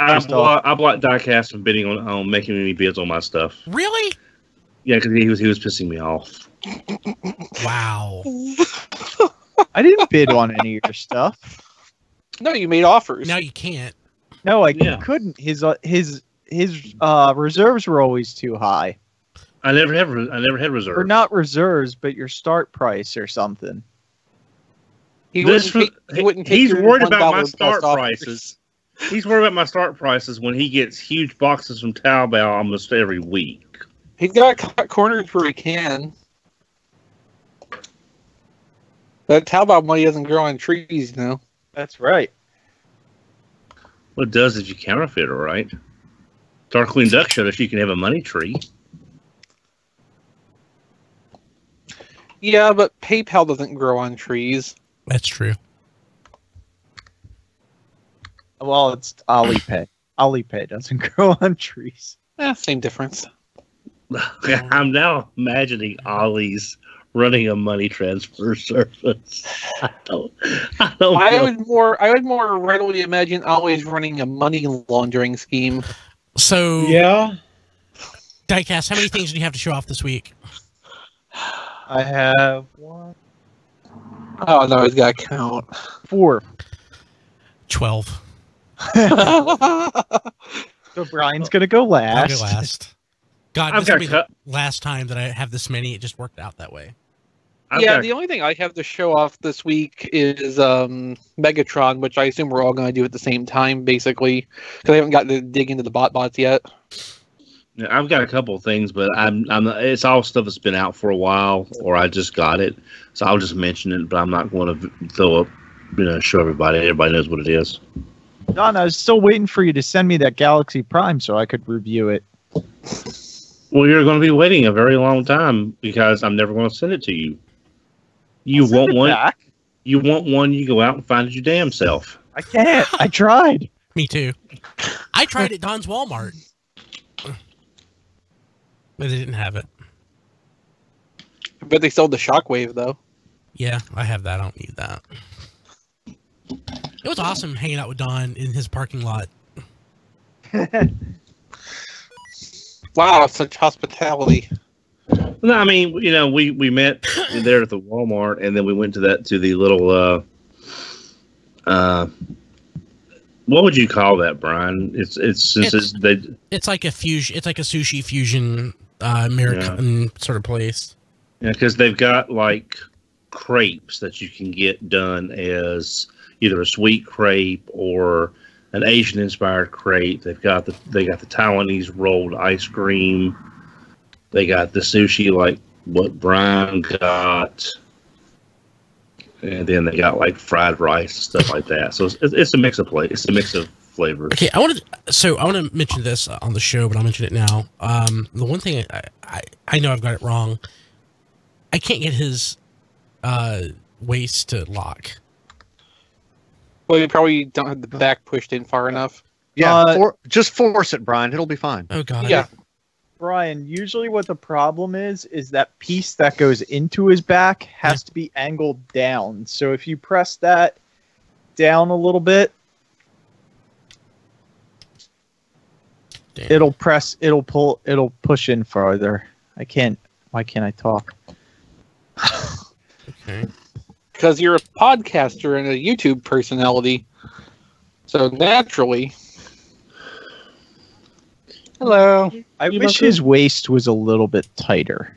I blocked Diecast from bidding on making any bids on my stuff. Really? Yeah, because he was pissing me off. Wow. I didn't bid on any of your stuff. No, you made offers. Now you can't. No, I couldn't. His reserves were always too high. I never had reserves. Or not reserves, but your start price or something. He's worried about my start prices. He's worried about my start prices when he gets huge boxes from Taobao almost every week. He's got to cut corners where he can. That Taobao money doesn't grow on trees, you know. That's right. What it does is you counterfeit it, right? Darkwing Duck showed us you can have a money tree. Yeah, but PayPal doesn't grow on trees. That's true. Well, it's Alipay. Alipay doesn't grow on trees. Same difference. I'm now imagining Ollie's running a money transfer service. I would more readily imagine always running a money laundering scheme. So yeah. Diecast, how many things do you have to show off this week? I have 1. Oh no, he's got to count. 4. 12. So Brian's gonna go last. I'll go last. God, this will be the last time that I have this many. It just worked out that way. The only thing I have to show off this week is Megatron, which I assume we're all going to do at the same time, basically, because I haven't gotten to dig into the bots yet. Yeah, I've got a couple of things, but it's all stuff that's been out for a while, or I just got it, so I'll just mention it. But I'm not going to throw up, show everybody. Everybody knows what it is. Don, I was still waiting for you to send me that Galaxy Prime so I could review it. Well, you're going to be waiting a very long time because I'm never going to send it to you. You want one? Back. You want one? You go out and find it your damn self. I can't. I tried. Me too. I tried at Don's Walmart, but they didn't have it. I bet they sold the Shockwave though. Yeah, I have that. I don't need that. It was awesome hanging out with Don in his parking lot. Wow, such hospitality. No, I mean, we met there at the Walmart, and then we went to the little, what would you call that, Brian? It's like a fusion. It's like a sushi fusion, American sort of place. Yeah, because they've got like crepes that you can get done as either a sweet crepe or an Asian-inspired crepe. They got the Taiwanese rolled ice cream. They got the sushi like what Brian got, and then they got like fried rice and stuff like that. So it's a mix of It's a mix of flavors. Okay, I want to mention this on the show, but I'll mention it now. The one thing I know I've got it wrong. I can't get his waist to lock. Well, you probably don't have the back pushed in far enough. Yeah, just force it, Brian. It'll be fine. Oh god. Yeah. Brian, usually what the problem is that piece that goes into his back has to be angled down. So if you press that down a little bit, it'll push in farther. Why can't I talk? Okay. Because you're a podcaster and a YouTube personality. So naturally. Hello. I wish his waist was a little bit tighter.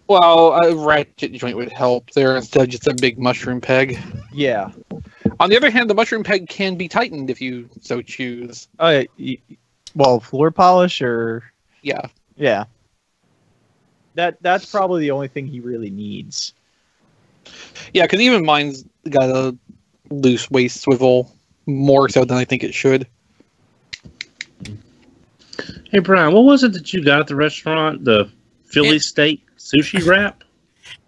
Well, a ratchet joint would help there instead of just a big mushroom peg. Yeah. On the other hand, the mushroom peg can be tightened if you so choose. Well, floor polish or... Yeah. Yeah. That's probably the only thing he really needs. Yeah, because even mine's got a loose waist swivel more so than I think it should. Hey, Brian, what was it that you got at the restaurant? The Philly steak sushi wrap?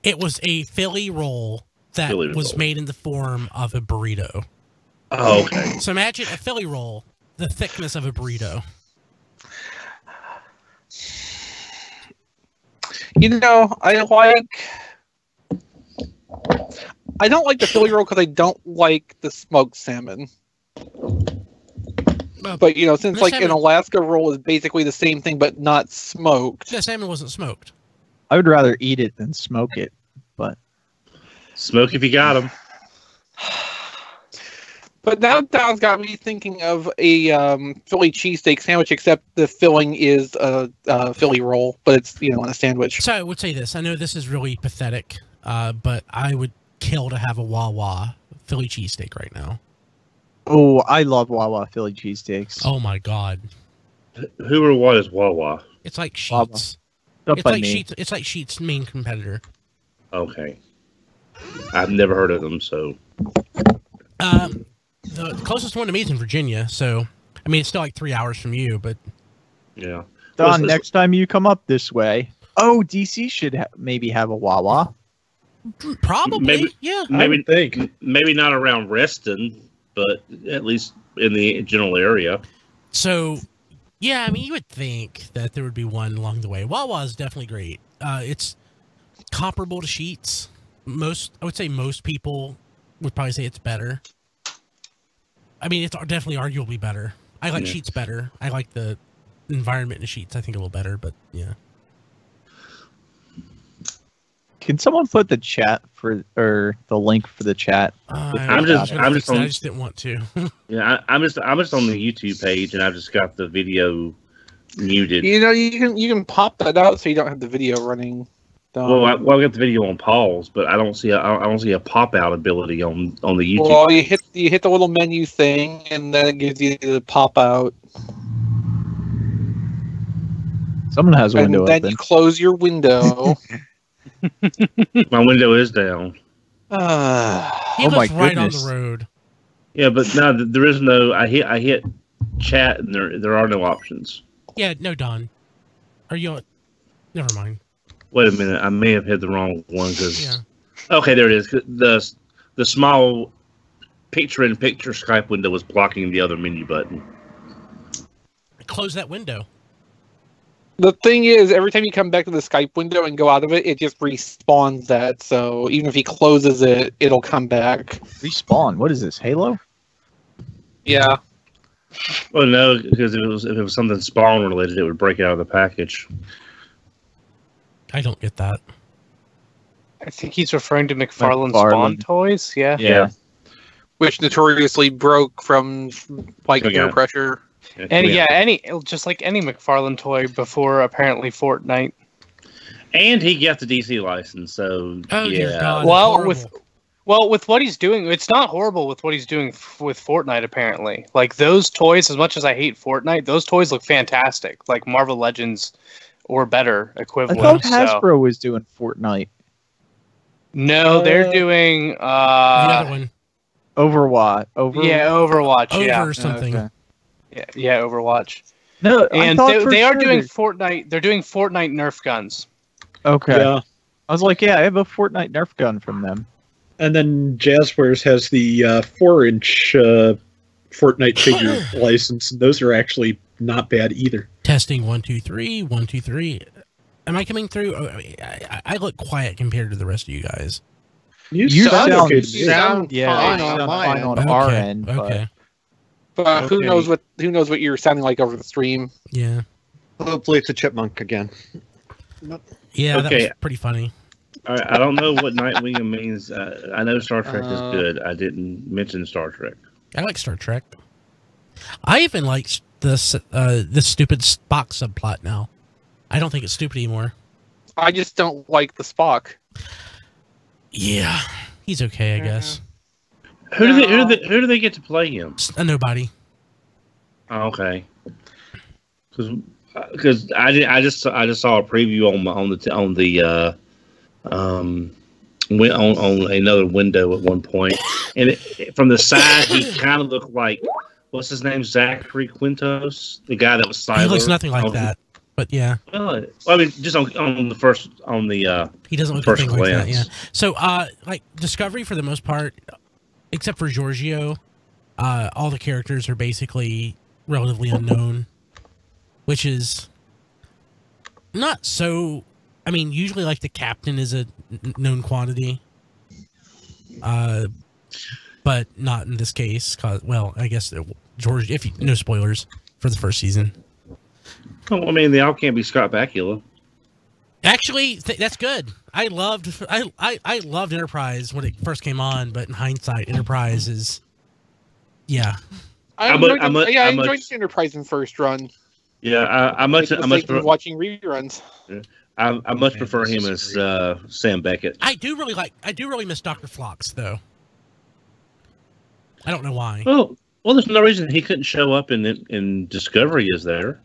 It was a Philly roll that was made in the form of a burrito. Oh, okay. So imagine a Philly roll, the thickness of a burrito. I don't like the Philly roll because I don't like the smoked salmon. But since like an Alaska roll is basically the same thing but not smoked. Yeah, salmon wasn't smoked. I would rather eat it than smoke it, but smoke if you got them. But now Don's got me thinking of a Philly cheesesteak sandwich, except the filling is a Philly roll, but it's on a sandwich. So I would say this. I know this is really pathetic, but I would kill to have a Wawa Philly cheesesteak right now. Oh, I love Wawa Philly cheesesteaks. Oh my god. Who or what is Wawa? It's like Sheetz. It's like Sheetz' main competitor. Okay. I've never heard of them, so. The closest one to me is in Virginia, so I mean it's still like 3 hours from you, but yeah. Don, next time you come up this way, DC should maybe have a Wawa. Probably, yeah. Maybe not around Reston, but at least in the general area. So, yeah, I mean, you would think that there would be one along the way. Wawa is definitely great. It's comparable to Sheetz. I would say most people would probably say it's better. I mean, it's definitely arguably better. I like Sheetz better. I like the environment in Sheetz, I think, a little better, but yeah. Can someone put the chat or the link for the chat? I just didn't want to. Yeah, I'm just on the YouTube page, and I've just got the video muted. You can pop that out so you don't have the video running. Well, I got the video on pause, but I don't see a pop out ability on the YouTube. Well, you hit the little menu thing, and then it gives you the pop out. Someone has a window open. And then you close your window. My window is down. He lives right on the road. Yeah, but now there is no. I hit chat, and there are no options. Yeah, no, Don. Are you? Never mind. Wait a minute. I may have hit the wrong one because. Yeah. Okay, there it is. The small picture-in-picture Skype window was blocking the other menu button. Close that window. The thing is, every time you come back to the Skype window and go out of it, it just respawns that. So even if he closes it, it'll come back. Respawn? What is this, Halo? Yeah. Oh no, because if it was something spawn related, it would break out of the package. I don't get that. I think he's referring to McFarlane's Spawn toys. Yeah. Which notoriously broke from air pressure. Just like any McFarlane toy before apparently Fortnite. And he got the DC license, so God, with what he's doing, it's not horrible with what he's doing with Fortnite. Apparently, like those toys, as much as I hate Fortnite, those toys look fantastic, like Marvel Legends or better equivalent. I thought Hasbro was doing Fortnite. No, they're doing the other one. Overwatch. Overwatch. Something. Okay. Yeah, Overwatch. No, and they are doing Fortnite. They're doing Fortnite Nerf guns. Okay. Yeah. I was like, I have a Fortnite Nerf gun from them. And then Jazzwares has the 4-inch Fortnite figure license, and those are actually not bad either. Testing 1 2 3 1 2 3. Am I coming through? I look quiet compared to the rest of you guys. You sound fine on our end. Okay. But who knows what you're sounding like over the stream? Yeah. Hopefully it's a chipmunk again. Yeah, that was pretty funny. All right, I don't know what Nightwing means. I know Star Trek is good. I didn't mention Star Trek. I like Star Trek. I even like this stupid Spock subplot now. I don't think it's stupid anymore. I just don't like the Spock. Yeah, he's okay, I guess. Who do they get to play him? A nobody. Oh, okay. Because I just saw a preview on another window at one point, and from the side he kind of looked like, what's his name, Zachary Quintos, the guy that was Siler. He looks nothing like that, but yeah. Well, I mean, just on the first he doesn't look first anything glance. Like that. Yeah. So like Discovery for the most part, except for Giorgio, all the characters are basically relatively unknown, which is not so. I mean, usually like the captain is a known quantity, but not in this case. Well, I guess George, if you, no spoilers for the first season. Oh, I mean, they all can't be Scott Bakula. Actually, that's good. I loved Enterprise when it first came on, but in hindsight, Enterprise is, yeah. I enjoyed Enterprise in first run. Yeah, I much watching reruns. Yeah. I much prefer him as Sam Beckett. I do really miss Dr. Phlox though. I don't know why. Well, there's no reason he couldn't show up in Discovery. Is there?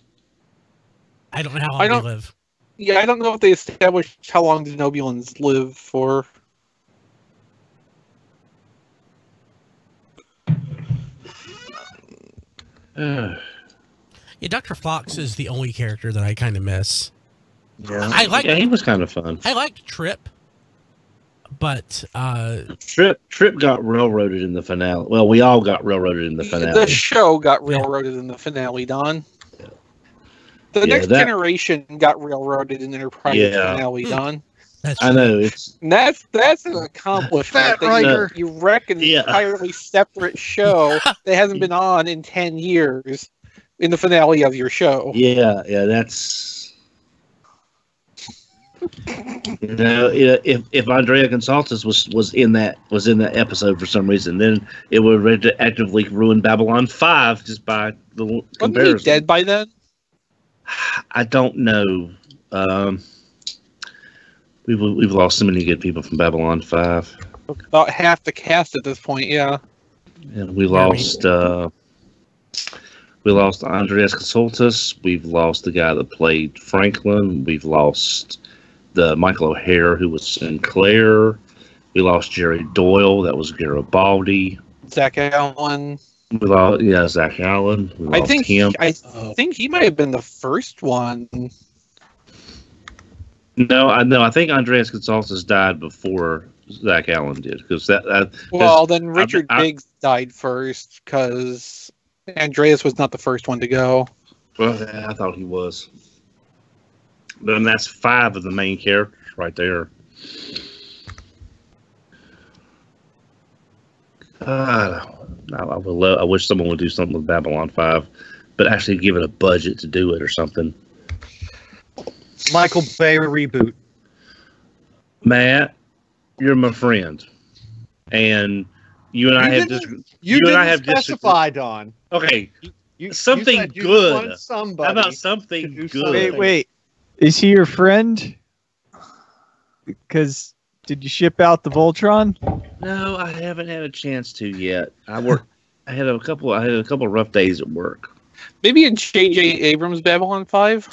I don't know how long they live. Yeah, I don't know if they established how long the Nobulans live for. Yeah, Dr. Phlox is the only character that I kind of miss. Yeah, he was kind of fun. I liked Trip, but Trip got railroaded in the finale. Well, we all got railroaded in the finale. The show got railroaded in the finale, Don. The next generation got railroaded in Enterprise finale, Don. I know that's an accomplishment. You reckon an entirely separate show that hasn't been on in 10 years in the finale of your show. Yeah, that's. If Andrea Consaltus was in that episode for some reason, then it would actively ruin Babylon 5 just by the comparison. Wasn't he dead by then? I don't know. We've lost so many good people from Babylon 5. About half the cast at this point, yeah. And we lost Andreas Consaltus. We've lost the guy that played Franklin. We've lost the Michael O'Hare who was Sinclair. We lost Jerry Doyle. That was Garibaldi. Zach Allen. We lost, Zach Allen. We lost him. I think he might have been the first one. No, I think Andreas Consaltus died before Zach Allen did, because then Richard Biggs died first because Andreas was not the first one to go. Well, I thought he was. Then that's 5 of the main characters right there. I wish someone would do something with Babylon 5, but actually give it a budget to do it or something. Michael Bay reboot. Matt, you're my friend, and you and I have specified on. Okay, something good. How about something good? Wait. Is he your friend? Because did you ship out the Voltron? No, I haven't had a chance to yet. I had a couple of rough days at work. Maybe in J.J. Abrams' Babylon 5.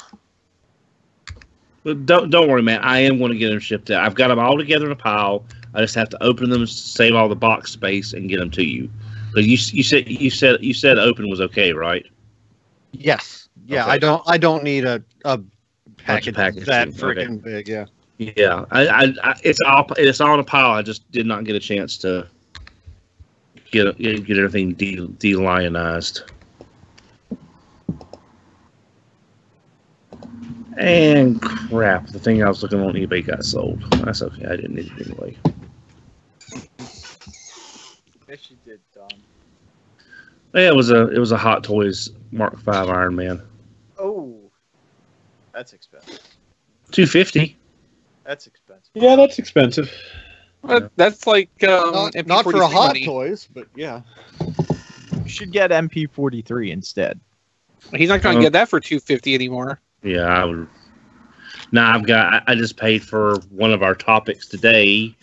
But don't worry, man. I am going to get them shipped out. I've got them all together in a pile. I just have to open them, save all the box space, and get them to you. But you said open was okay, right? Yes. Yeah. Okay. I don't need a package that freaking big. Yeah. Yeah. It's all in a pile. I just did not get a chance to get everything de-lionized. And crap, the thing I was looking on eBay got sold. That's okay. I didn't need it anyway. Yes, you did, Don. Yeah, it was a Hot Toys Mark V Iron Man. Oh, that's expensive. $250. That's expensive. Yeah, that's expensive. That's like not for a Hot Toys, but yeah. You should get MP43 instead. He's not going to get that for $250 anymore. Yeah, I would. Now I just paid for one of our topics today,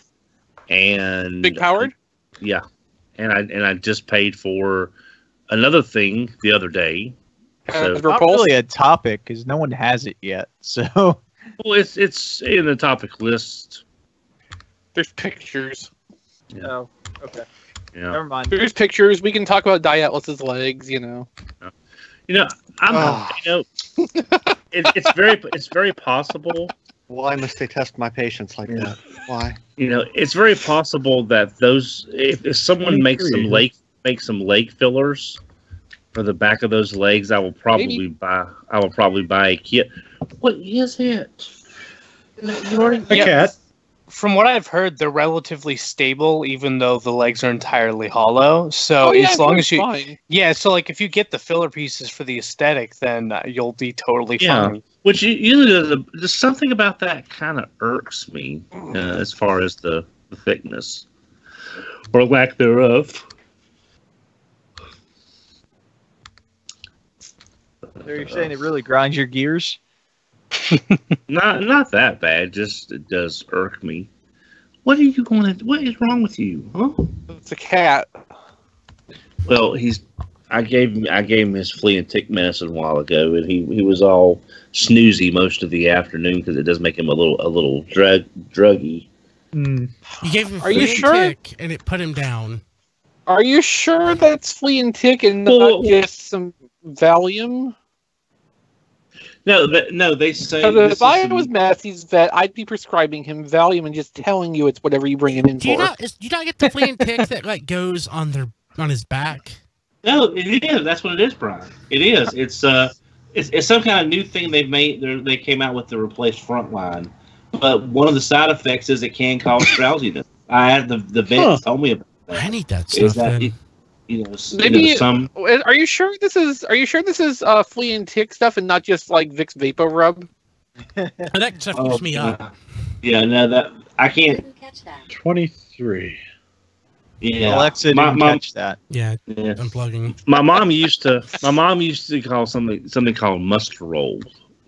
and Big Powered. Yeah, and I just paid for another thing the other day. So, it's not really a topic because no one has it yet. So, well, it's in the topic list. There's pictures. Yeah. Oh, okay. Yeah. Never mind. There's pictures. We can talk about Atlas's legs. It's very possible. Why must they test my patience like that? Why? It's very possible that those if someone makes some leg fillers for the back of those legs, I will probably buy a kit. What is it? A cat. from what I've heard, they're relatively stable, even though the legs are entirely hollow. So as long as you, fine. So like if you get the filler pieces for the aesthetic, then you'll be totally fine. Which usually there's something about that kind of irks me as far as the thickness or lack thereof. So you're saying it really grinds your gears? Not that bad. Just it does irk me. What are you going to? What is wrong with you? Huh? It's a cat. Well, I gave him his flea and tick medicine a while ago, and he was all snoozy most of the afternoon because it does make him a little druggy. You gave him flea and tick, and it put him down. Are you sure that's flea and tick and not just some Valium? No, they say. If I was Matthew's vet, I'd be prescribing him Valium and just telling you it's whatever you bring it in for. Do you not get the flea and tick that like goes on his back? No, it is. That's what it is, Brian. It is. It's some kind of new thing they've made. They came out with the replaced Frontline, but one of the side effects is it can cause drowsiness. I had the vet told me about that. I need that stuff. Maybe are you sure this is flea and tick stuff and not just like Vicks Vapor Rub? That stuff keeps me up. Yeah, no, that I can't catch that. 23. Yeah, Alexa didn't catch that. Yeah, unplugging. My mom used to call something called Musterol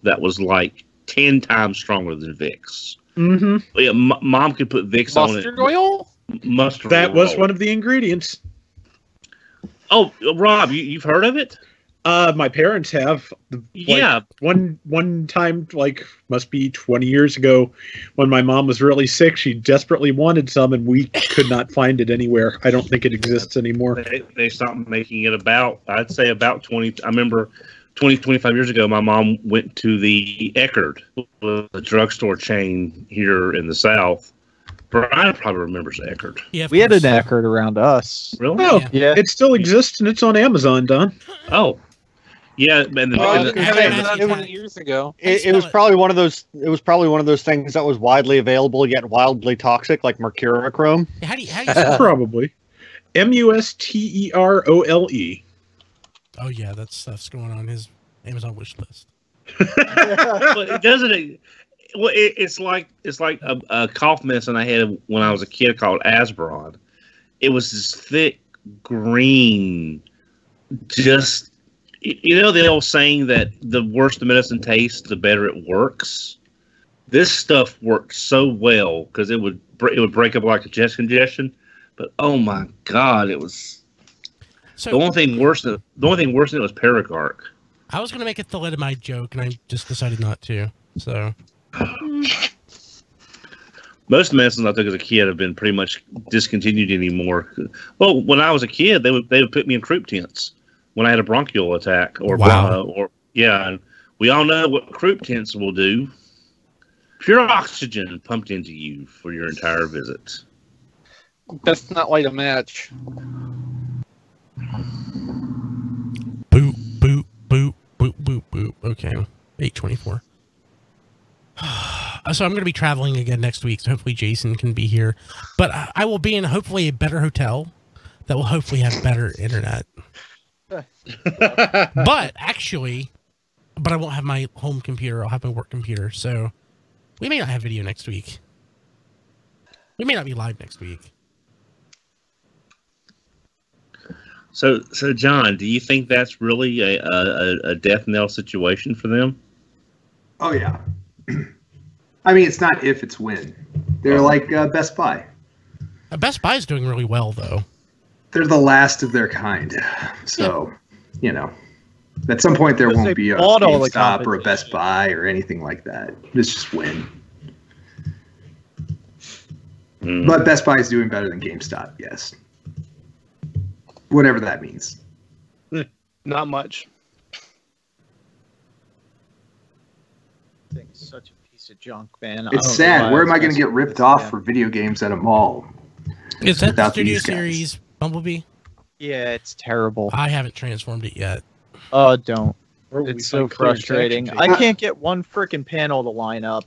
that was like 10 times stronger than Vicks. Mm-hmm. Yeah, mom could put Vicks on it. Mustard oil? Mustard. That was one of the ingredients. Oh, Rob, you've heard of it? My parents have. One time, like, must be 20 years ago, when my mom was really sick, she desperately wanted some, and we could not find it anywhere. I don't think it exists anymore. They stopped making it I'd say about 20. I remember 25 years ago, my mom went to the Eckerd, the drugstore chain here in the South. Brian probably remembers Eckerd. Yeah, we had an Eckerd around us. Really? Oh, yeah. It still exists, and it's on Amazon, Don. Oh, yeah. And it 20 years ago. It was probably one of those. It was probably one of those things that was widely available yet wildly toxic, like mercurochrome. How do you probably Musterole. Oh yeah, that stuff's going on his Amazon wish list. But it doesn't. Well, it's like a cough medicine I had when I was a kid called Asperon. It was this thick green, just the old saying that the worse the medicine tastes, the better it works. This stuff worked so well because it would break up like a chest congestion. But oh my God, it was the only thing worse than it was Paragarc. I was going to make a thalidomide joke, and I just decided not to. So. Most medicines I took as a kid have been pretty much discontinued anymore. Well, when I was a kid, they would put me in croup tents when I had a bronchial attack. And we all know what croup tents will do. Pure oxygen pumped into you for your entire visit. That's not light a match. Boop, boop, boop, boop, boop, boop. Okay, 8:24. So I'm going to be traveling again next week, so hopefully Jason can be here. But I will be in hopefully a better hotel that will hopefully have better internet. But I won't have my home computer. I'll have my work computer. So we may not have video next week. We may not be live next week. So John, do you think that's really a death knell situation for them? Oh, yeah. I mean, it's not if, it's when. They're like Best Buy. Best Buy is doing really well, though. They're the last of their kind. So, at some point there won't be a GameStop or a Best Buy or anything like that. It's just when. But Best Buy is doing better than GameStop, yes. Whatever that means. Not much. Thing's such a piece of junk, man. It's sad. Where am I going to get ripped off for video games at a mall? Is that the Studio Series Bumblebee? Yeah, it's terrible. I haven't transformed it yet. Oh, don't. It's so frustrating. I can't get one freaking panel to line up.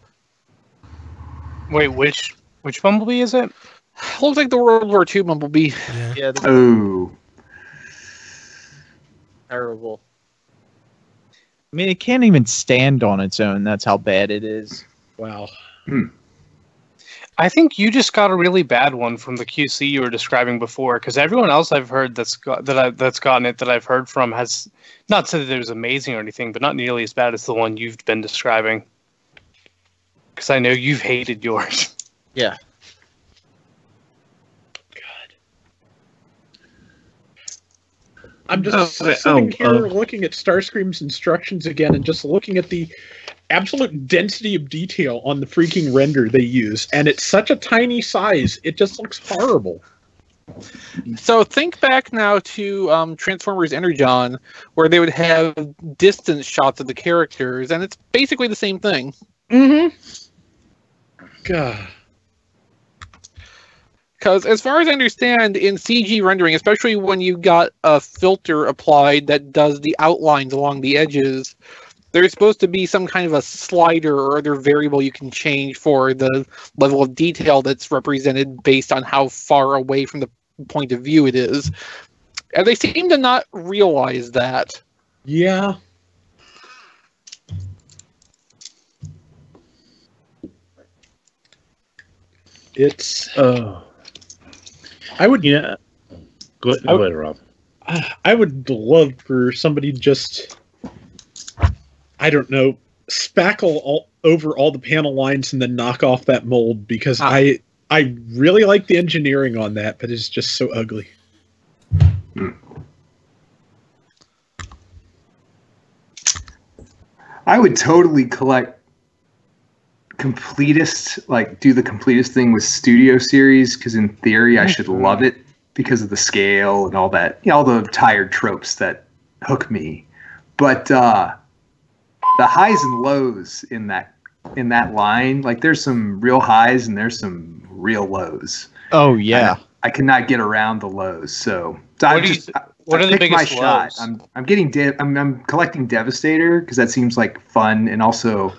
Wait, which Which Bumblebee is it? Looks like the World War II Bumblebee. Yeah. Oh. Terrible. I mean, it can't even stand on its own. That's how bad it is. Wow. I think you just got a really bad one from the QC you were describing before, because everyone else I've heard that's gotten it that I've heard from has not said that it was amazing or anything, but not nearly as bad as the one you've been describing. Because I know you've hated yours. Yeah. I'm just sitting here looking at Starscream's instructions again and just looking at the absolute density of detail on the freaking render they use. And it's such a tiny size, it just looks horrible. So think back now to Transformers Energon, where they would have distance shots of the characters, and it's basically the same thing. Mm-hmm. God. Because as far as I understand, in CG rendering, especially when you got a filter applied that does the outlines along the edges, there's supposed to be some kind of a slider or other variable you can change for the level of detail that's represented based on how far away from the point of view it is. And they seem to not realize that. Yeah. It's... I would... Yeah. Go ahead, Rob. I would love for somebody just... I don't know, spackle over all the panel lines and then knock off that mold, because I really like the engineering on that, but it's just so ugly. I would totally collect completist, like do the completist thing with Studio Series, because in theory I should love it because of the scale and all that, you know, all the tired tropes that hook me. But the highs and lows in that line, like there's some real highs and there's some real lows. Oh yeah. I cannot get around the lows. So What are the biggest shot. lows? I'm collecting Devastator because that seems like fun and also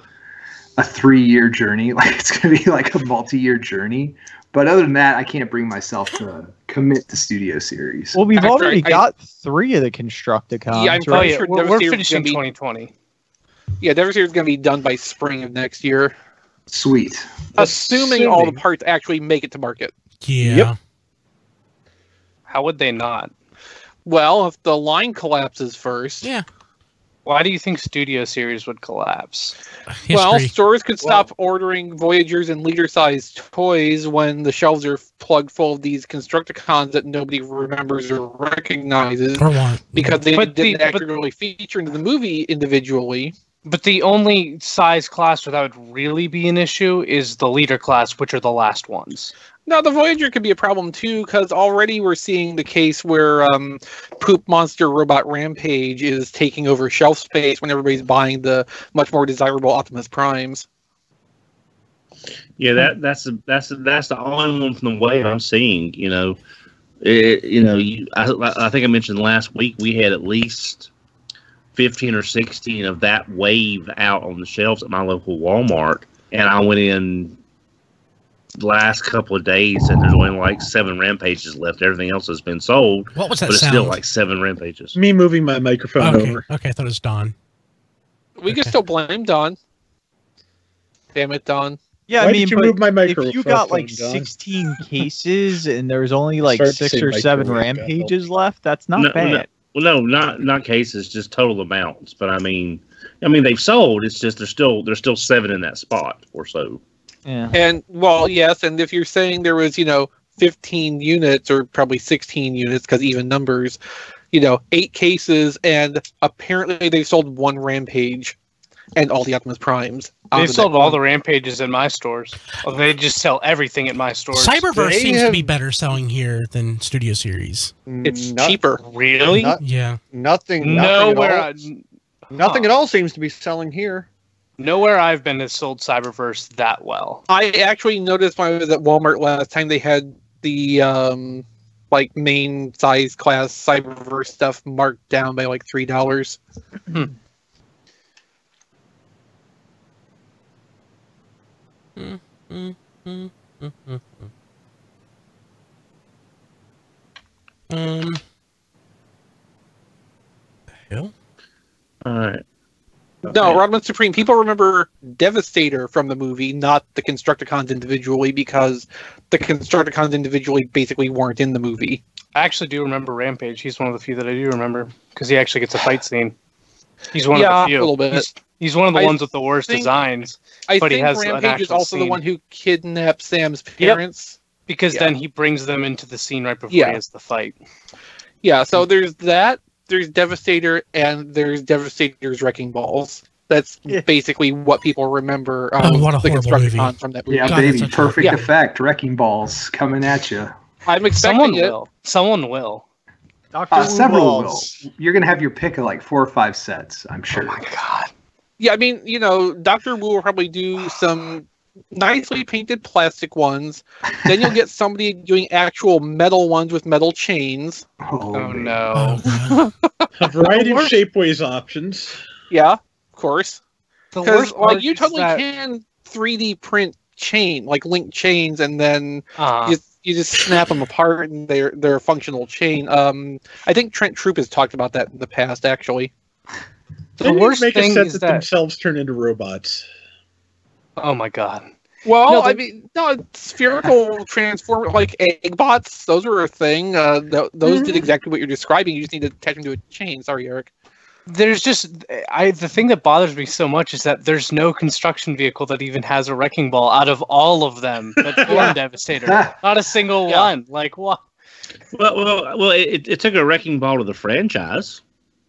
a 3-year journey. Like it's gonna be like a multi-year journey. But other than that, I can't bring myself to commit to Studio Series. Well, we've already got 3 of the Constructicons. Yeah, I'm probably sure we're finishing 2020. Yeah, Devastator is going to be done by spring of next year. Sweet. Assuming all the parts actually make it to market. Yeah. Yep. How would they not? Well, if the line collapses first. Yeah. Why do you think Studio Series would collapse? History. Well, stores could stop ordering Voyagers and leader-sized toys when the shelves are plugged full of these Constructicons that nobody remembers or recognizes, Or want. because they didn't actually feature into the movie individually. But the only size class where that would really be an issue is the leader class, which are the last ones. Now, the Voyager could be a problem, too, because already we're seeing the case where Poop Monster Robot Rampage is taking over shelf space when everybody's buying the much more desirable Optimus Primes. Yeah, that's the only one from the wave I'm seeing. You know, I think I mentioned last week we had at least 15 or 16 of that wave out on the shelves at my local Walmart, and I went in the last couple of days and there's only like 7 Rampages left. Everything else has been sold. What was that but it's sound? still like 7 Rampages. Me moving my microphone Okay. over. Okay, I thought it was Don. We can still blame Don. Damn it, Don. Yeah, Why I mean, did you move my if you got microphone, like Don? 16 cases and there's only like Started to 6 say or 7 microwave, Rampages left, that's not bad. No, not cases, just total amounts. But I mean they've sold. It's just there's still 7 in that spot or so. Yeah. And, well, yes, and if you're saying there was, 15 units, or probably 16 units, because even numbers, 8 cases, and apparently they've sold 1 Rampage and all the Optimus Primes. They've sold all the Rampages in my stores. Well, they just sell everything at my stores. Cyberverse seems to be better selling here than Studio Series. It's cheaper. Really? Yeah. Nothing Nowhere. Nothing at all seems to be selling here. Nowhere I've been has sold Cyberverse that well. I actually noticed when I was at Walmart last time they had the main size class Cyberverse stuff marked down by like $3. Hell? All right. No, Rodman Supreme. People remember Devastator from the movie, not the Constructicons individually, because the Constructicons individually basically weren't in the movie. I actually do remember Rampage. He's one of the few that I do remember because he actually gets a fight scene. He's one of the few. A little bit. He's one of the ones with the worst designs. I but think he has Rampage is also the one who kidnapped Sam's parents. Because then he brings them into the scene right before he has the fight. Yeah, so there's that. There's Devastator, and there's Devastator's Wrecking Balls. That's basically what people remember what a the Constructicons movie. From that movie. Yeah, God, baby, perfect effect. Wrecking balls coming at you. I'm expecting Someone will. Several will. You're gonna have your pick of like 4 or 5 sets, I'm sure. Oh my god. Yeah, I mean, Dr. Wu will probably do some nicely painted plastic ones. Then you'll get somebody doing actual metal ones with metal chains. Oh no. A variety of shapeways options. Yeah, of course. Because you totally can can 3D print link chains, and then you just snap them apart, and they're a functional chain. I think Trent Troop has talked about that in the past, actually. The worst thing is that themselves turn into robots. Oh my god. Well, spherical transform like egg bots. Those were a thing. Those did exactly what you're describing. You just need to attach them to a chain. Sorry, Eric. There's just the thing that bothers me so much is that there's no construction vehicle that even has a wrecking ball out of all of them that form Devastator. Not a single one. Like what? Well, it took a wrecking ball to the franchise.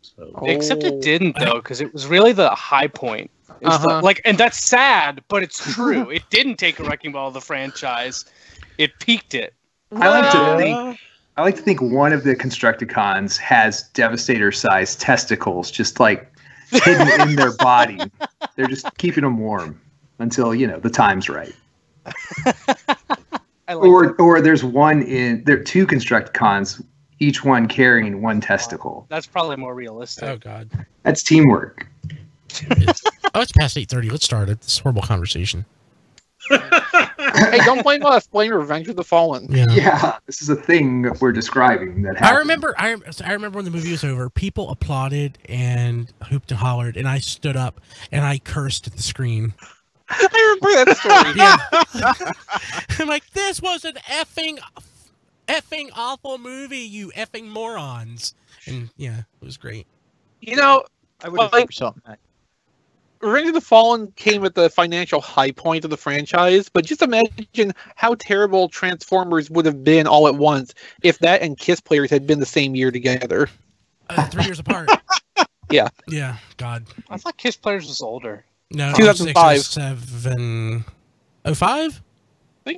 So. Except it didn't though, because it was really the high point. And that's sad, but it's true. It didn't take a wrecking ball to the franchise. It peaked it. I like to think one of the Constructicons has Devastator-sized testicles, just like hidden in their body. They're just keeping them warm until the time's right. Or there's there are 2 Constructicons, each one carrying 1 testicle. That's probably more realistic. Oh god, that's teamwork. It's past 8:30. Let's start this horrible conversation. Hey, don't blame us. Blame Revenge of the Fallen. Yeah, this is a thing that we're describing that happened. I remember when the movie was over, people applauded and hooped and hollered, and I stood up and I cursed at the screen. I remember that story. I'm like, this was an effing awful movie, you effing morons. And yeah, it was great. I would have like something. Revenge of the Fallen came at the financial high point of the franchise, but just imagine how terrible Transformers would have been all at once if that and Kiss Players had been the same year together. 3 years apart. Yeah. Yeah, God. I thought Kiss Players was older. No, 2005. 7, 05? I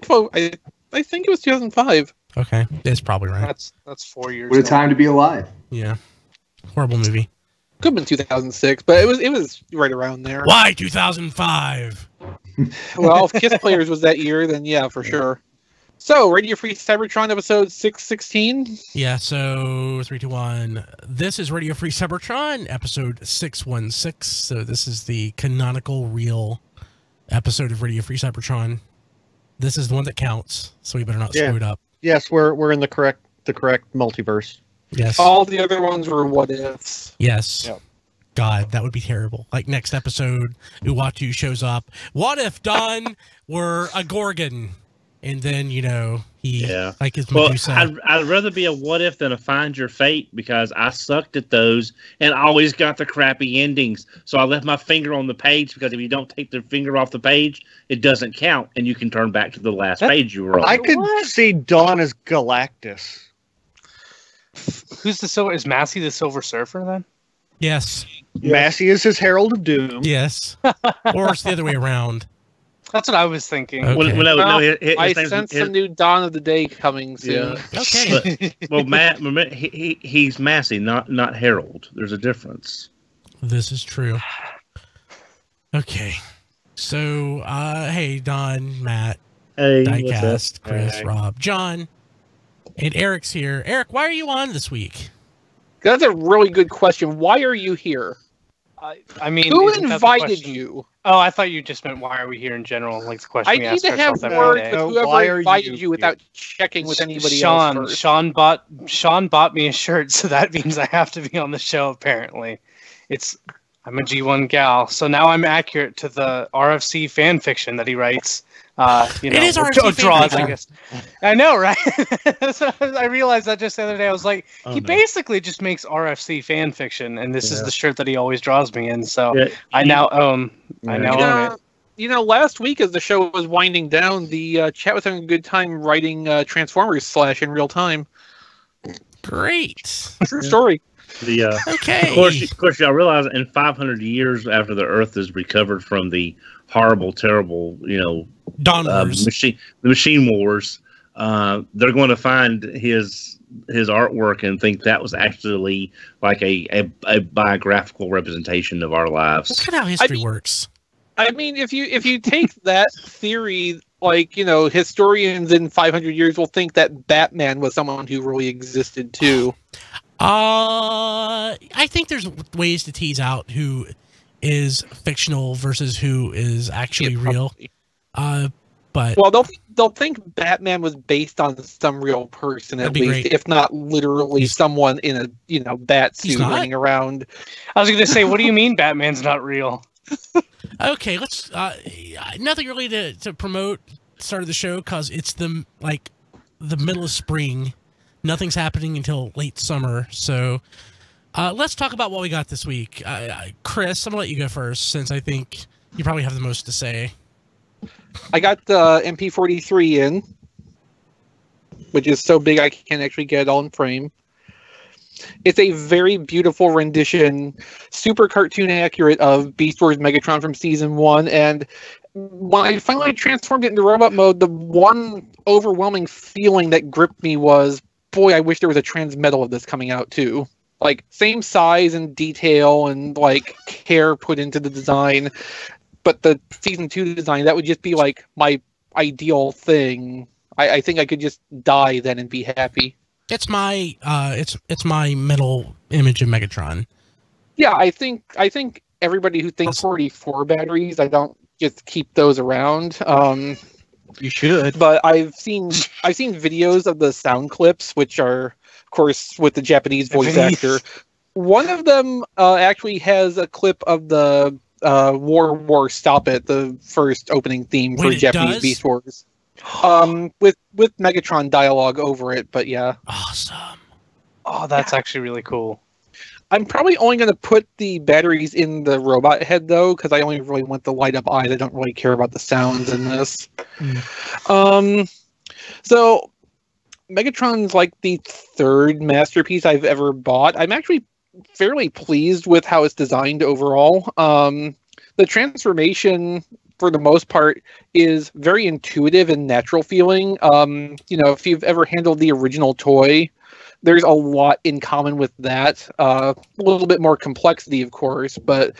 think it was 2005. Okay, that's probably right. That's 4 years. What a time to be alive. Yeah. Horrible movie. Could have been 2006, but it was right around there. Why 2005? Well, if Kiss Players was that year, then yeah, for sure. So, Radio Free Cybertron episode 616. Yeah, so 3, 2, 1. This is Radio Free Cybertron episode 616. So this is the canonical real episode of Radio Free Cybertron. This is the one that counts, so we better not screw it up. Yes, we're in the correct multiverse. Yes. All the other ones were what ifs. Yes. Yep. God, that would be terrible. Like next episode, Uatu shows up. What if Don were a Gorgon? And then, he like his Medusa. I'd rather be a what if than a find your fate, because I sucked at those and always got the crappy endings. So I left my finger on the page, because if you don't take the finger off the page, it doesn't count, and you can turn back to the last page you were on. I could see Dawn as Galactus. Who's the silver? Is Massey the Silver Surfer then? Yes. Massey is his Herald of Doom. Yes. Or it's the other way around. That's what I was thinking. Okay. I sense a new Dawn of the Day coming soon. Yeah. Okay. Well, Matt, he's Massey, not Harold. There's a difference. This is true. Okay. So, hey, Don, Matt, Hey, Diecast, Chris, Rob, John, and Eric's here. Eric, why are you on this week? That's a really good question. Why are you here? I mean, Who isn't that the invited question? you? Oh, I thought you just meant why are we here in general, like the question I we need ask to have ourselves every words day. with No, whoever why are invited you you without checking with anybody Sean, else first. Sean bought me a shirt, so that means I have to be on the show. Apparently, I'm a G1 gal, so now I'm accurate to the RFC fan fiction that he writes. You know, It is or RFC draws, fan I guess. I know, right? So I realized that just the other day. I was like, he basically just makes RFC fan fiction, and this is the shirt that he always draws me in. So I now own it. You know, last week as the show was winding down, the chat was having a good time writing Transformers Slash in real time. Great. True story. Okay. Of course, y'all realize in 500 years after the Earth is recovered from the horrible, terrible, Dawn Wars. the machine wars, they're going to find his artwork and think that was actually like a biographical representation of our lives. That's kind of how history works. I mean, if you take that theory, like, historians in 500 years will think that Batman was someone who really existed too. I think there's ways to tease out who is fictional versus who is actually real. But they'll think Batman was based on some real person at least, great. if not literally someone in a bat suit running around. I was going to say, what do you mean Batman's not real? Okay, let's. Nothing really to promote. Start of the show because it's the middle of spring. Nothing's happening until late summer. So let's talk about what we got this week. Chris, I'm gonna let you go first since I think you probably have the most to say. I got the MP43 in, which is so big I can't actually get it all in frame. It's a very beautiful rendition, super cartoon accurate of Beast Wars Megatron from Season 1, and when I finally transformed it into robot mode, the one overwhelming feeling that gripped me was, boy, I wish there was a Transmetal of this coming out too. Like, same size and detail and, care put into the design, but the Season 2 design, that would just be, my ideal thing. I think I could just die then and be happy. It's my it's my mental image of Megatron. Yeah, I think everybody who thinks 44 batteries, I don't just keep those around. You should. But I've seen videos of the sound clips, which are, of course, with the Japanese voice actor. One of them actually has a clip of the War Stop It, the first opening theme for Japanese Beast Wars. With Megatron dialogue over it, but yeah. Awesome. Oh, that's actually really cool. I'm probably only going to put the batteries in the robot head, though, because I only really want the light-up eyes. I don't really care about the sounds in this. So, Megatron's the third masterpiece I've ever bought. I'm actually fairly pleased with how it's designed overall. The transformation, for the most part, is very intuitive and natural feeling. If you've ever handled the original toy, there's a lot in common with that. A little bit more complexity, of course, but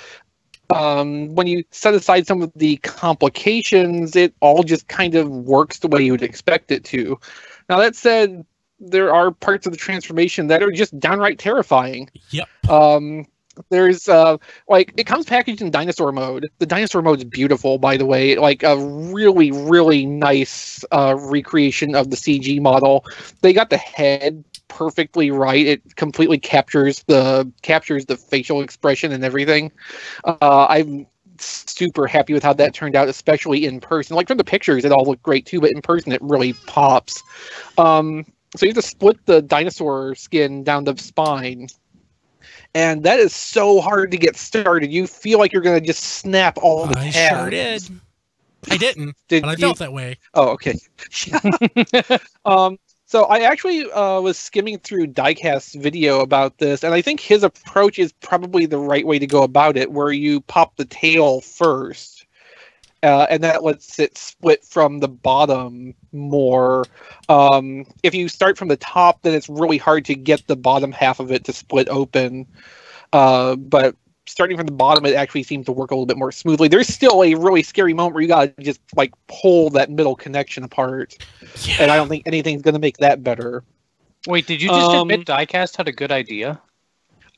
when you set aside some of the complications, it all just kind of works the way you would expect it to. Now, that said, there are parts of the transformation that are just downright terrifying. Yep. There's it comes packaged in dinosaur mode. The dinosaur mode is beautiful, by the way. A really, really nice recreation of the CG model. They got the head perfectly right. It completely captures the facial expression and everything. I'm super happy with how that turned out, especially in person. From the pictures, it all looked great too, but in person, it really pops. So you have to split the dinosaur skin down the spine. And that is so hard to get started. You feel like you're going to just snap all the tabs. I sure did. I didn't, but I felt that way. Oh, okay. So I actually was skimming through Diecast's video about this, and I think his approach is probably the right way to go about it, where you pop the tail first, and that lets it split from the bottom more. If you start from the top, then it's really hard to get the bottom half of it to split open. But starting from the bottom, it actually seems to work a little bit more smoothly. There's still a really scary moment where you gotta just pull that middle connection apart, and I don't think anything's gonna make that better. Wait, did you just admit Diecast had a good idea?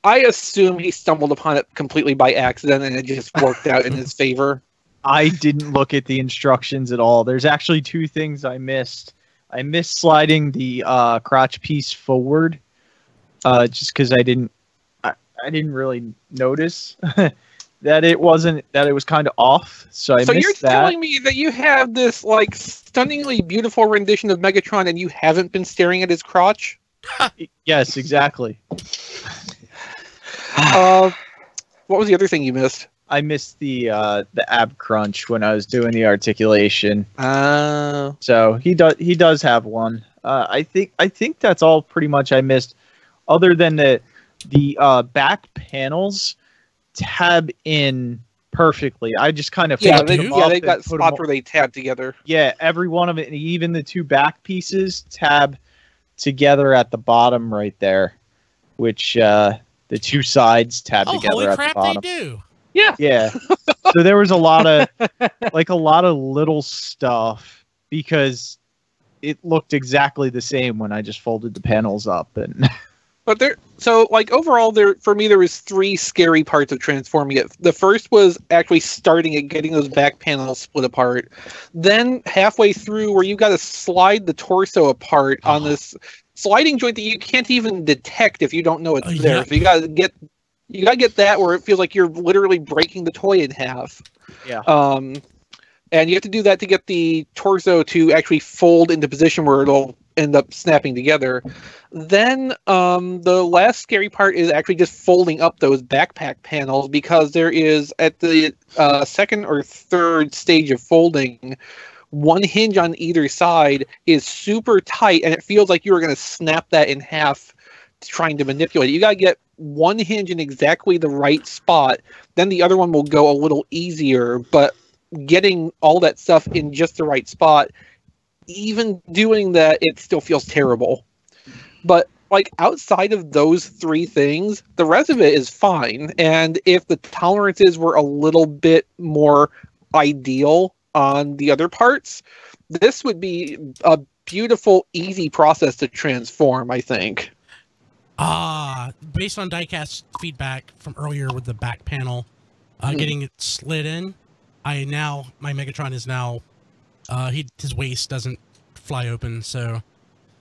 I assume he stumbled upon it completely by accident and it just worked out in his favor. I didn't look at the instructions at all. There's actually two things I missed. I missed sliding the crotch piece forward, just because I didn't really notice that it was kind of off. So you're missed that. telling me that you have this like stunningly beautiful rendition of Megatron and you haven't been staring at his crotch? Yes, exactly. What was the other thing you missed? I missed the ab crunch when I was doing the articulation. So he does have one. I think that's all pretty much I missed, other than the back panels tab in perfectly. I just kind of they've got spots where they tab together. Yeah, every one of it, and even the two back pieces tab together at the bottom right there, which the two sides tab together at the bottom. They do. Yeah. So there was a lot of little stuff because it looked exactly the same when I just folded the panels up. And but overall for me there was three scary parts of transforming it. The first was actually starting it, getting those back panels split apart. Then halfway through where you got to slide the torso apart on this sliding joint that you can't even detect if you don't know it's there. So you got to get that where it feels like you're literally breaking the toy in half. Yeah. And you have to do that to get the torso to actually fold into position where it'll end up snapping together. Then the last scary part is actually just folding up those backpack panels, because there is, at the second or third stage of folding, one hinge on either side is super tight, and it feels like you were going to snap that in half trying to manipulate it. You got to get one hinge in exactly the right spot, then the other one will go a little easier, but getting all that stuff in just the right spot, even doing that, it still feels terrible. But like outside of those three things, the rest of it is fine. And if the tolerances were a little bit more ideal on the other parts, this would be a beautiful, easy process to transform, I think. Based on diecast feedback from earlier with the back panel getting it slid in, my Megatron is now his waist doesn't fly open, so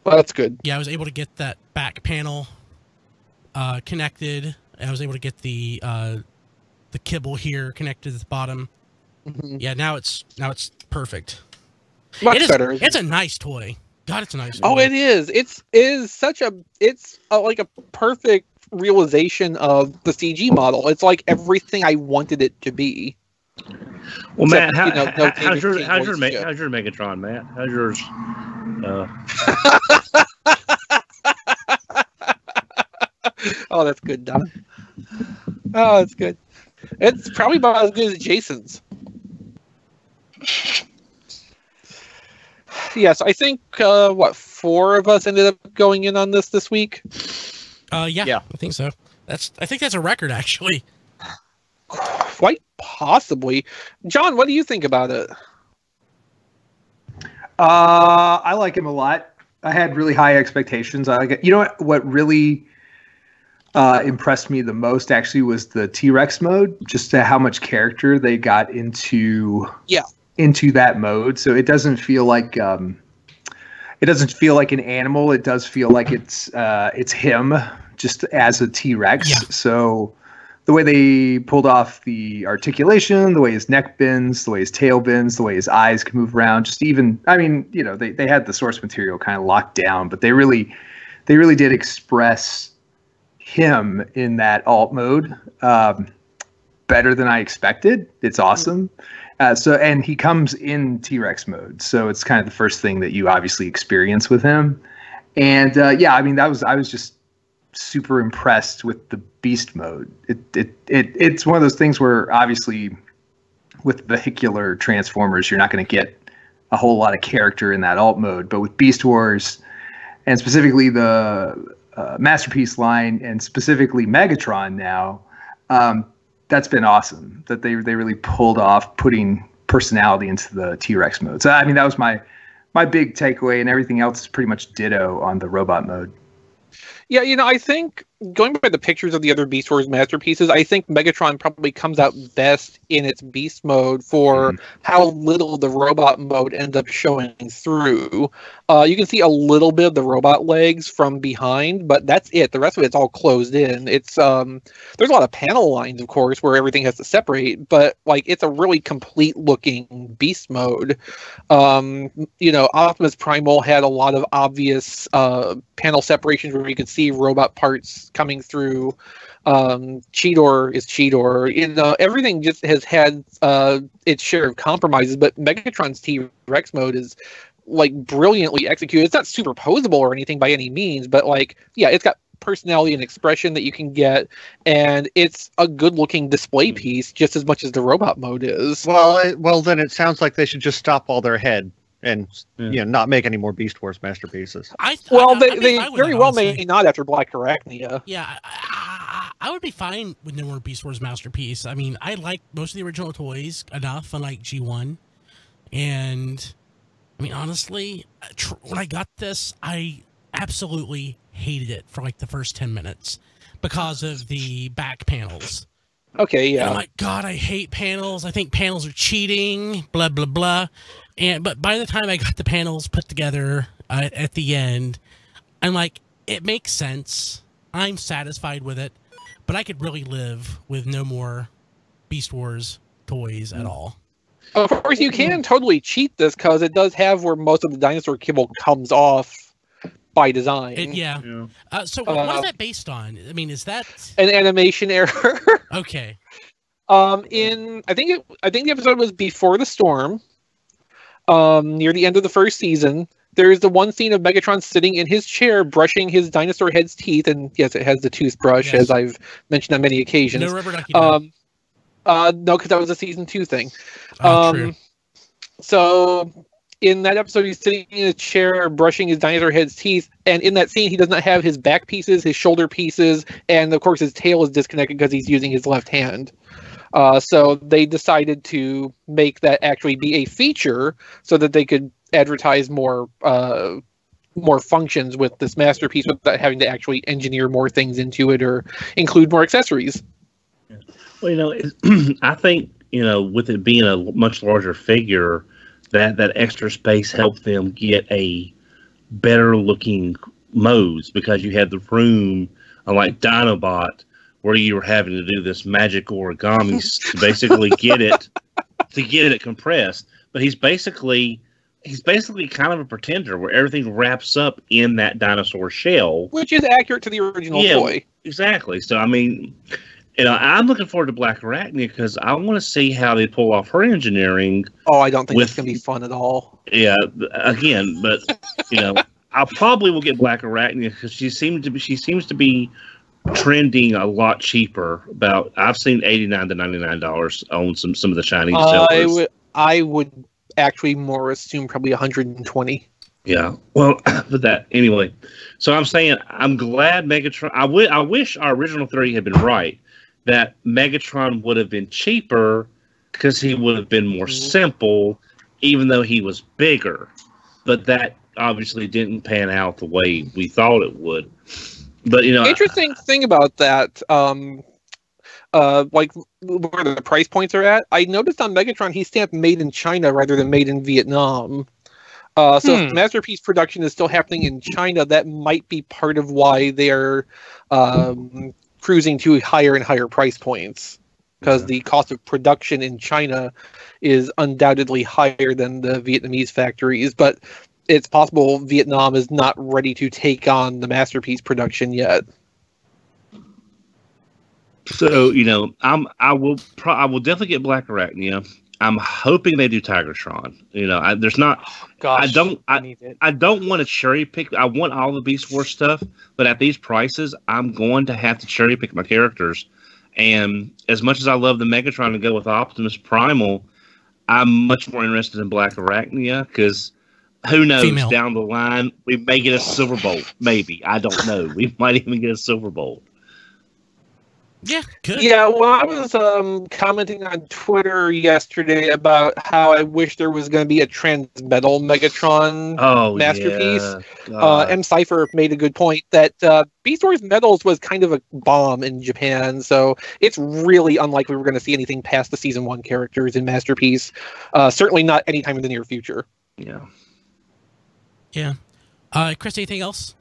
well, that's good. Yeah, I was able to get that back panel connected. I was able to get the kibble here connected at the bottom. Mm-hmm. Yeah, now it's perfect. Much better. It's a nice toy. God, it's a nice toy. Oh, it is. It's like a perfect realization of the CG model. It's like everything I wanted it to be. Well, except, Matt, how's your Megatron, Matt? How's yours? Oh, that's good, Don. Oh, that's good. It's probably about as good as Jason's. Yes, I think, 4 of us ended up going in on this week? Yeah, I think so. I think that's a record, actually. Quite possibly. John, what do you think about it? I like him a lot. I had really high expectations. I like it. You know what really impressed me the most actually was the T-Rex mode, just to how much character they got into that mode. So it doesn't feel like an animal. It does feel like it's him just as a T-Rex. Yeah. So the way they pulled off the articulation, the way his neck bends, the way his tail bends, the way his eyes can move around, they had the source material kind of locked down, but they really did express him in that alt mode better than I expected. It's awesome. And he comes in T-Rex mode, so it's kind of the first thing that you obviously experience with him. And I was just super impressed with the beast mode. It's one of those things where obviously with vehicular transformers you're not going to get a whole lot of character in that alt mode, but with Beast Wars and specifically the Masterpiece line and specifically Megatron now, that's been awesome that they really pulled off putting personality into the T-Rex mode. So that was my big takeaway, and everything else is pretty much ditto on the robot mode. Yeah, I think going by the pictures of the other Beast Wars masterpieces, I think Megatron probably comes out best in its Beast mode for how little the robot mode ends up showing through. You can see a little bit of the robot legs from behind, but that's it. The rest of it's all closed in. It's there's a lot of panel lines, of course, where everything has to separate, but like it's a really complete looking Beast mode. Optimus Primal had a lot of obvious panel separations where you could see robot parts coming through. Cheetor is Cheetor. Everything just has had its share of compromises, but Megatron's T-Rex mode is like brilliantly executed. It's not superposable or anything by any means, but it's got personality and expression that you can get, and it's a good-looking display piece just as much as the robot mode is. Well, then it sounds like they should just stop while they're ahead and not make any more Beast Wars masterpieces. They very well may not after Black Arachnia. Yeah, I would be fine with no more Beast Wars masterpiece. I mean, I like most of the original toys enough, unlike G1, and I mean, honestly, when I got this, I absolutely hated it for like the first 10 minutes because of the back panels. Okay, yeah. And I'm like, God, I hate panels. I think panels are cheating, blah, blah, blah. But by the time I got the panels put together at the end, I'm like, it makes sense. I'm satisfied with it. But I could really live with no more Beast Wars toys at all. Of course, you can totally cheat this because it does have where most of the dinosaur kibble comes off by design. So what is that based on? I mean, is that an animation error? Okay. I think the episode was Before the Storm. Near the end of the first season, there's the one scene of Megatron sitting in his chair brushing his dinosaur head's teeth, and yes, it has the toothbrush, as I've mentioned on many occasions. No rubber ducky. No, because that was a season 2 thing. True. So in that episode, he's sitting in a chair brushing his dinosaur head's teeth, and in that scene, he does not have his back pieces, his shoulder pieces, and of course his tail is disconnected because he's using his left hand. So they decided to make that actually be a feature so that they could advertise more functions with this masterpiece without having to actually engineer more things into it or include more accessories. Well, I think, with it being a much larger figure, that extra space helped them get a better looking modes because you had the room, unlike Dinobot, where you were having to do this magic origami to basically get it compressed. But he's basically kind of a pretender where everything wraps up in that dinosaur shell, which is accurate to the original toy. Exactly. So I mean, I'm looking forward to Black Arachnia because I want to see how they pull off her engineering. Oh, I don't think it's going to be fun at all. Yeah, again, but I probably will get Black Arachnia because she seems to be trending a lot cheaper. I've seen $89 to $99 on some of the shiny sellers. I would actually more assume probably 120. Yeah. Well, but that anyway. So I'm saying I'm glad Megatron. I wish our original theory had been right. That Megatron would have been cheaper because he would have been more simple, even though he was bigger. But that obviously didn't pan out the way we thought it would. But interesting thing about that, like where the price points are at. I noticed on Megatron he stamped "Made in China" rather than "Made in Vietnam." So if masterpiece production is still happening in China, that might be part of why they're cruising to higher and higher price points, because the cost of production in China is undoubtedly higher than the Vietnamese factories. But it's possible Vietnam is not ready to take on the masterpiece production yet. So I will definitely get Black Arachnia. I'm hoping they do Tigertron. There's not. Oh, gosh, I don't want to cherry pick. I want all the Beast Wars stuff, but at these prices, I'm going to have to cherry pick my characters. And as much as I love the Megatron and go with Optimus Primal, I'm much more interested in Black Arachnia because who knows, down the line we may get a Silver Bolt. Maybe, I don't know. We might even get a Silver Bolt. Yeah, good. Yeah, well, I was commenting on Twitter yesterday about how I wish there was going to be a Transmetal Megatron masterpiece. M. Cypher made a good point that Beast Wars Metals was kind of a bomb in Japan, so it's really unlikely we're going to see anything past the Season 1 characters in Masterpiece. Certainly not anytime in the near future. Yeah. Yeah. Chris, anything else?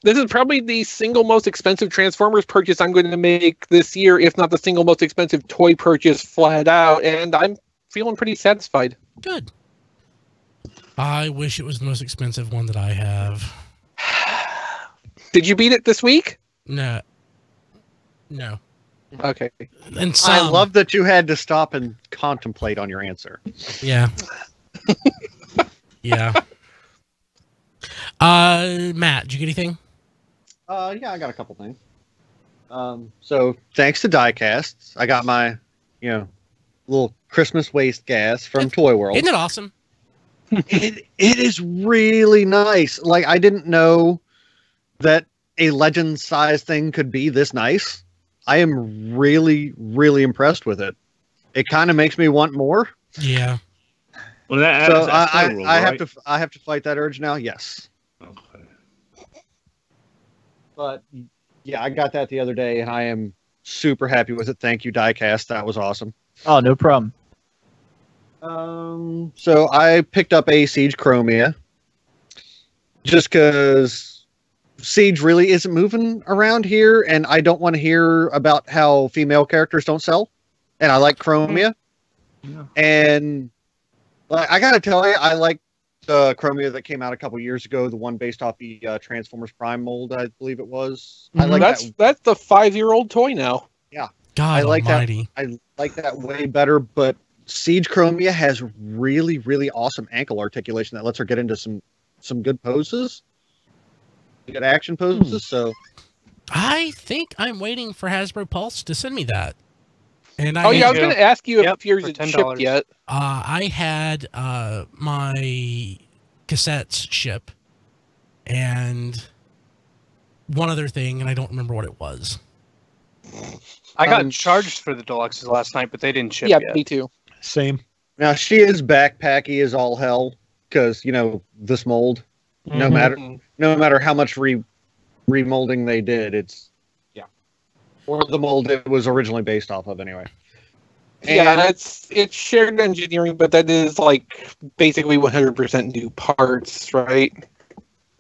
This is probably the single most expensive Transformers purchase I'm going to make this year, if not the single most expensive toy purchase flat out, and I'm feeling pretty satisfied. Good. I wish it was the most expensive one that I have. Did you beat it this week? No. Okay. And I love that you had to stop and contemplate on your answer. Yeah. Yeah. Matt, did you get anything? Yeah, I got a couple things. So thanks to Diecast, I got my, little Christmas waste gas from Toy World. Isn't it awesome? It is really nice. Like, I didn't know that a Legend-sized thing could be this nice. I am really, really impressed with it. It kind of makes me want more. Yeah. Well, I have to fight that urge now. Yes. Okay. But yeah, I got that the other day, and I am super happy with it. Thank you, Diecast. That was awesome. Oh, no problem. So I picked up a Siege Chromia just because Siege really isn't moving around here, and I don't want to hear about how female characters don't sell. And I like Chromia. Yeah. And I gotta tell you, I like the Chromia that came out a couple years ago, the one based off the Transformers Prime mold, I believe it was. I like that's the 5-year-old toy now. Yeah, God I like almighty. that. I like that way better. But Siege Chromia has really, really awesome ankle articulation that lets her get into some good poses, good action poses. So I think I'm waiting for Hasbro Pulse to send me that. And I was going to ask you if yours for had shipped yet. I had my cassettes ship and one other thing, and I don't remember what it was. I got charged for the deluxes last night, but they didn't ship yet. Me too. Same. Now she is backpacky as all hell because this mold. No matter how much remolding they did, it's or the mold it was originally based off of anyway. Yeah, it's shared engineering, but that is like basically 100% new parts, right?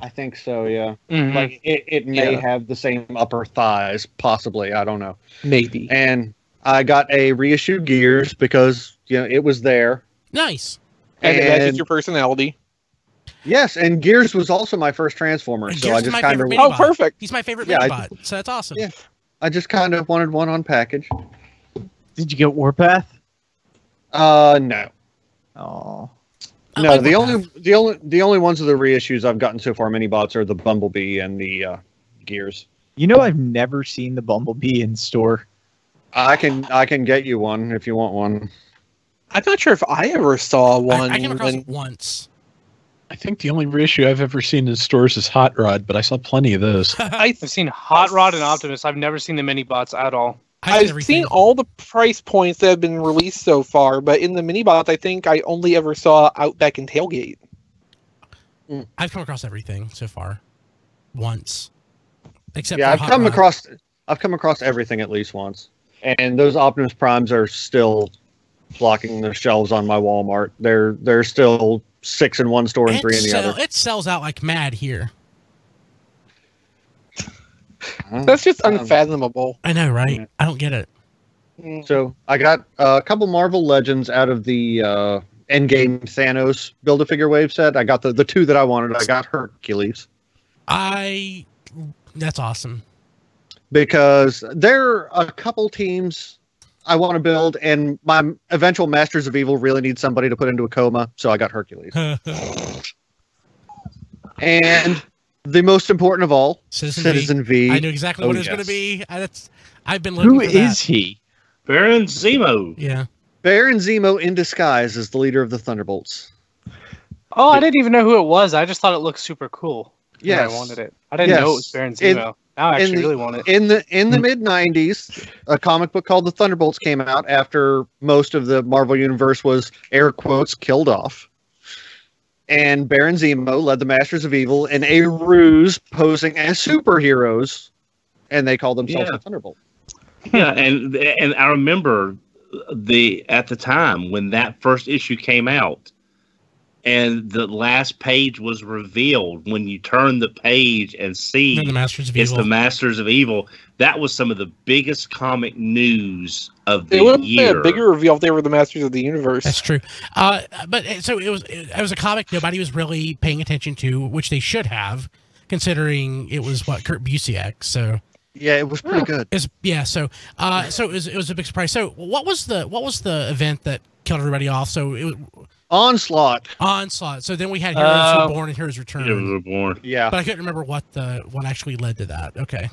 I think so, yeah. Mm-hmm. Like it may have the same upper thighs, possibly. I don't know. Maybe. And I got a reissued Gears because it was there. Nice. And it matches your personality. Yes, and Gears was also my first Transformer, so I just kind of perfect. He's my favorite Minibot, so that's awesome. Yeah, I just kind of wanted one on package. Did you get Warpath? No. Oh. No, the only ones of the reissues I've gotten so far Minibots are the Bumblebee and the Gears. I've never seen the Bumblebee in store. I can get you one if you want one. I'm not sure if I ever saw one. I came across it once. I think the only reissue I've ever seen in stores is Hot Rod, but I saw plenty of those. I've seen Hot Rod and Optimus. I've never seen the Minibots at all. I've seen all the price points that have been released so far, but in the Minibots, I think I only ever saw Outback and Tailgate. I've come across everything so far, once, except I've for come across everything at least once, and those Optimus Primes are still blocking the shelves on my Walmart. They're still 6 in one store and 3 in the other. It sells out like mad here. That's just unfathomable. I know, right? I don't get it. So I got a couple Marvel Legends out of the Endgame Thanos Build-A-Figure wave set. I got the 2 that I wanted. I got Hercules. That's awesome. Because there are a couple teams I want to build, and my eventual Masters of Evil really needs somebody to put into a coma, so I got Hercules. And the most important of all, Citizen V. I knew exactly what it was going to be. I've been looking for that. Who is he? Baron Zemo. Yeah. Baron Zemo in disguise as the leader of the Thunderbolts. Oh, I didn't even know who it was. I just thought it looked super cool. Yes. I wanted it. I didn't know it was Baron Zemo. Now I actually really want it. In the mid '90s, a comic book called The Thunderbolts came out after most of the Marvel universe was air quotes killed off, and Baron Zemo led the Masters of Evil in a ruse posing as superheroes, and they called themselves the Thunderbolts. Yeah, and I remember at the time when that first issue came out, and the last page was revealed. When you turn the page and see the Masters of it's Evil. the Masters of Evil, that was some of the biggest comic news of the It would have been year. a bigger reveal if they were the Masters of the Universe. That's true. But so it was a comic nobody was really paying attention to, which they should have, considering it was Kurt Busiek. So Yeah, it was pretty good. so it was a big surprise. So what was the event that killed everybody off? So it was Onslaught. So then we had Heroes Reborn and Heroes Return. Heroes Reborn. Yeah. But I couldn't remember what actually led to that. Okay.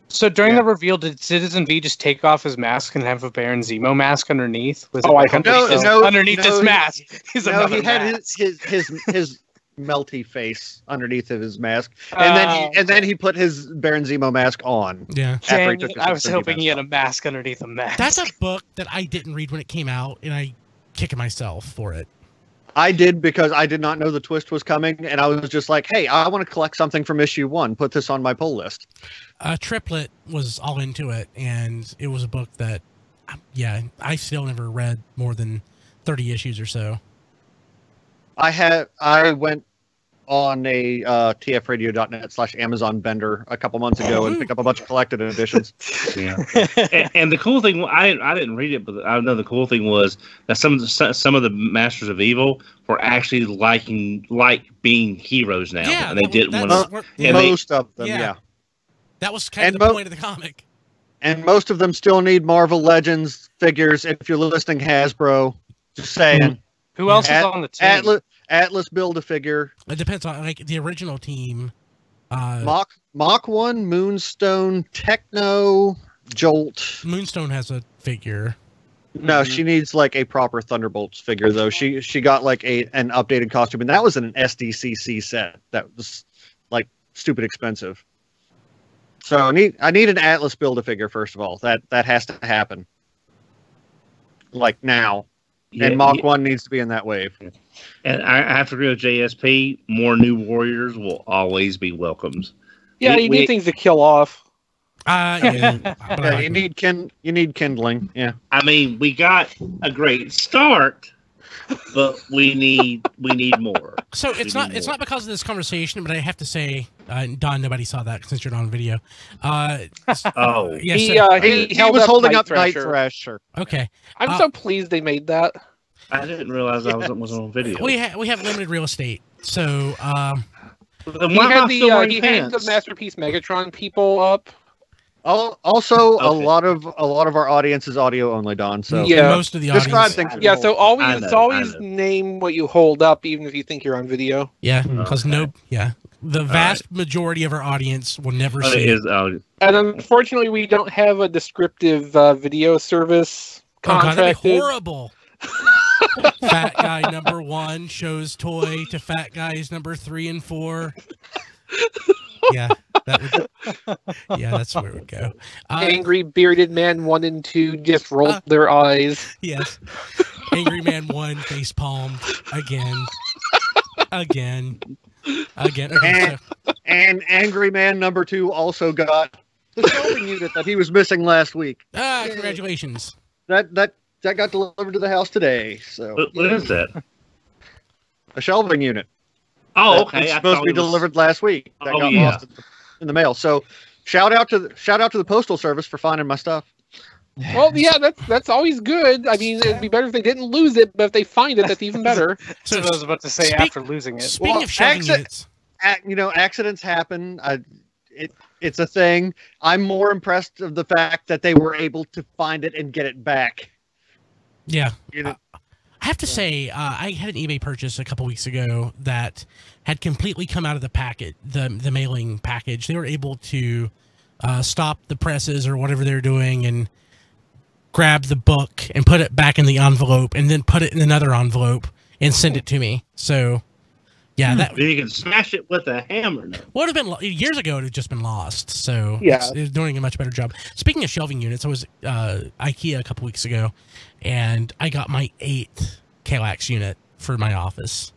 So during the reveal, did Citizen V just take off his mask and have a Baron Zemo mask underneath? Was underneath his mask? He had his melty face underneath of his mask, and then he put his Baron Zemo mask on. Yeah. After he took his I was Citizen V hoping he mask had a mask underneath a mask. That's a book that I didn't read when it came out, and I kicked myself for it. I did because I did not know the twist was coming, and I was just like, hey, I want to collect something from issue 1. Put this on my pull list. Triplet was all into it, and it was a book that, I still never read more than 30 issues or so. I went on a tfradio.net/Amazon bender a couple months ago and picked up a bunch of collected editions. Yeah, and the cool thing, I didn't read it, but I know the cool thing was that some of the Masters of Evil were actually like being heroes now, Yeah, and they didn't want to. Most of them, yeah. That was kind of the point of the comic. And most of them still need Marvel Legends figures. If you're listening, Hasbro, just saying. Who else is on the team? Atlas Build-A-Figure. It depends on the original team. Mach 1, Moonstone, Techno, Jolt. Moonstone has a figure. No, she needs like a proper Thunderbolts figure though. She got like an updated costume, and that was an SDCC set that was like stupid expensive. So I need an Atlas Build-A-Figure first of all. That has to happen. Like now. Yeah, and Mach 1 needs to be in that wave. And I have to agree with JSP. More new warriors will always be welcomed. Yeah, you need things to kill off. You need kindling. Yeah. I mean, we got a great start, but we need more. So it's not because of this conversation, but I have to say, Don, nobody saw that since you're on video. Oh, yes, he was holding up Night Thrasher. Okay, I'm so pleased they made that. I didn't realize I wasn't on video. We have limited real estate, so Then why am I still wearing he had pants? the Masterpiece Megatron people up. Also, a lot of our audience is audio only, Don. So Yeah. most of the describe audience. things. Yeah, so I always know. name what you hold up, even if you think you're on video. Yeah, because Okay. the vast majority of our audience will never Oh, see it it. is. Oh, And unfortunately, we don't have a descriptive video service Oh god, that'd contracted. be horrible. Fat guy number 1 shows toy to fat guys number 3 and 4. Yeah, that's where it would go. Angry bearded man 1 and 2 just rolled their eyes. Yes. Angry Man 1 face palmed again. Okay, And Angry Man number 2 also got the shelving unit that he was missing last week. congratulations. That got delivered to the house today. So what is that? a shelving unit. Oh, That okay. was I supposed thought to be it was- delivered last week. That Oh, got yeah. lost in the mail. So shout out to the postal service for finding my stuff. Well, yeah, that's always good. I mean, it'd be better if they didn't lose it, but if they find it, that's even better. So I was about to say Speak- after losing it. Speaking Well, of shelving units, Accidents happen. It's a thing. I'm more impressed of the fact that they were able to find it and get it back. yeah. You know, I have to say, I had an eBay purchase a couple weeks ago that had completely come out of the packet, the mailing package. They were able to stop the presses or whatever they're doing and grab the book and put it back in the envelope and then put it in another envelope and send it to me. So Yeah, that You can smash it with a hammer. would have been years ago. It had just been lost, so Yeah. it's doing a much better job. Speaking of shelving units, I was IKEA a couple weeks ago, and I got my 8th Kallax unit for my office.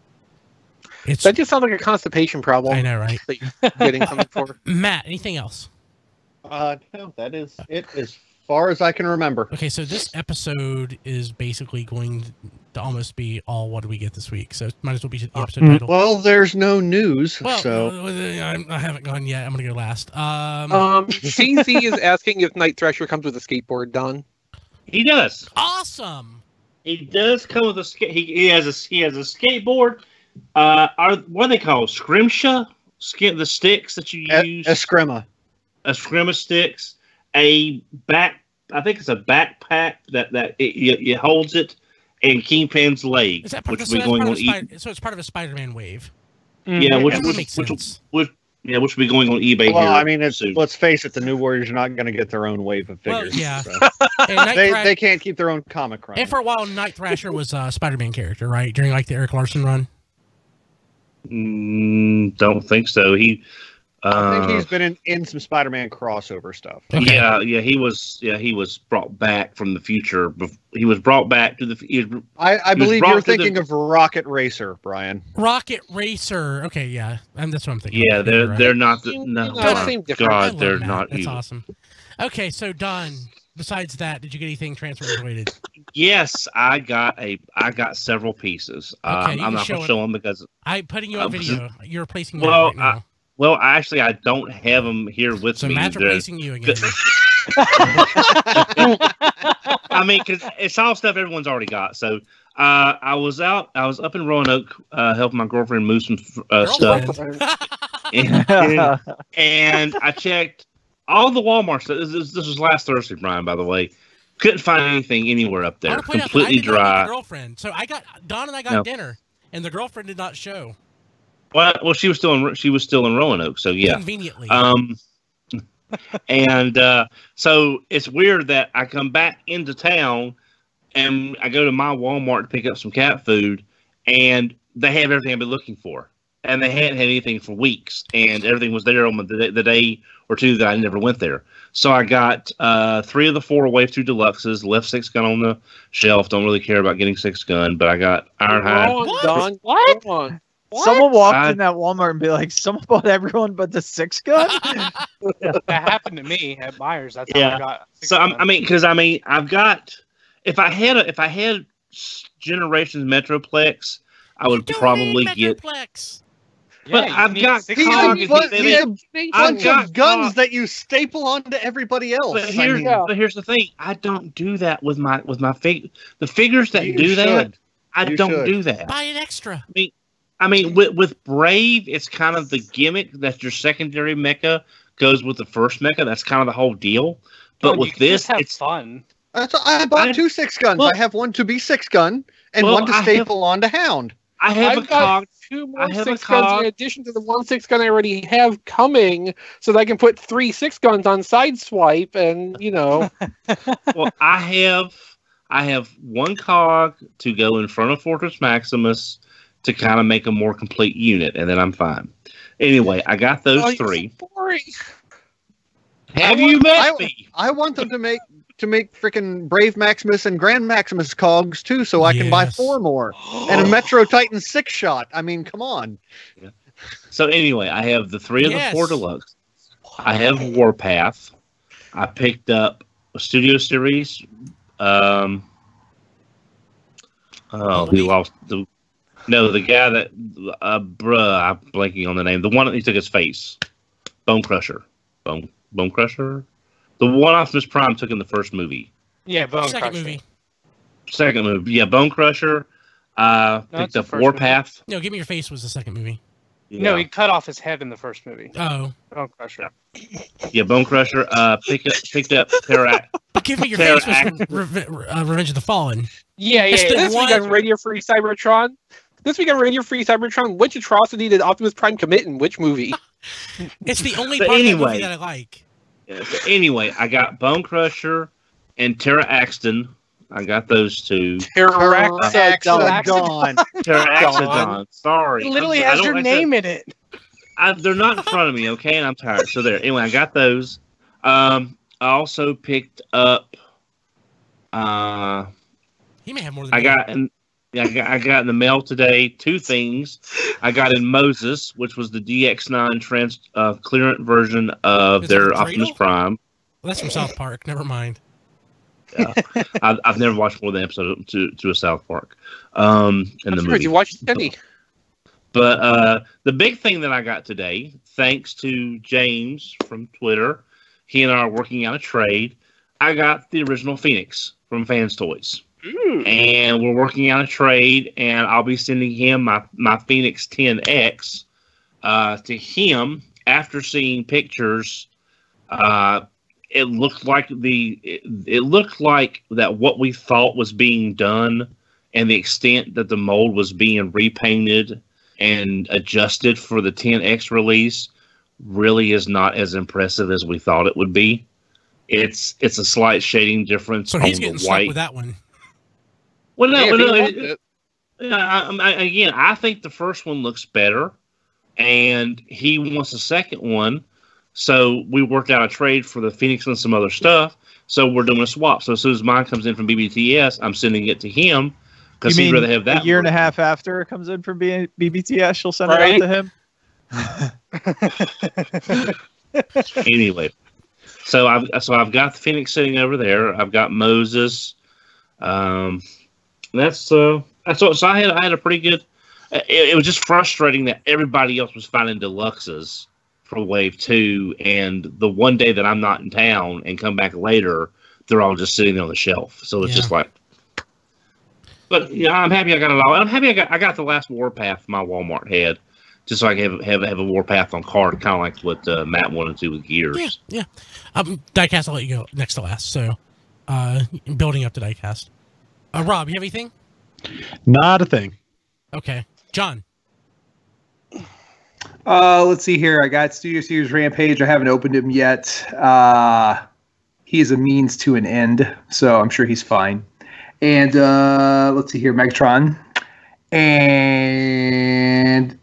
That just sounds like a constipation problem. I know, right? That you're getting something for. Matt, anything else? No, that is it as far as I can remember. Okay, so this episode is basically going to almost be all what do we get this week, so it might as well be the episode title. Well, there's no news, Well, so I haven't gone yet. I'm going to go last. CZ is asking if Night Thrasher comes with a skateboard, Don. He does. Awesome! He does come with a he has a skateboard. What are they called? Scrimsha? The sticks that you use. Eskrima. Eskrima sticks. I think it's a backpack that it holds it, and Kingpin's leg, Is that which part, will be going on so it's part of a Spider-Man wave. Yeah, which makes sense. will be going on eBay. Well, here I mean, soon. let's face it, the New Warriors are not going to get their own wave of Well, figures. yeah. So. And They can't keep their own comic run. And for a while, Night Thrasher was a Spider-Man character, right? During like the Eric Larson run. Don't think so. I think he's been in some Spider-Man crossover stuff. Okay. Yeah, he was brought back from the future. He was brought back to the. I believe you're thinking of Rocket Racer, Brian. Rocket Racer. Okay, yeah, and that's what I'm thinking. Yeah, they're not. No, Oh, same difference. I God, love they're Matt. not. That's Evil. awesome. Okay, so Don. Besides that, did you get anything Transformers related? Yes, I got several pieces. Okay, you I'm can not show gonna it. show them because. I'm putting you on video. You're replacing Well, Matt right now. Well, actually, I don't have them here with So me. Matt's replacing you again. I mean, because it's all stuff everyone's already got. So I was up in Roanoke helping my girlfriend move some stuff, and I checked all the Walmart stuff. This was last Thursday, Brian, by the way. Couldn't find anything anywhere up I there. want to point out that Completely I did not meet dry. the girlfriend. So Don and I got No. dinner, and the girlfriend did not show. Well, she was still in Roanoke, so yeah. Conveniently. And so it's weird that I come back into town and I go to my Walmart to pick up some cat food, and they have everything I've been looking for, and they hadn't had anything for weeks, and everything was there on the day or two that I never went there. So I got 3 of the 4 Wave 2 Deluxes, left 6 gun on the shelf. Don't really care about getting 6 gun, but I got Ironhide. What? Don, What? come on. Someone walked in that Walmart and be like, "Someone bought everyone but the 6 gun." That happened to me at Myers. That's how Yeah. I got. So I've got if I had Generations Metroplex, I would probably get. Metroplex. But I've got He's a bunch got of guns cog. that you staple onto everybody else. But I mean, here's the thing: I don't do that with my the figures that You do that. should. I You don't should. do that. Buy an extra. I mean, with Brave, it's kind of the gimmick that your secondary mecha goes with the first mecha. That's kind of the whole deal. But You with can this, just have it's fun. I bought 2 6 guns. Well- I have one to be 6 gun and Well, one to I have- staple onto Hound. I have a I've got cog. 2 more I have 6 a guns cog. in addition to the 1 6 gun I already have coming, so that I can put 3 6 guns on Sideswipe, and Well, I have 1 cog to go in front of Fortress Maximus to kind of make a more complete unit, and then I'm fine. Anyway, I got those Oh, you're 3. so boring. Have you met me? I want them to make freaking Brave Maximus and Grand Maximus cogs too, so I can buy Yes. 4 more and a Metro Titan 6 shot. I mean, come on. So anyway, I have the 3 of the 4 Deluxe. I have Warpath. I picked up a Studio Series. We lost the. No, the guy that, I'm blanking on the name. The one that he took his face, Bone Crusher, Bone Crusher, the one Optimus Prime took in the first movie. Yeah, Bone Second Crusher. movie. Second movie, yeah, Bone Crusher. it's Picked the up first Warpath. No, Give Me Your Face was the second movie. No, Yeah. he cut off his head in the first movie. Oh. Bone Crusher. Yeah, Bone Crusher. Picked up Terra. But Give Me Your They're Face was from Revenge of the Fallen. Yeah, It's yeah. the yeah. This week on Radio Free Cybertron. Which atrocity did Optimus Prime commit in which movie? It's the only But part of that anyway. movie that I like. Yeah, so anyway, I got Bone Crusher and Terra Axton I got those two. Pteroxodon. Pteroxodon. Sorry. It literally has your name in it. They're not in front of me, okay? And I'm tired. So there. Anyway, I got those. I also picked up. He may have more than I got in the mail today 2 things. I got in Moses, which was the DX9 clearance version of their Optimus Prime. Well, that's from South Park. Never mind. Yeah. I've never watched more than an episode to a South Park. In the movie. You watched any. But the big thing that I got today, thanks to James from Twitter, he and I are working out a trade. I got the original Phoenix from Fans Toys. And we're working out a trade, and I'll be sending him my Phoenix 10X to him after seeing pictures. It looked like that what we thought was being done, and the extent that the mold was being repainted and adjusted for the 10X release really is not as impressive as we thought it would be. It's a slight shading difference. So he's getting stuck with that one. Well, again, I think the first one looks better, and he wants a second one. So we worked out a trade for the Phoenix and some other stuff. So we're doing a swap. So as soon as mine comes in from BBTS, I'm sending it to him because he'd rather have that. A year and a half after it comes in from BBTS, you'll send it out to him. Anyway, so I've got the Phoenix sitting over there. I've got Moses. So I had a pretty good. It was just frustrating that everybody else was finding deluxes for Wave 2, and the one day that I'm not in town and come back later, they're all just sitting there on the shelf. So it's just like. But yeah, I'm happy I got it all. I'm happy I got the last Warpath my Walmart had, just so I can have a Warpath on card, kind of like what Matt wanted to with Gears. Yeah. Diecast, I'll let you go next to last. So, building up to Diecast. Rob, you have anything? Not a thing. Okay, John. Let's see here. I got Studio Series Rampage. I haven't opened him yet. He is a means to an end, so I'm sure he's fine. And let's see here, Megatron. And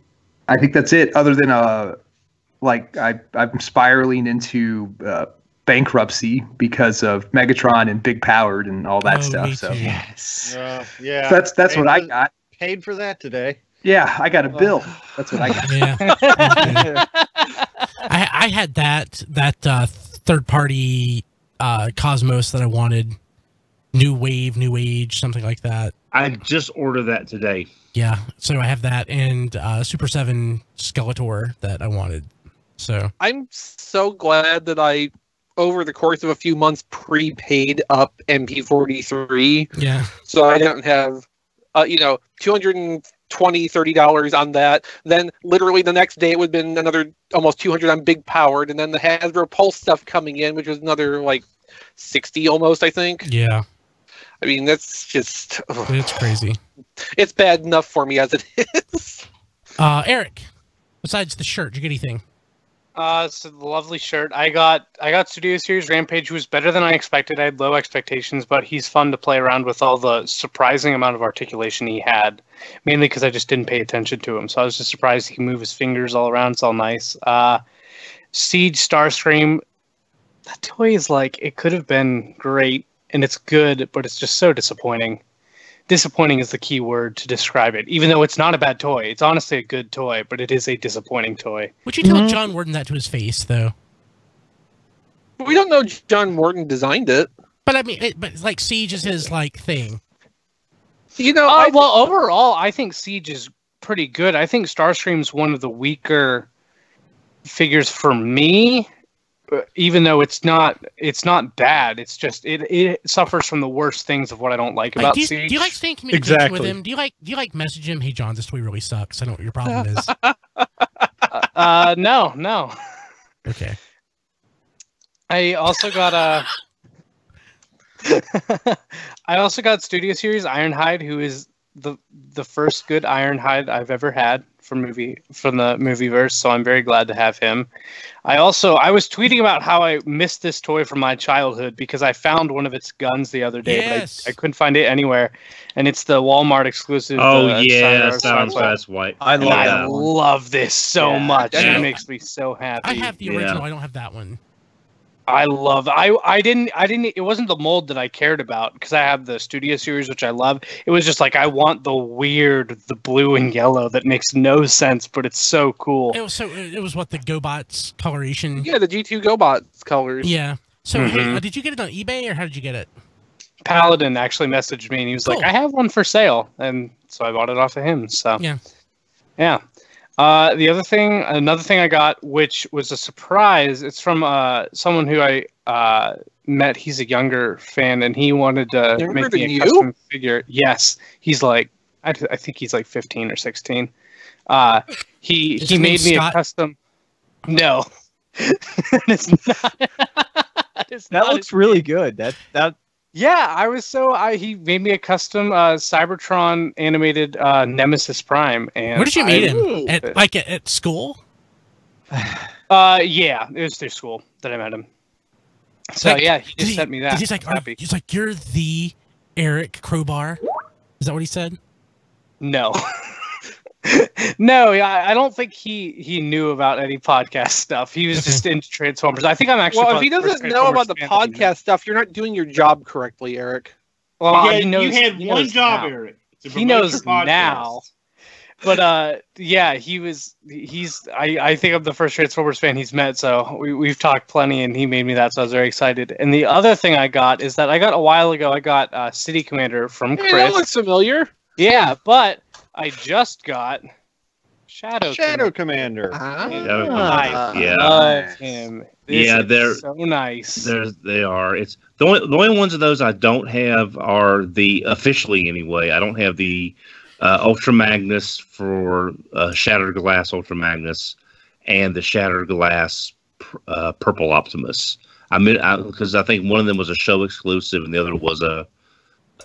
I think that's it. Other than I'm spiraling into bankruptcy because of Megatron and Big Powered and all that stuff. So yes, yeah. That's what I got. Paid for that today. Yeah, I got a bill. That's what I got. Yeah. I had that third party Cosmos that I wanted. New Wave, New Age, something like that. I just ordered that today. Yeah, so I have that and Super 7 Skeletor that I wanted. So I'm so glad that I, over the course of a few months, prepaid up MP43. Yeah. So I don't have, $220, $30 on that. Then literally the next day it would have been another almost $200 on Big Powered, and then the Hasbro Pulse stuff coming in, which was another like $60 almost, I think. Yeah. I mean, that's just... It's crazy. It's bad enough for me as it is. Eric, besides the shirt, did you get anything? So the lovely shirt. I got Studio Series Rampage, who was better than I expected. I had low expectations, but he's fun to play around with all the surprising amount of articulation he had, mainly because I just didn't pay attention to him. So I was just surprised he can move his fingers all around. It's all nice. Siege Starscream. That toy is like, it could have been great, and it's good, but it's just so disappointing. Disappointing is the key word to describe it, even though it's not a bad toy. It's honestly a good toy, but it is a disappointing toy. Would you tell John Warden that to his face, though? We don't know John Warden designed it. But I mean, but like Siege is his like thing. Overall, I think Siege is pretty good. I think Starscream's one of the weaker figures for me. Even though it's not bad, it's just it suffers from the worst things of what I don't like about Siege. Do you like staying in communication with him? Do you like message him? Hey John, this toy really sucks. I know what your problem is. No. Okay. I also got Studio Series Ironhide, who is the first good Ironhide I've ever had from the movieverse, so I'm very glad to have him. I was tweeting about how I missed this toy from my childhood because I found one of its guns the other day, but I couldn't find it anywhere, and it's the Walmart exclusive. Oh yeah, that's white. I love this so much. It makes me so happy. I have the original. I don't have that one. I love. I didn't. It wasn't the mold that I cared about because I have the Studio Series, which I love. It was just like I want the blue and yellow that makes no sense, but it's so cool. It was what the GoBots coloration. Yeah, the G2 GoBots colors. Yeah. So hey, did you get it on eBay or how did you get it? Paladin actually messaged me and he was like, "I have one for sale," and so I bought it off of him. So yeah. Another thing I got, which was a surprise, it's from someone who I met. He's a younger fan, and he wanted to make me a custom figure. Yes, he's like, I think he's like 15 or 16. He made me a custom. No, it's not. That looks really good. That. Yeah, he made me a custom Cybertron animated Nemesis Prime. And where did you meet him? At school? Yeah, it was through school that I met him. So he just sent me that. He's like, "You're the Eric Crowbar." Is that what he said? No. No, I don't think he knew about any podcast stuff. He was just into Transformers. I think I'm actually. Well, if he doesn't know about the podcast stuff, you're not doing your job correctly, Eric. Well, he knows. You had one job, now. Eric. He knows now. But he's. I think I'm the first Transformers fan he's met. So we've talked plenty, and he made me that. So I was very excited. And the other thing I got is that a while ago. I got City Commander from Chris. That looks familiar. Yeah, but I just got Shadow Commander. I love him. They're so nice. They are. It's the only ones of those I don't have are the officially anyway. I don't have the Ultra Magnus for Shattered Glass Ultra Magnus and the Shattered Glass Purple Optimus. Because I think one of them was a show exclusive and the other was a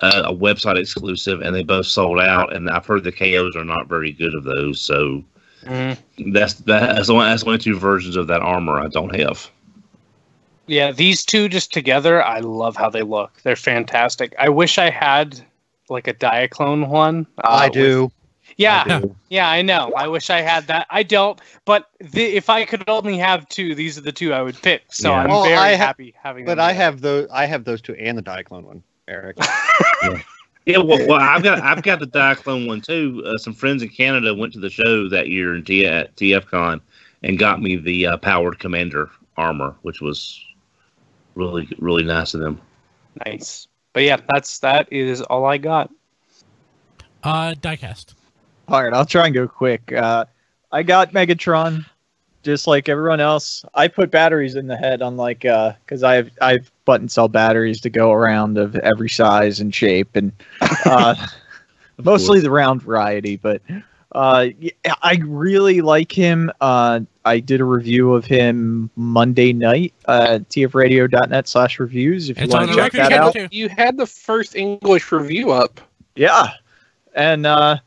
website exclusive, and they both sold out. And I've heard the KOs are not very good of those, so that's only two versions of that armor I don't have. Yeah, these two just together, I love how they look. They're fantastic. I wish I had like a Diaclone one. I do. Yeah, I know. I wish I had that. I don't. But if I could only have two, these are the two I would pick. So I'm very happy having. But I have those two and the Diaclone one. Eric. Well, I've got the Diaclone one too. Some friends in Canada went to the show that year at TFCon and got me the Powered Commander armor, which was really, really nice of them. Nice. But yeah, that is all I got. Diecast. All right, I'll try and go quick. I got Megatron, just like everyone else. I put batteries in the head, unlike because I've button cell batteries to go around of every size and shape, and mostly the round variety. But I really like him. I did a review of him Monday night at tfradio.net/reviews. If you want to check that out, you had the first English review up. Yeah, and the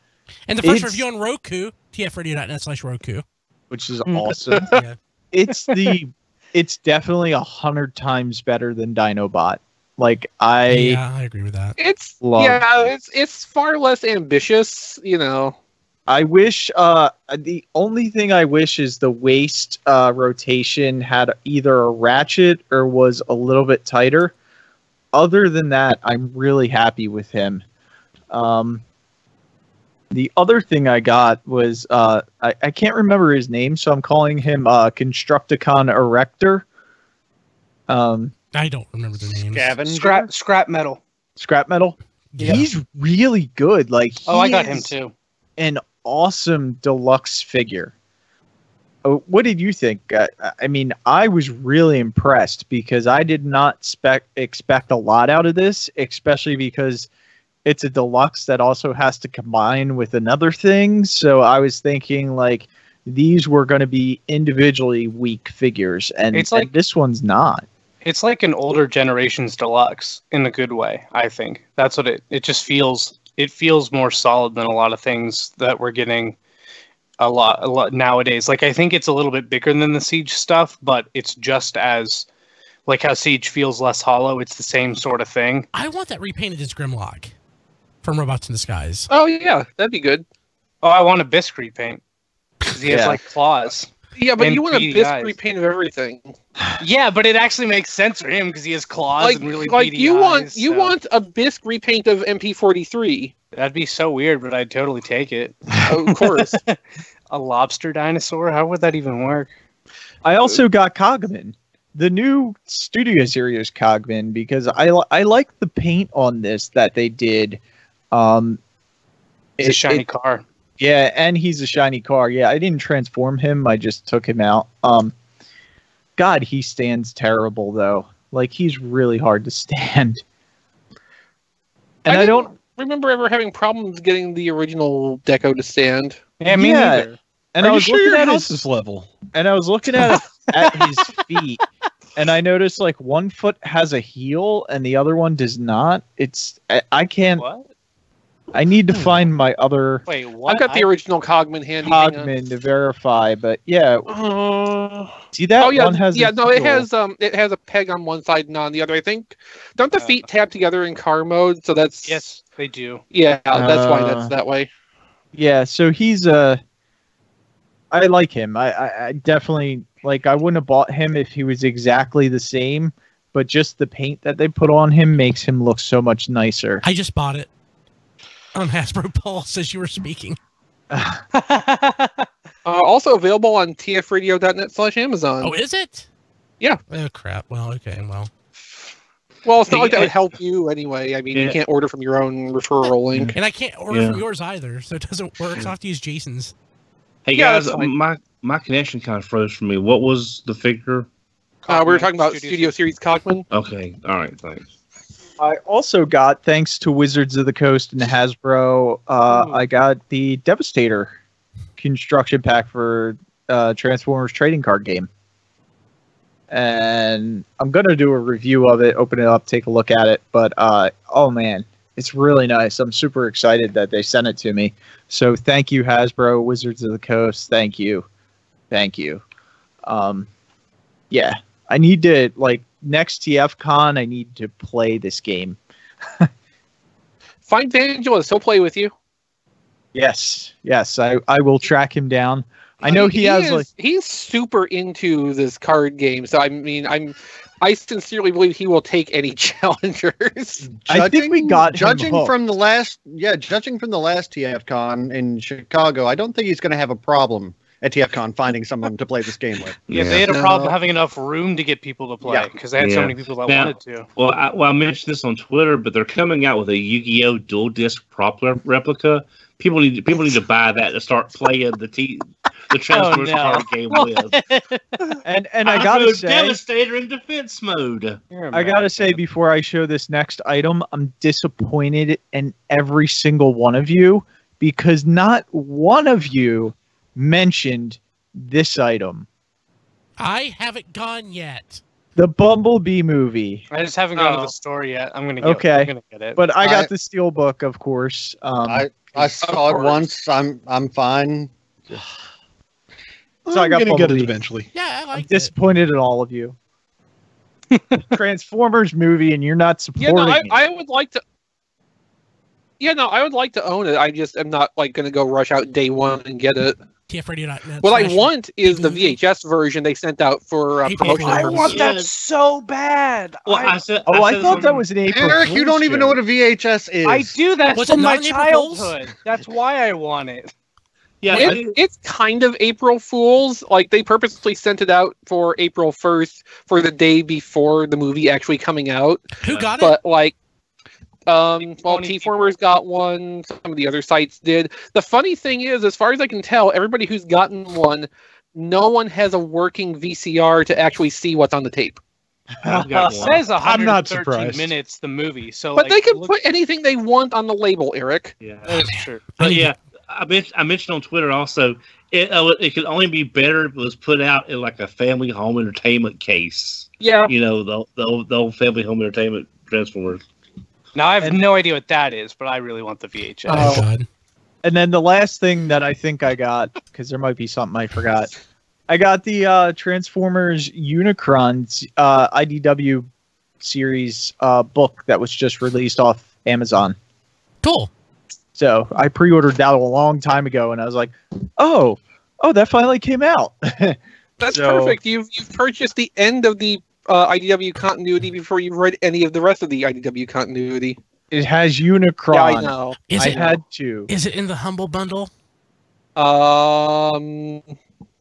first review on Roku, tfradio.net/Roku. Which is awesome. Yeah. It's definitely 100 times better than Dinobot. Like I agree with that. It's far less ambitious, you know. I wish the only thing I wish is the waist rotation had either a ratchet or was a little bit tighter. Other than that, I'm really happy with him. The other thing I got was I can't remember his name, so I'm calling him Constructicon Erector. I don't remember the name. Scrap Metal. Scrap Metal. Yeah. He's really good. Like I got him too. An awesome deluxe figure. What did you think? I mean, I was really impressed because I did not expect a lot out of this, especially because it's a deluxe that also has to combine with another thing. So I was thinking like these were going to be individually weak figures, and this one's not. It's like an older generation's deluxe in a good way. I think that's what it just feels it feels more solid than a lot of things that we're getting a lot nowadays. Like, I think it's a little bit bigger than the Siege stuff, but it's just as, like how Siege feels less hollow. It's the same sort of thing. I want that repainted as Grimlock from Robots in Disguise. Oh yeah, that'd be good. Oh, I want a Bisque repaint because he has like claws. Yeah, but and you want a beady Bisque eyes. repaint of everything. Yeah, but it actually makes sense for him because he has claws and really beady you eyes. You want a Bisque repaint of MP43. That'd be so weird, but I'd totally take it. Oh, of course. A lobster dinosaur? How would that even work? I also got Cogman, the new Studio Series Cogman, because I like the paint on this that they did. It's a shiny car. Yeah, and he's a shiny car. Yeah, I didn't transform him. I just took him out. God, he stands terrible, though. Like, he's really hard to stand. And I don't remember ever having problems getting the original Deco to stand. Yeah, me neither. And Are I you was sure looking your at house his is level? and I was looking at his feet, and I noticed like one foot has a heel and the other one does not. I can't. What? I need to find my other Wait, what? I've got the original Cogman handy. hang on. Cogman to verify, but yeah. See that Oh yeah, one has a it heel. has a peg on one side and on the other. I think. Don't the feet tab together in car mode? So that's Yes, they do. Yeah, that's why that's that way. Yeah, so he's I like him. I definitely like. I wouldn't have bought him if he was exactly the same, but just the paint that they put on him makes him look so much nicer. I just bought it on Hasbro Pulse as you were speaking. Also available on tfradio.net/Amazon. Oh, is it? Yeah. Oh crap. Well, okay. Well, It's not like that would help you anyway. I mean, you can't order from your own referral link. and I can't order from yours either, so it doesn't work. So I have to use Jason's. Hey Yeah, guys, that's fine. my connection kind of froze for me. What was the figure? We were talking about Studio Series Cogman. Okay, all right, thanks. I also got, thanks to Wizards of the Coast and Hasbro, I got the Devastator construction pack for Transformers trading card game. And I'm going to do a review of it, open it up, take a look at it. But, oh man, it's really nice. I'm super excited that they sent it to me. So thank you, Hasbro, Wizards of the Coast. Thank you. Thank you. Yeah, I need to, like, next TFCon, I need to play this game. Find Vangelis. He'll play with you. Yes, I will track him down. I know he's super into this card game. So I mean, I sincerely believe he will take any challengers. I think we got judging him from the last TFCon in Chicago. I don't think he's going to have a problem at TFCon finding someone to play this game with. Yeah, they had a problem having enough room to get people to play because they had so many people that wanted to. Well, I mentioned this on Twitter, but they're coming out with a Yu-Gi-Oh! Dual Disc prop replica. People need to buy that to start playing the Transformers card game with. And I gotta say, Devastator in defense mode. I gotta say, before I show this next item, I'm disappointed in every single one of you because not one of you mentioned this item. I haven't gone yet. The Bumblebee movie. I just haven't gone to the store yet. I'm gonna get it. But I got the Steelbook, of course. I saw it once. I'm fine. So I got gonna get it Bumblebee. eventually. Yeah, I like I'm disappointed in all of you. Transformers movie, and you're not supporting it. I would like to. Yeah, no, I would like to own it. I just am not like going to go rush out day one and get it. TFRadio.net. What I want is the VHS version they sent out for promotion. I want that so bad. Well, I thought that was an April Eric, Fool's you don't even joke. know what a VHS is. I do. That's Was from it my not an April Fool's? childhood. That's why I want it. Yeah, It's kind of April Fool's. Like they purposely sent it out for April 1st for the day before the movie actually coming out. Who got it? But like, T-Formers got one. Some of the other sites did. The funny thing is, as far as I can tell, everybody who's gotten one, no one has a working VCR to actually see what's on the tape. It says 113 I'm not surprised. minutes the movie, so But like, they can put anything they want on the label, Eric. Yeah, That's true. but yeah, I mentioned on Twitter also. It could only be better if it was put out in like a family home entertainment case. Yeah. You know, the old family home entertainment Transformers. Now I have no idea what that is, but I really want the VHS. Oh, God. And then the last thing that I think I got, because there might be something I forgot, I got the Transformers Unicron IDW series book that was just released off Amazon. Cool. So I pre-ordered that a long time ago, and I was like, oh, that finally came out. That's perfect. You've purchased the end of the IDW continuity before you've read any of the rest of the IDW continuity. It has Unicron. Yeah, I know. Is I it, had to. is it in the Humble Bundle?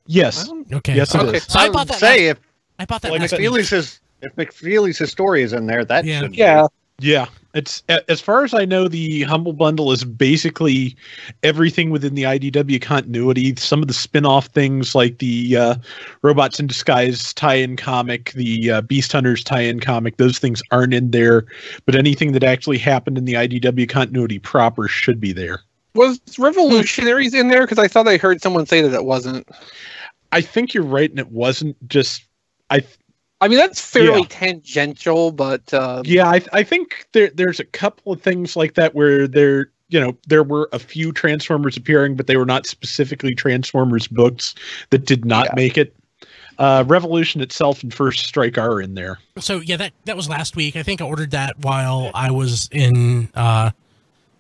Yes. Okay. Yes, it Okay. is. So I bought that. Say I bought that. like last McFeely's week. if McFeely's story is in there, that Yeah. should be. Yeah. Yeah, it's as far as I know, the Humble Bundle is basically everything within the IDW continuity. Some of the spin-off things like the Robots in Disguise tie-in comic, the Beast Hunters tie-in comic, those things aren't in there. But anything that actually happened in the IDW continuity proper should be there. Was Revolutionaries in there? Because I thought I heard someone say that it wasn't. I think you're right, and it wasn't just. I mean, that's fairly Yeah. tangential, but Yeah, I think there's a couple of things like that where there were a few Transformers appearing, but they were not specifically Transformers books that did not make it. Revolution itself and First Strike are in there. So yeah, that was last week. I think I ordered that while I was in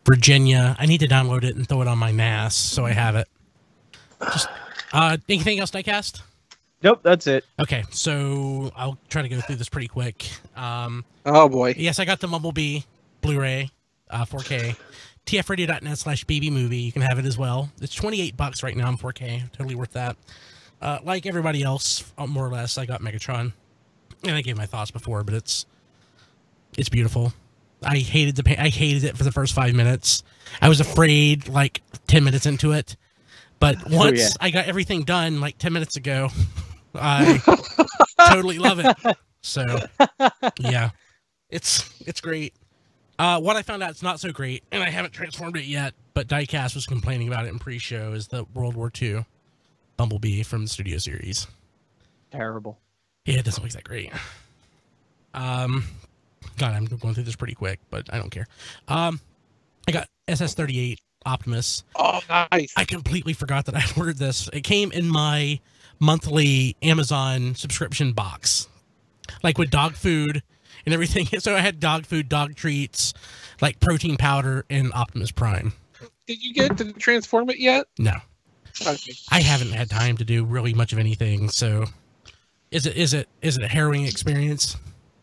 Virginia. I need to download it and throw it on my NAS, so I have it. Just anything else, Diecast? Nope, that's it. Okay, so I'll try to go through this pretty quick. oh boy. Yes, I got the Bumblebee Blu-ray, 4K. tfradio.net/bbmovie. You can have it as well. It's $28 right now in 4K. Totally worth that. Like everybody else, more or less, I got Megatron, and I gave my thoughts before, but it's beautiful. I hated it for the first 5 minutes. I was afraid like 10 minutes into it, but once I got everything done like 10 minutes ago, I totally love it. So yeah, it's great. What I found out it's not so great, and I haven't transformed it yet, but Diecast was complaining about it in pre-show, is the World War II Bumblebee from the Studio Series. Terrible. Yeah, it doesn't look that great. God, I'm going through this pretty quick, but I don't care. I got SS-38 Optimus. Oh, nice. I completely forgot that I ordered this. It came in my monthly Amazon subscription box, like with dog food and everything. So I had dog food, dog treats, like protein powder, and Optimus Prime. Did you get to transform it yet? No, Okay. I haven't had time to do really much of anything. So, is it a harrowing experience?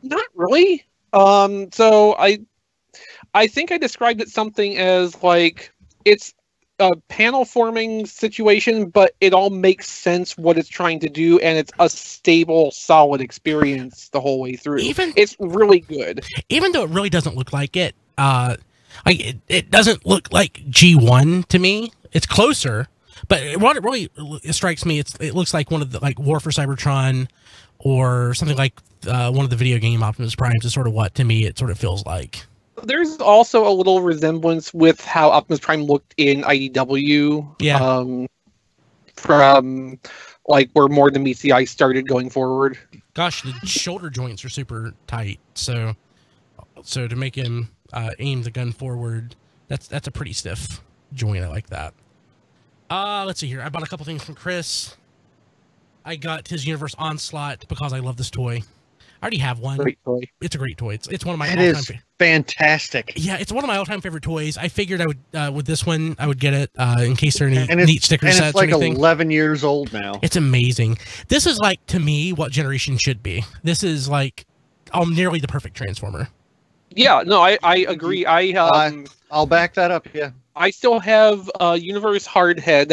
Not really. So I think I described it something as like it's a panel forming situation, but it all makes sense what it's trying to do, and it's a stable, solid experience the whole way through. It's really good. Even though it really doesn't look like it, it doesn't look like G1 to me. It's closer, but what it really strikes me, it looks like one of the like War for Cybertron, or something like one of the video game Optimus Primes is sort of what to me it sort of feels like. There's also a little resemblance with how Optimus Prime looked in IDW. Yeah. From like where More Than Meets the Eye started going forward. Gosh, the shoulder joints are super tight. So to make him aim the gun forward, that's a pretty stiff joint. I like that. Let's see here. I bought a couple things from Chris. I got his Universe Onslaught because I love this toy. I already have one. Great toy. It's a great toy. It's one of my It all-time is fantastic. Yeah, it's one of my all-time favorite toys. I figured I would with this one I would get it in case there are any And neat sticker sets it's like or anything. 11 years old now. It's amazing. This is like to me what Generation should be. This is like nearly the perfect Transformer. Yeah, no, I agree. I'll back that up. Yeah. I still have Universe Hardhead.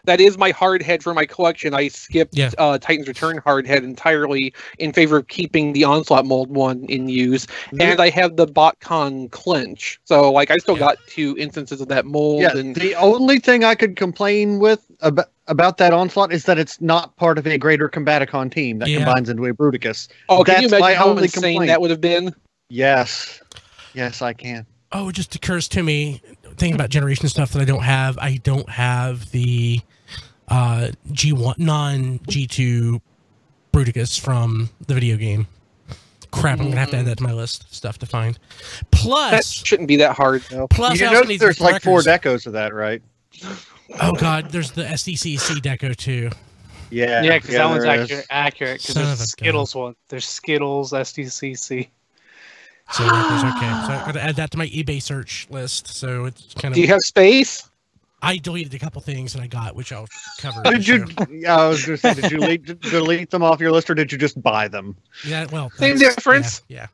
That is my hardhead for my collection. I skipped Titan's Return hardhead entirely in favor of keeping the Onslaught mold one in use. And I have the BotCon Clinch. So like I still got 2 instances of that mold. Yeah, and the only thing I could complain with about that Onslaught is that it's not part of a greater Combaticon team that combines into a Bruticus. Oh, can you That's my imagine how only insane complaint. that would have been? Yes. Yes, I can. Oh, it just occurs to me, thinking about Generation stuff that I don't have. I don't have the G1 non-G2 Bruticus from the video game. Crap, I'm gonna have to add that to my list of stuff to find. Plus, That shouldn't be that hard, though. plus You I also know need there's the like 4 records. decos of that, right? Oh god, there's the SDCC deco too. Yeah. Yeah, because that one's there is. accurate. Because Son there's of the a Skittles one. There's Skittles SDCC. So records, okay. So I gotta add that to my eBay search list. So it's kind of. Do you have space? I deleted a couple things that I got, which I'll cover. Did you? Yeah, I was going to say, did you delete them off your list, or did you just buy them? Yeah, well, Same that's- difference. Yeah.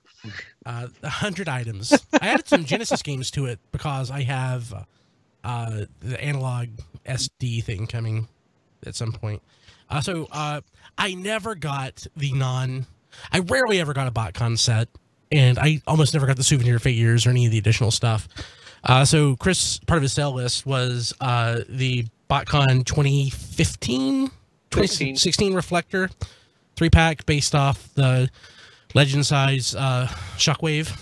100 items. I added some Genesis games to it because I have the analog SD thing coming at some point. So I never got I rarely ever got a BotCon set, and I almost never got the souvenir figures or any of the additional stuff. So Chris, part of his sale list was the BotCon 2016 Reflector 3-pack based off the Legend size Shockwave.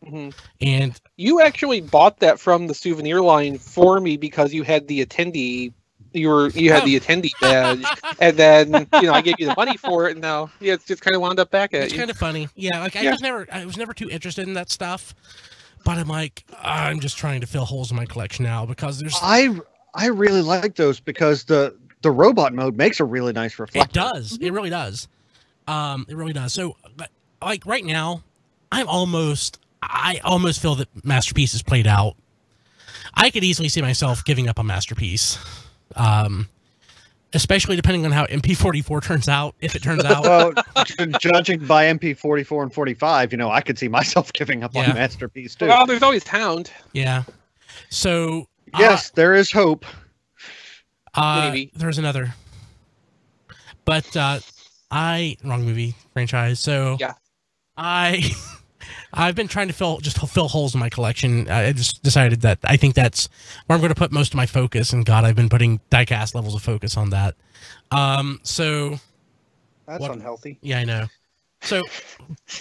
Mm-hmm. And You actually bought that from the souvenir line for me because you had the attendee. You had the attendee badge, and then I gave you the money for it, and now it's just kind of wound up back at it's you. kind of funny. Yeah, like I was never too interested in that stuff. But I'm like, I'm just trying to fill holes in my collection now because there's. I really like those because the robot mode makes a really nice reflector. It does. It really does. It really does. So, like right now, I almost feel that Masterpiece is played out. I could easily see myself giving up on Masterpiece, especially depending on how MP44 turns out. If it turns out, Well, judging by MP44 and 45, I could see myself giving up Yeah. on Masterpiece too. Well, there's always Hound. yeah. So Yes, there is hope. Maybe. There's another, but wrong movie franchise. So Yeah. I've been trying to fill holes in my collection. I just decided that I think that's where I'm going to put most of my focus. And God, I've been putting diecast levels of focus on that. So That's unhealthy. yeah, I know. So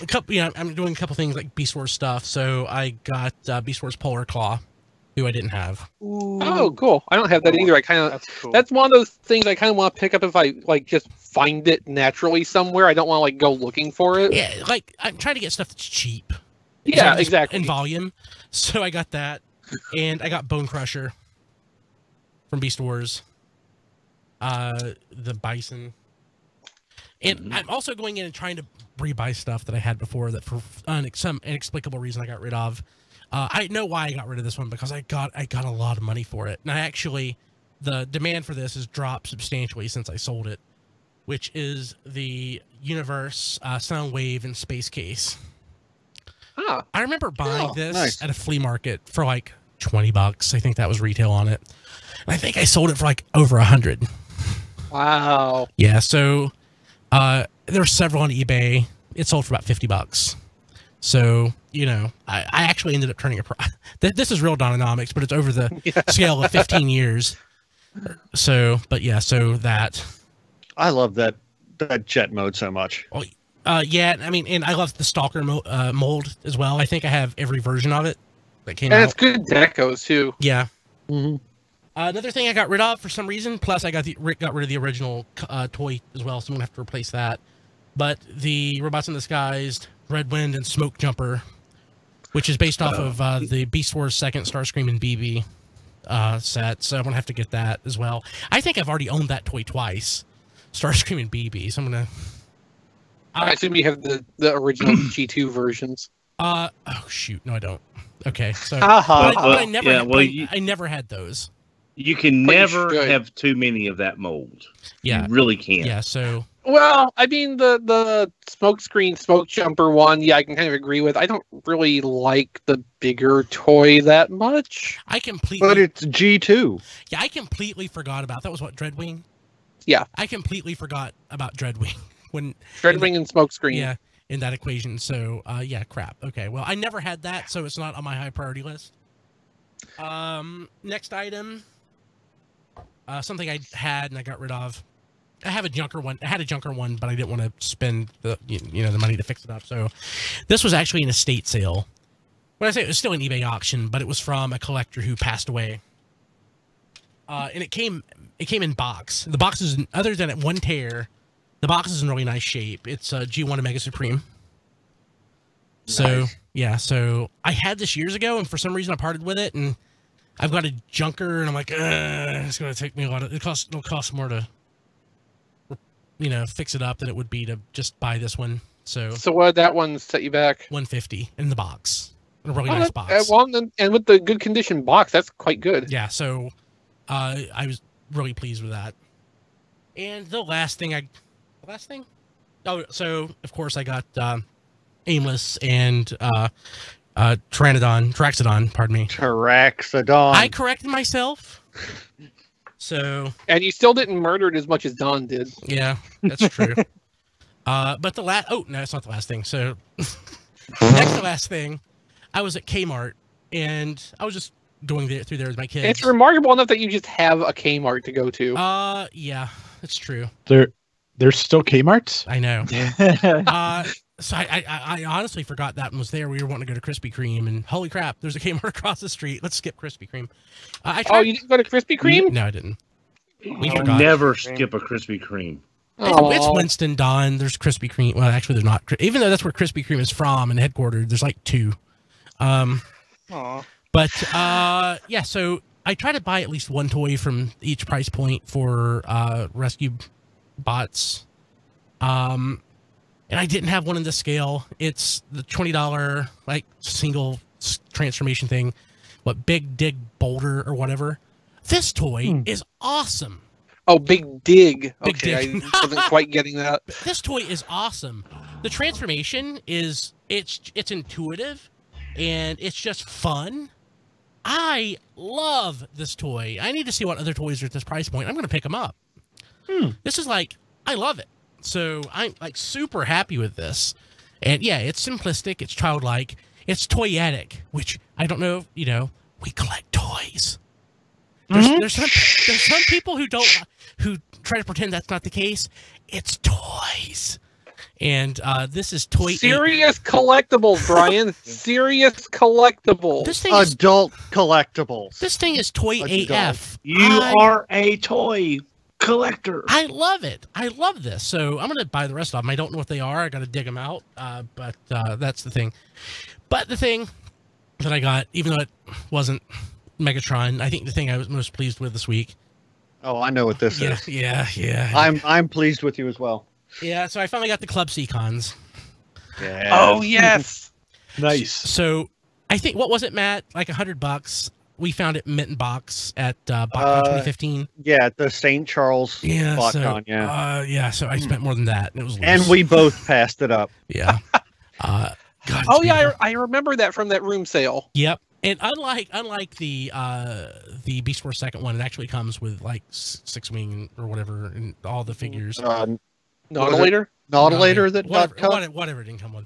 a couple, I'm doing a couple things like Beast Wars stuff. So I got Beast Wars Polar Claw, who I didn't have. Oh, cool. I don't have that either. I kind of. That's cool. That's one of those things I kind of want to pick up if I just find it naturally somewhere. I don't want to go looking for it. Yeah, like I'm trying to get stuff that's cheap. Yeah, Just exactly. in volume. So I got that, and I got Bone Crusher from Beast Wars. The Bison, and I'm also going in and trying to rebuy stuff that I had before that for some inexplicable reason I got rid of. I know why I got rid of this one because I got a lot of money for it, and the demand for this has dropped substantially since I sold it, which is the Universe Soundwave and Space Case. Ah, I remember buying this nice. at a flea market for like $20. I think that was retail on it. And I think I sold it for like over 100. wow. Yeah, so there were several on eBay. It sold for about $50. So, I actually ended up turning a this is real Dononomics, but it's over the scale of 15 years. So, but yeah, so that. I love that jet mode so much. Yeah, I mean, and I love the Stalker mold as well. I think I have every version of it that came And out. it's good decos too. Yeah. Mhm. Another thing I got rid of for some reason, plus I got rid of the original toy as well, so I'm going to have to replace that. But the Robots in Disguised, Red Wind, and Smoke Jumper, which is based off of the Beast Wars 2nd Starscream and BB set, so I'm going to have to get that as well. I think I've already owned that toy twice, Starscream and BB, so I'm going to... I assume you have the original G2 versions. Oh, shoot. No, I don't. Okay, so... Haha. but I never, yeah, well, I never had those. You can But you never should. have too many of that mold. Yeah. You really can't. Yeah, so... Well, I mean the smoke screen, smoke jumper one, yeah, I can kind of agree with. I don't really like the bigger toy that much. I completely... But it's G2. Yeah, I completely forgot about... That was what, Dreadwing? Yeah. I completely forgot about Dreadwing when... Dreadwing and smoke screen. Yeah, in that equation. So, yeah, crap. Okay, well, I never had that, so it's not on my high priority list. Next item. Something I had and I got rid of. I have a junker one. I had a junker one, but I didn't want to spend the the money to fix it up. So, this was actually an estate sale. When I say it was still an eBay auction, but it was from a collector who passed away. And it came in box. The box is, other than at one tear, the box is in really nice shape. It's G1 Omega Supreme. So Nice. yeah, so I had this years ago, and for some reason I parted with it, and I've got a junker, and I'm like, it's gonna take me a lot of. It'll cost more to, fix it up than it would be to just buy this one. So what did that one set you back? $150 in the box, a really nice box. And with the good condition box, that's quite good. Yeah, so I was really pleased with that. And the last thing? Oh, so of course I got Aimless and Traxodon, pardon me. Traxodon. I corrected myself. So And you still didn't murder it as much as Don did. yeah, that's true. But the last, no, it's not the last thing. So next to last thing, I was at Kmart and I was just going through there with my kids. It's remarkable enough that you just have a Kmart to go to. Yeah, it's true. There's still Kmarts? I know. So I honestly forgot that one was there. We were wanting to go to Krispy Kreme, and holy crap, there's a Kmart across the street. Let's skip Krispy Kreme. You didn't go to Krispy Kreme? No, I didn't. We I'll forgot. never skip a Krispy Kreme. It's Winston, Don. There's Krispy Kreme. Well, actually, there's not. Even though that's where Krispy Kreme is from and headquartered, there's like 2. But yeah, so I try to buy at least one toy from each price point for rescue bots. And I didn't have one in the scale. It's the $20 like single transformation thing. What, Big Dig Boulder or whatever. This toy is awesome. Oh, Big Dig. Big Okay, Dig. I wasn't quite getting that. This toy is awesome. The transformation is it's intuitive and it's just fun. I love this toy. I need to see what other toys are at this price point. I'm going to pick them up. This is like, I love it. So I'm like super happy with this. And yeah, it's simplistic. It's childlike. It's toyetic, which I don't know, we collect toys. There's some people who try to pretend that's not the case. It's toys. And this is toy. Serious collectibles, Brian. Serious collectibles. This thing Adult collectibles. This thing is toy AF. You are a toy collector. I love it. I love this. So I'm going to buy the rest of them. I don't know what they are. I got to dig them out. But that's the thing. But the thing that I got, even though it wasn't Megatron, I think the thing I was most pleased with this week. Oh, I know what this is. Yeah. I'm pleased with you as well. Yeah, so I finally got the Club Seacons. Yeah. Oh, yes. Nice. So I think, what was it, Matt? Like $100. We found it Mitten Box at BotCon 2015. Yeah, the St. Charles BotCon, so I spent more than that. And it was loose. And we both passed it up. Yeah. God, Oh, yeah, I remember that from that room sale. Yep. And unlike the Beast Wars second one, it actually comes with like Six Wing or whatever and all the figures. Nautilator? Nautilator that got cut? Whatever it didn't come with.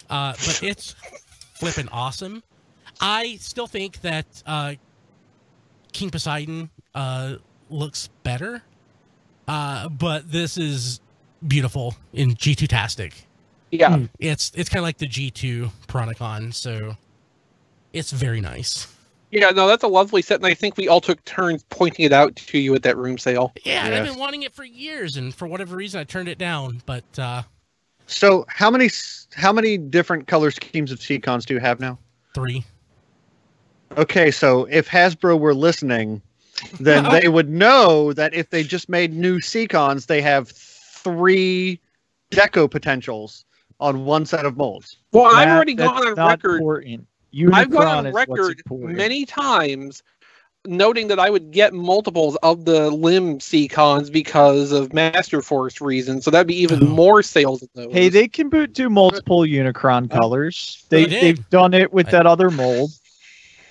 But it's flipping awesome. I still think that King Poseidon looks better. But this is beautiful in G2-tastic. Yeah. It's kind of like the G2 Piranacon, so it's very nice. Yeah, no, that's a lovely set, and I think we all took turns pointing it out to you at that room sale. Yeah, and I've been wanting it for years, and for whatever reason, I turned it down. But so, how many different color schemes of Seacons do you have now? 3. Okay, so if Hasbro were listening, then they would know that if they just made new Seacons, they have 3 deco potentials on one set of molds. Well, I've already gone on record. Important. I've gone on record many times noting that I would get multiples of the Limb Seacons because of Master Force reasons, so that'd be even more sales of those. Hey, they can do multiple Unicron colors. They've done it with that other mold.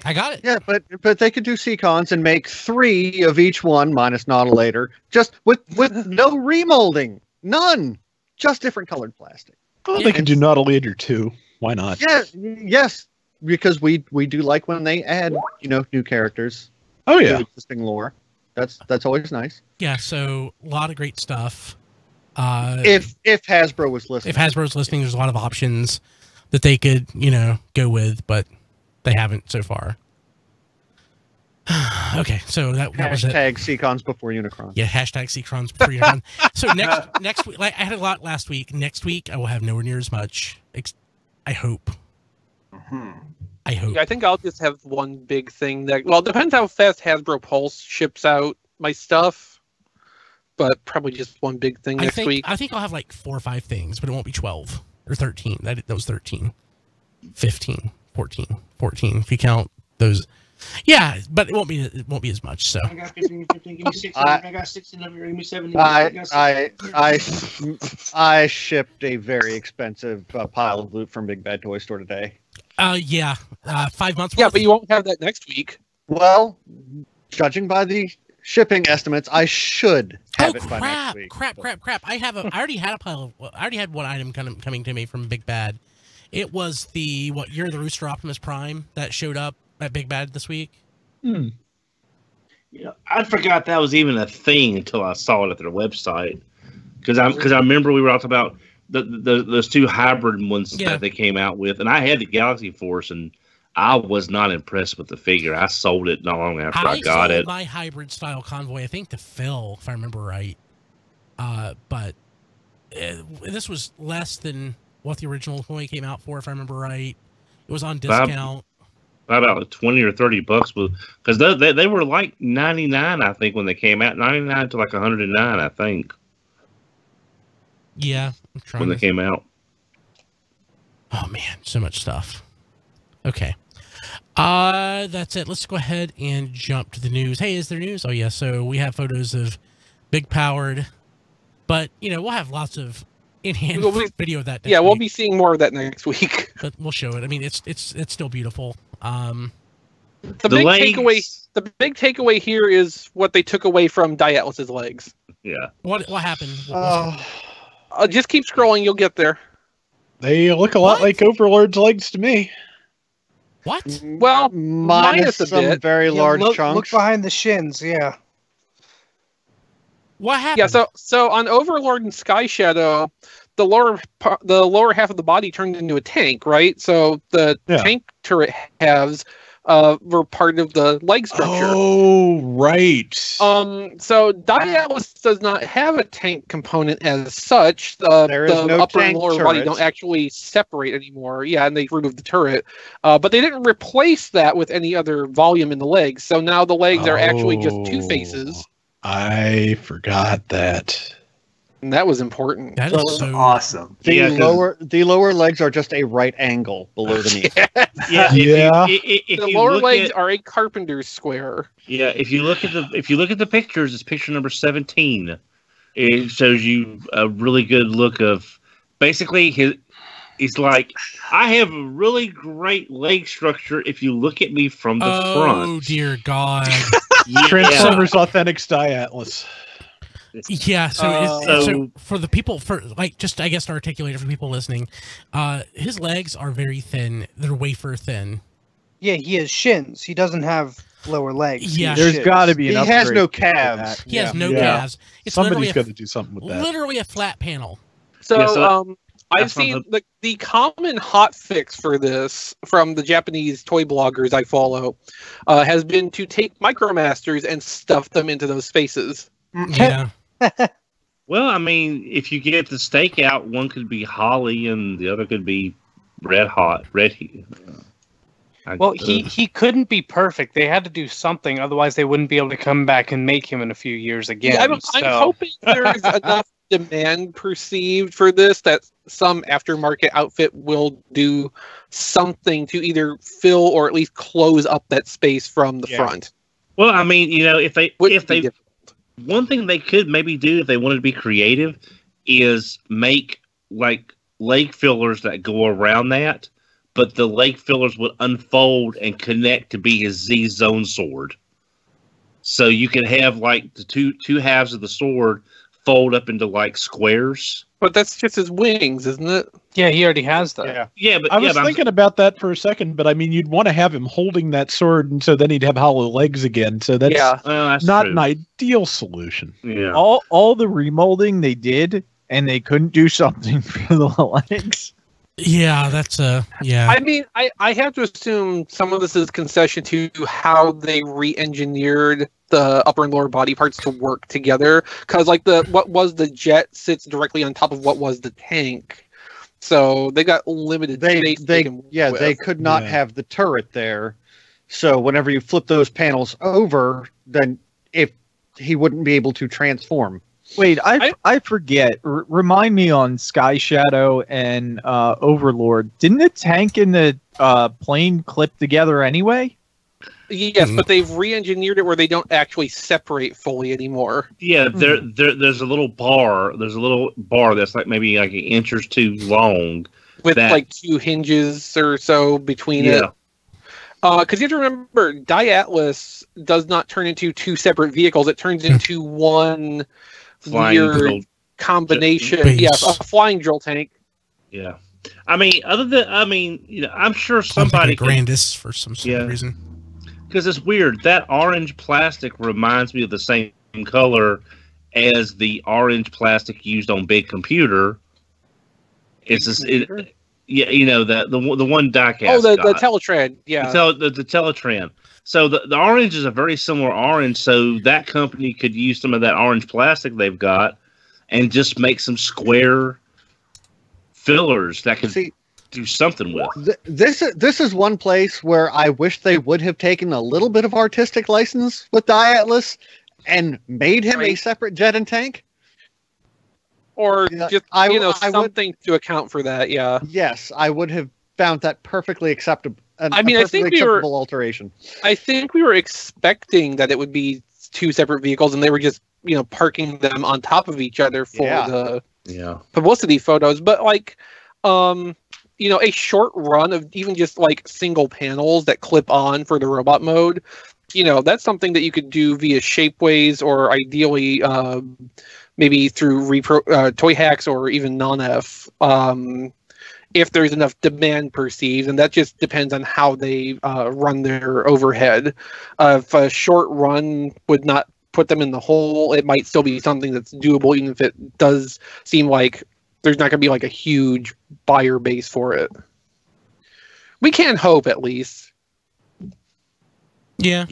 I got it. Yeah, but they could do Seacons and make 3 of each one minus Nautilator, just with no remolding, none, just different colored plastic. Well, they could do Nautilator too. Why not? Yeah, yes, because we do like when they add new characters. Oh yeah, to existing lore. That's always nice. Yeah, so a lot of great stuff. If Hasbro was listening, if Hasbro's listening, there's a lot of options that they could go with, but they haven't so far. Okay, so that was it. Hashtag Seacons before Unicron. Yeah, hashtag Seacons before Unicron. So next week, like I had a lot last week. Next week, I will have nowhere near as much. I hope. I hope. Yeah, I think I'll just have one big thing that. Well, it depends how fast Hasbro Pulse ships out my stuff, but probably just one big thing next week. I think I'll have like 4 or 5 things, but it won't be 12 or 13. That was 13, 15, 14, if you count those. Yeah, but it won't be as much. So I got 15, give me 16. I got 16 of it. Give me 70. I shipped a very expensive pile of loot from Big Bad Toy Store today. Yeah, 5 months. Yeah, but you won't have that next week. Well, judging by the shipping estimates, I should have it by next week. Crap! I already had a pile. I already had one item coming to me from Big Bad. It was the Year of the Rooster Optimus Prime that showed up at Big Bad this week. You know, I forgot that was even a thing until I saw it at their website. Because I remember we were talking about those 2 hybrid ones that they came out with, and I had the Galaxy Force, and I was not impressed with the figure. I sold it not long after I got it. My hybrid style convoy, I think, to Phil, if I remember right. But this was less than what the original toy came out for, if I remember right. It was on discount. By about $20 or $30, because they were like 99, I think, when they came out. 99 to like 109, I think. Yeah, when they came out. Oh man, so much stuff. Okay, that's it. Let's go ahead and jump to the news. Hey, is there news? Oh yeah, so we have photos of Big Powered, but we'll have lots of in-hand video of that. We'll be seeing more of that next week. But we'll show it. I mean, it's still beautiful. The big takeaway here is what they took away from Diatlus's legs. Yeah. What happened? Just keep scrolling. You'll get there. They look a lot like Overlord's legs to me. What? Well, minus a some bit. very large look chunks. Look behind the shins. Yeah. What happened? Yeah. So on Overlord and Sky Shadow, the lower half of the body turned into a tank, right? So the tank turret halves were part of the leg structure. Oh, right. So Diatlus does not have a tank component as such. There is the no upper tank and lower turret. body don't actually separate anymore. Yeah, and they removed the turret. But they didn't replace that with any other volume in the legs. So now the legs are actually just 2 faces. I forgot that. And that was important. That is so awesome. The lower legs are just a right angle below the knee. If The you lower look legs at- are a carpenter's square. Yeah, if you look at the pictures, it's picture number 17. It shows you a really good look of basically he's like, I have a really great leg structure if you look at me from the front. Oh dear God. Transformers Authentic Diatlus. Yeah, so for the people, just I guess to articulate it for people listening, his legs are very thin. They're wafer thin. Yeah, he has shins. He doesn't have lower legs. Yeah. There's got to be an He has upgrade no for calves. that. He has no calves. It's Somebody's got to do something with that. literally a flat panel. So, I've that's seen the common hot fix for this from the Japanese toy bloggers I follow has been to take Micromasters and stuff them into those spaces. Yeah. Well, I mean, if you get the stakeout, one could be Holly and the other could be Red Heat. Well, he couldn't be perfect. They had to do something, otherwise they wouldn't be able to come back and make him in a few years again. Yeah, I'm hoping there's enough demand perceived for this that some aftermarket outfit will do something to either fill or at least close up that space from the front. Well, I mean, if they difficult. One thing they could maybe do if they wanted to be creative is make like leg fillers that go around that, but the leg fillers would unfold and connect to be his Z Zone sword. So you can have like the two halves of the sword fold up into like squares. But that's just his wings, isn't it? Yeah, he already has that. Yeah, but I was thinking about that for a second, but I mean, you'd want to have him holding that sword, and so then he'd have hollow legs again. So that's that's not true. an ideal solution. Yeah. All the remolding they did, and they couldn't do something for the legs. Yeah, that's yeah. I mean, I have to assume some of this is concession to how they re-engineered the upper and lower body parts to work together. Because like what was the jet sits directly on top of what was the tank. So they got limited space. They could not have the turret there. So whenever you flip those panels over, then he wouldn't be able to transform. Wait, I forget. Remind me on Sky Shadow and Overlord. Didn't the tank and the plane clip together anyway? Yes, but they've re-engineered it where they don't actually separate fully anymore. Yeah, there's a little bar. There's a little bar that's like maybe like an inch or two long, with like 2 hinges or so between it. Because you have to remember, Diatlas does not turn into 2 separate vehicles. It turns into one weird combination. A flying drill tank. Yeah, I'm sure somebody Grandis for some reason. Because it's weird. That orange plastic reminds me of the same color as the orange plastic used on Big Computer. It's just, the one diecast. Oh, the Teletran. Yeah, the Teletran. So the orange is a very similar orange. So that company could use some of that orange plastic they've got and just make some square fillers that could do something with. This is one place where I wish they would have taken a little bit of artistic license with Diatlas and made him a separate jet and tank. Or just something to account for that. Yeah. Yes, I would have found that perfectly acceptable. I think alteration. I think we were expecting that it would be 2 separate vehicles, and they were just parking them on top of each other for the publicity photos. But a short run of even just like single panels that clip on for the robot mode, that's something that you could do via Shapeways or ideally maybe through Toy Hacks or even non-F if there's enough demand perceived, and that just depends on how they run their overhead. If a short run would not put them in the hole, it might still be something that's doable, even if it does seem like there's not going to be like a huge buyer base for it. We can hope, at least. Yeah.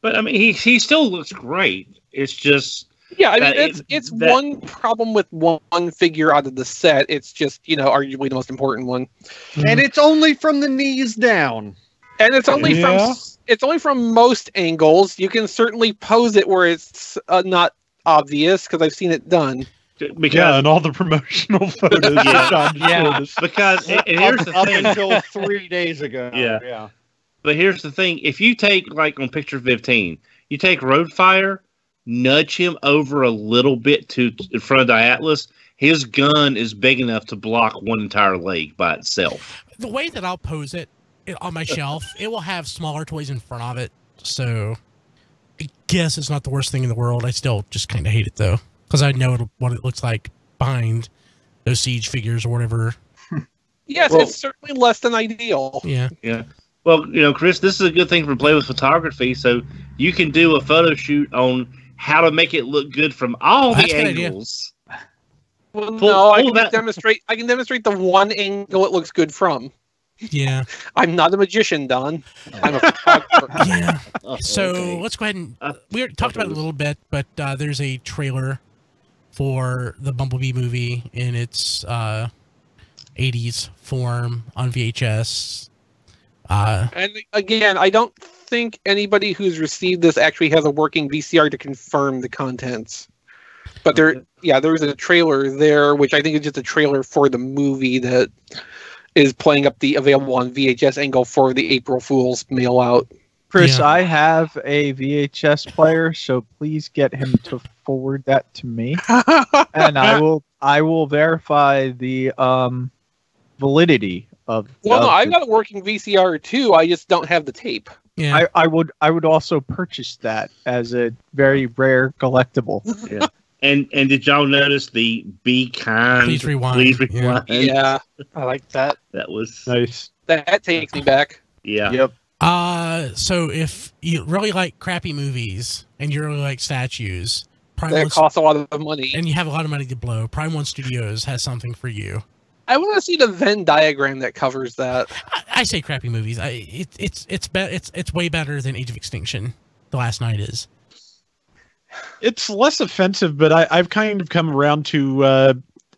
But he still looks great. It's just it's one problem with one figure out of the set. It's just arguably the most important one, and it's only from the knees down, and it's only from most angles. You can certainly pose it where it's not obvious because I've seen it done. And all the promotional photos. Because here's the thing. Up until 3 days ago. Yeah. But here's the thing. If you take, like on picture 15, you take Roadfire, nudge him over a little bit in front of Diatlas, his gun is big enough to block one entire leg by itself. The way that I'll pose it on my shelf, it will have smaller toys in front of it. So I guess it's not the worst thing in the world. I still just kind of hate it, though. Because I know what it looks like behind those Siege figures or whatever. Yes, it's certainly less than ideal. Yeah. Well, Chris, this is a good thing for Play with Photography. So you can do a photo shoot on how to make it look good from all the angles. Well, I can demonstrate the one angle it looks good from. Yeah. I'm not a magician, Don. I'm a photographer. Yeah. So let's go ahead and we already talked about it a little bit, but there's a trailer for the Bumblebee movie in its 80s form on VHS. And again, I don't think anybody who's received this actually has a working VCR to confirm the contents. But there's a trailer there, which I think is just a trailer for the movie that is playing up the available on VHS angle for the April Fool's mail out. Chris, I have a VHS player, so please get him to forward that to me, and I will verify the validity of. Well, I've got a working VCR too. I just don't have the tape. Yeah, I would also purchase that as a very rare collectible. Yeah. And did y'all notice the Be Kind? Please rewind. Please rewind. Yeah, I like that. That was nice. That takes me back. Yeah. Yep. So if you really like crappy movies and you really like statues, that costs a lot of money, and you have a lot of money to blow, Prime One Studios has something for you. I want to see the Venn diagram that covers that. I say crappy movies. It's way better than Age of Extinction. The Last Night is. It's less offensive, but I've kind of come around to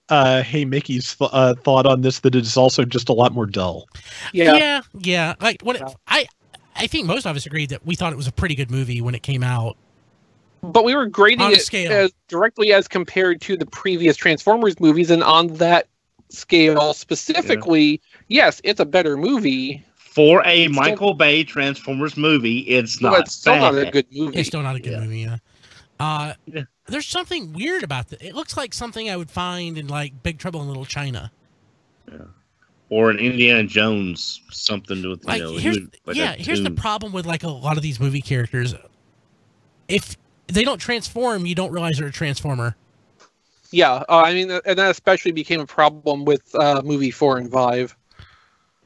Hey Mickey's thought on this, that it's also just a lot more dull. Yeah. Like I think most of us agreed that we thought it was a pretty good movie when it came out. But we were grading it as directly as compared to the previous Transformers movies, and on that scale specifically, yes, it's a better movie. For a Michael Bay Transformers movie, it's not. It's still not a good movie. It's still not a good movie. Yeah. There's something weird about it. It looks like something I would find in like Big Trouble in Little China. Yeah. Or an Indiana Jones, something with like, here's the problem with like a lot of these movie characters. If they don't transform, you don't realize they're a Transformer. Yeah, I mean, and that especially became a problem with movie 4 and 5.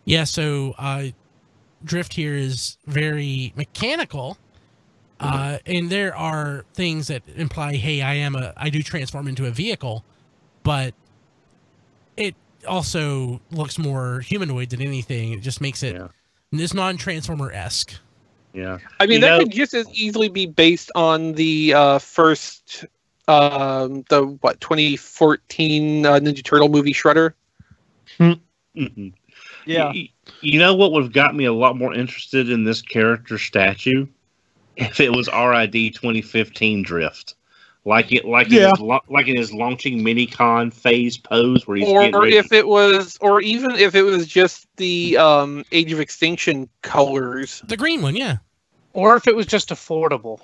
Yeah, so Drift here is very mechanical, and there are things that imply, hey, I do transform into a vehicle, but it also looks more humanoid than anything. It just makes it this non-Transformer-esque. Yeah, I mean, that could just as easily be based on the first, the 2014 Ninja Turtle movie Shredder. Mm-hmm. Yeah. You know what would have got me a lot more interested in this character statue? If it was RID 2015 Drift. Like in his launching mini-con phase pose where he's getting ready. Or even if it was just the Age of Extinction colors. The green one, yeah. Or if it was just affordable.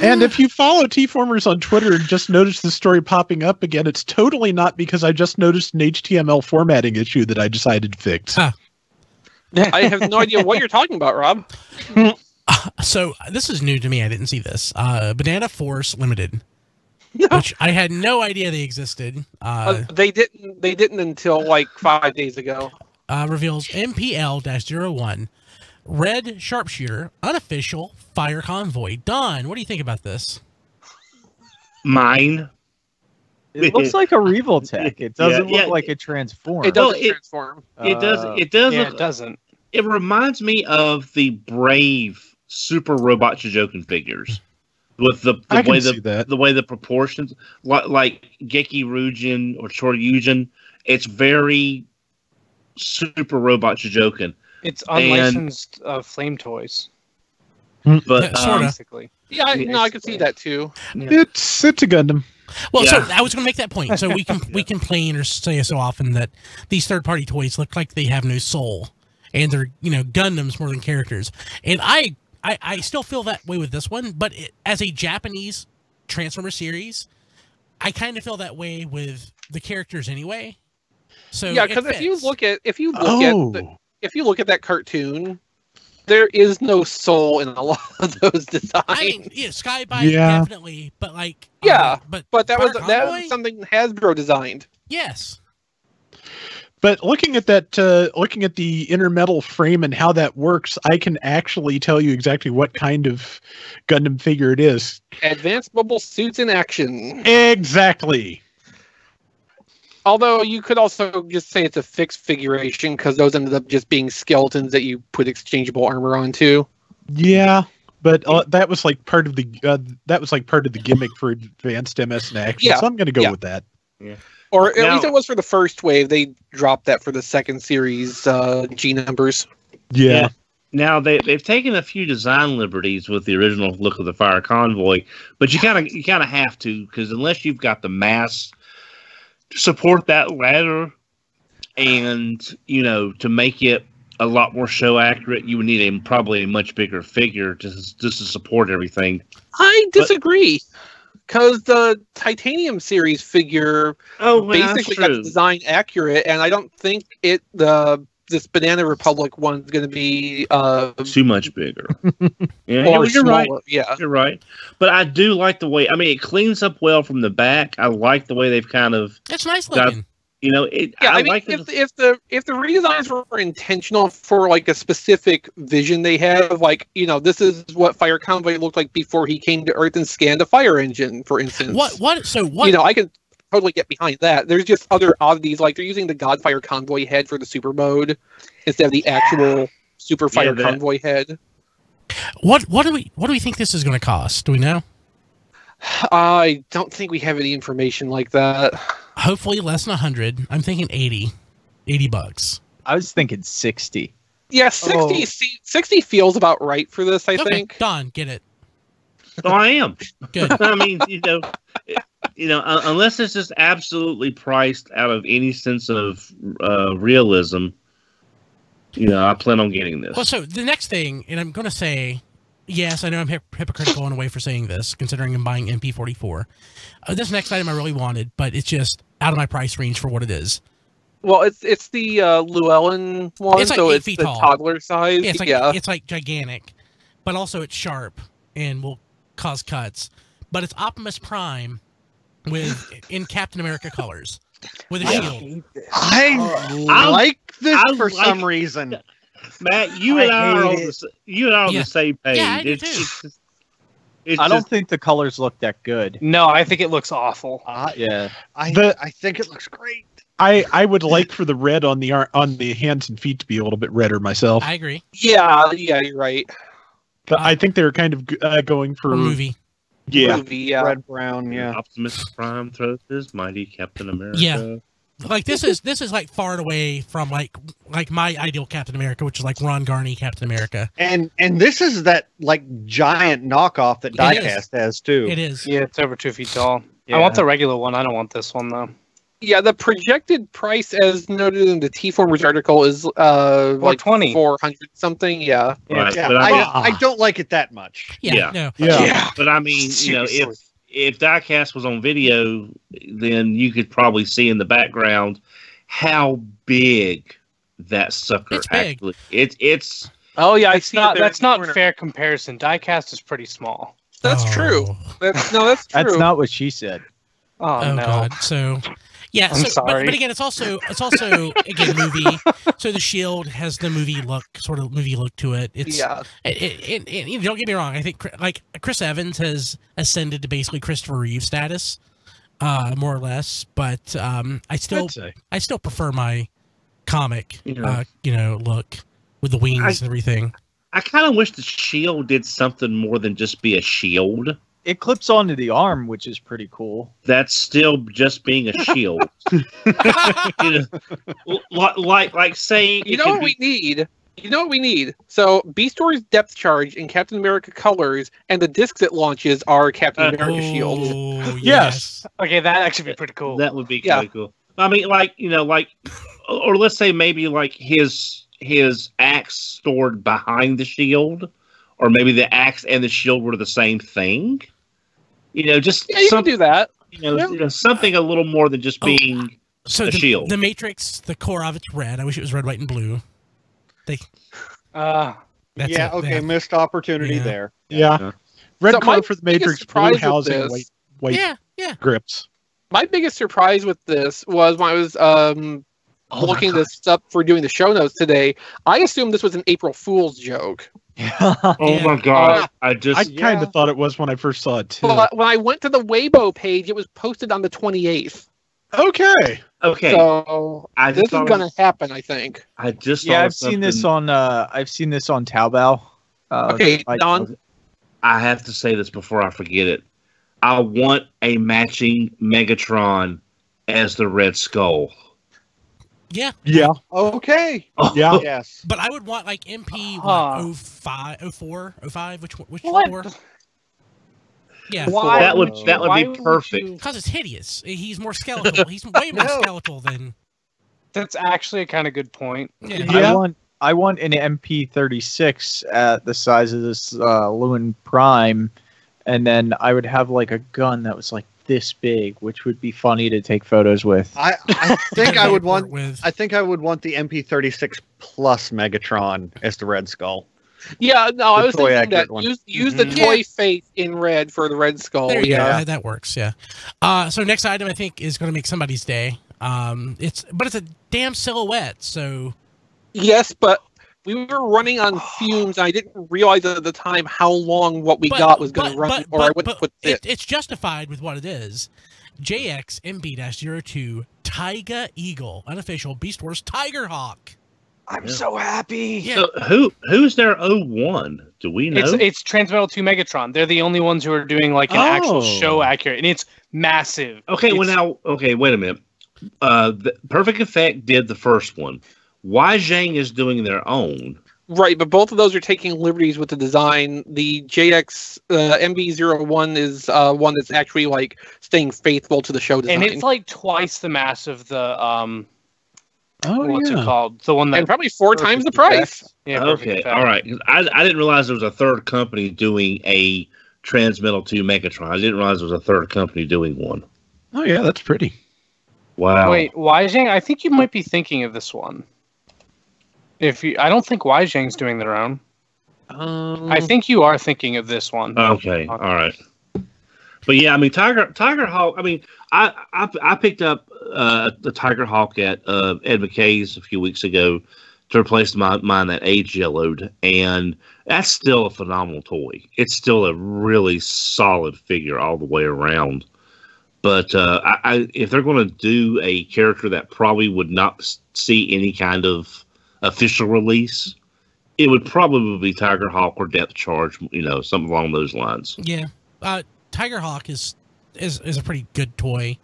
And if you follow T-Formers on Twitter and just notice the story popping up again, it's totally not because I just noticed an HTML formatting issue that I decided to fix. I have no idea what you're talking about, Rob. So this is new to me. I didn't see this. Banana Force Limited, which I had no idea they existed. They didn't until like 5 days ago. Reveals MPL-01. Red Sharpshooter, unofficial fire convoy. Don, what do you think about this? Mine. It looks like a Revoltech. It doesn't look like a Transform. It doesn't transform. It doesn't. Yeah, it doesn't. It reminds me of the Brave Super Robot Jojoken figures, with the way the proportions, like Geki Ryujin or Choryujin. It's very Super Robot Jojoken. It's unlicensed flame toys. But basically. Yeah, I can see that too. It's a Gundam. Well, so I was going to make that point. So we complain or say so often that these third-party toys look like they have no soul, and they're Gundams more than characters. And I still feel that way with this one, but as a Japanese Transformer series, I kind of feel that way with the characters anyway. So yeah, because if you look at that cartoon, there is no soul in a lot of those designs. I mean, Skybite definitely, but like but that was something Hasbro designed. Yes. But looking at the inner metal frame and how that works, I can actually tell you exactly what kind of Gundam figure it is. Advanced mobile suits in action. Exactly. Although you could also just say it's a fixed figuration because those ended up just being skeletons that you put exchangeable armor onto. Yeah, but that was like part of the gimmick for Advanced MS in Action. Yeah. So I'm going to go with that. Yeah. Or at least it was for the first wave. They dropped that for the second series G numbers. Yeah. Now they've taken a few design liberties with the original look of the Fire Convoy, but you kind of have to, because unless you've got the mass to support that ladder, and to make it a lot more show accurate, you would need probably a much bigger figure just to support everything. I disagree. Because the Titanium series figure basically got the design accurate, and I don't think this Banana Republic one's going to be too much bigger. Yeah, or you're right. Yeah, you're right. But I do like the way. I mean, it cleans up well from the back. I like the way they've kind of. That's nice looking. I mean, if the redesigns were intentional for like a specific vision they have, like this is what Fire Convoy looked like before he came to Earth and scanned a fire engine, for instance. What? I can totally get behind that. There's just other oddities, like they're using the Godfire Convoy head for the super mode instead of the actual Super Fire Convoy head. What do we think this is going to cost? Do we know? I don't think we have any information like that. Hopefully less than 100. I'm thinking 80 bucks. I was thinking 60. Yeah, 60 feels about right for this, I think. Don, get it. So I am. Good. I mean, unless it's just absolutely priced out of any sense of realism, I plan on getting this. Well, so the next thing, and I'm going to say, yes, I know I'm hypocritical in a way for saying this, considering I'm buying MP44. This next item I really wanted, but it's just out of my price range for what it is. Well, it's the Llewellyn one, It's like so 8 it's feet the tall. toddler size. Yeah, it's like gigantic, but also it's sharp and will cause cuts. But it's Optimus Prime in Captain America colors with a shield. I like this for some reason. Matt, you and I are on the same page. Yeah, I do too. I don't think the colors look that good. No, I think it looks awful. Yeah. I think it looks great. I would like for the red on the hands and feet to be a little bit redder myself. I agree. Yeah, you're right. But I think they're kind of going for movie. Yeah. Movie, yeah. Red, brown, yeah. Optimus Prime throws his mighty Captain America. Yeah. Like this is like far and away from like my ideal Captain America, which is like Ron Garney Captain America. And this is that like giant knockoff that Diecast has too. It is. Yeah, it's over 2 feet tall. Yeah. I want the regular one. I don't want this one though. Yeah, the projected price, as noted in the T-Formers article, is like 20. 400 something. Yeah. Right. Yeah, But I don't like it that much. Yeah. Yeah. No. Yeah. But I mean, Seriously. if Diecast was on video, then you could probably see in the background how big that sucker It's big. actually. It's Oh yeah, I It's see. not. it there in That's the not corner. fair comparison. Diecast is pretty small. That's true. That's true. That's not what she said. Oh, Oh no. God. So. Yeah, I'm sorry. But again, it's also again movie. So the Shield has the movie look to it. It's and don't get me wrong. I think like Chris Evans has ascended to basically Christopher Reeve status, more or less. But I still prefer my comic, look with the wings and everything. I kind of wish the Shield did something more than just be a shield. It clips onto the arm, which is pretty cool. That's still just being a shield. Like saying You know what we need? You know what we need? So Beast Wars Depth Charge in Captain America colors, and the discs it launches are Captain America shields. Oh, Yes. Okay, that'd actually be pretty cool. That would be really cool. I mean, or let's say maybe like his axe stored behind the shield, or maybe the axe and the shield were the same thing. Just Yeah, you can do that. Something a little more than just being So a shield. The Matrix, the core of it's red. I wish it was red, white, and blue. That's Okay, missed opportunity Yeah. there. Yeah. Red So my core for the biggest Matrix, surprise blue with housing, this- white Yeah. grips. My biggest surprise with this was when I was looking this up for doing the show notes today. I assumed this was an April Fool's joke. Oh my god! I kind of thought it was when I first saw it too. But when I went to the Weibo page, it was posted on the 28th. Okay. So I this just is going to happen, I think. I just I've seen this on Taobao. Okay, Don. I have to say this before I forget it. I want a matching Megatron as the Red Skull. Yeah. Yeah. Okay. Yeah. Yes. But I would want like MP Huh. 05, 04, 05, which What? four? Yeah. Why that would why be would perfect. you- Because it's hideous. He's more skeletal. He's way more skeletal than. That's actually a kind of good point. Yeah. I want an MP36 at the size of this Lewin Prime, and then I would have like a gun that was like this big, which would be funny to take photos with. I think I would want. With. I think I would want the MP36 plus Megatron as the Red Skull. Yeah, no, I The was toy thinking that accurate one. use the toy face in red for the Red Skull. There you go. Yeah. That works. Yeah. So next item I think is going to make somebody's day. It's a damn silhouette. So Yes, but we were running on fumes. And I didn't realize at the time how long what we got was going to run, or I wouldn't put it. It's justified with what it is. JX MB-02 Taiga Eagle, unofficial Beast Wars Tiger Hawk. I'm so happy. Yeah. So who's their 01? Do we know? It's Transmetal 2 Megatron. They're the only ones who are doing like an actual show accurate, and it's massive. Okay, wait a minute. Perfect Effect did the first one. Zhang is doing their own. Right, but both of those are taking liberties with the design. The JX MB-01 is one that's actually like staying faithful to the show design. And it's like twice the mass of the what's it called? The one that and probably 4 times the price. Yeah. Okay, all right. I didn't realize there was a third company doing a Transmetal 2 Megatron. I didn't realize there was a third company doing one. Oh yeah, that's pretty. Wow. Wait, Zhang? I think you might be thinking of this one. I don't think Zhang's doing their own. I think you are thinking of this one. Okay, all right. But yeah, I mean, Tiger Hawk. I mean, I picked up the Tiger Hawk at Ed McKay's a few weeks ago to replace mine that age yellowed, and that's still a phenomenal toy. It's still a really solid figure all the way around. But if they're going to do a character that probably would not see any kind of official release, it would probably be Tiger Hawk or Depth Charge, something along those lines. Yeah. Tiger Hawk is a pretty good toy.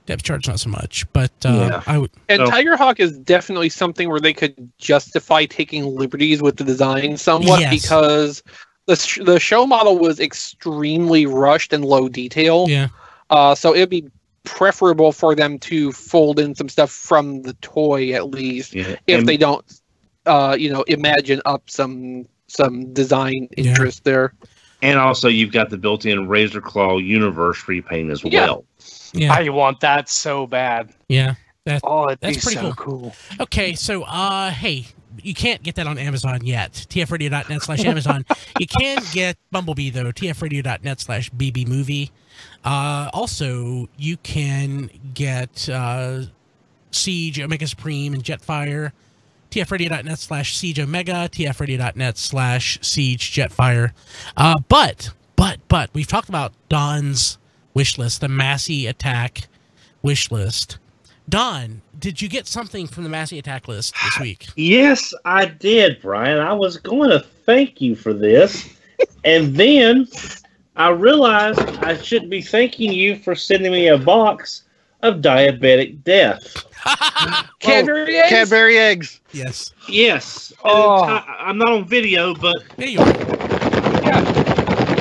Depth Charge not so much, but I would. And Tiger Hawk is definitely something where they could justify taking liberties with the design somewhat, because the show model was extremely rushed and low detail. Yeah. So it'd be preferable for them to fold in some stuff from the toy at least, if they don't, imagine up some design interest there. And also, you've got the built-in Razor Claw Universe repaint as well. Yeah. I want that so bad. Yeah. That's pretty so cool. Okay, so hey, you can't get that on Amazon yet. tfradio.net/Amazon. You can get Bumblebee though. tfradio.net/bbmovie. Also, you can get Siege, Omega Supreme, and Jetfire. tfradio.net/Siege Omega. tfradio.net/Siege Jetfire. But we've talked about Don's wish list, the Massey Attack wish list. Don, did you get something from the Massey Attack list this week? Yes, I did, Brian. I was going to thank you for this, and then I realized I shouldn't be thanking you for sending me a box of diabetic death. Cadbury eggs? Cadbury eggs. Yes. Yes. Oh. I'm not on video, but There you are.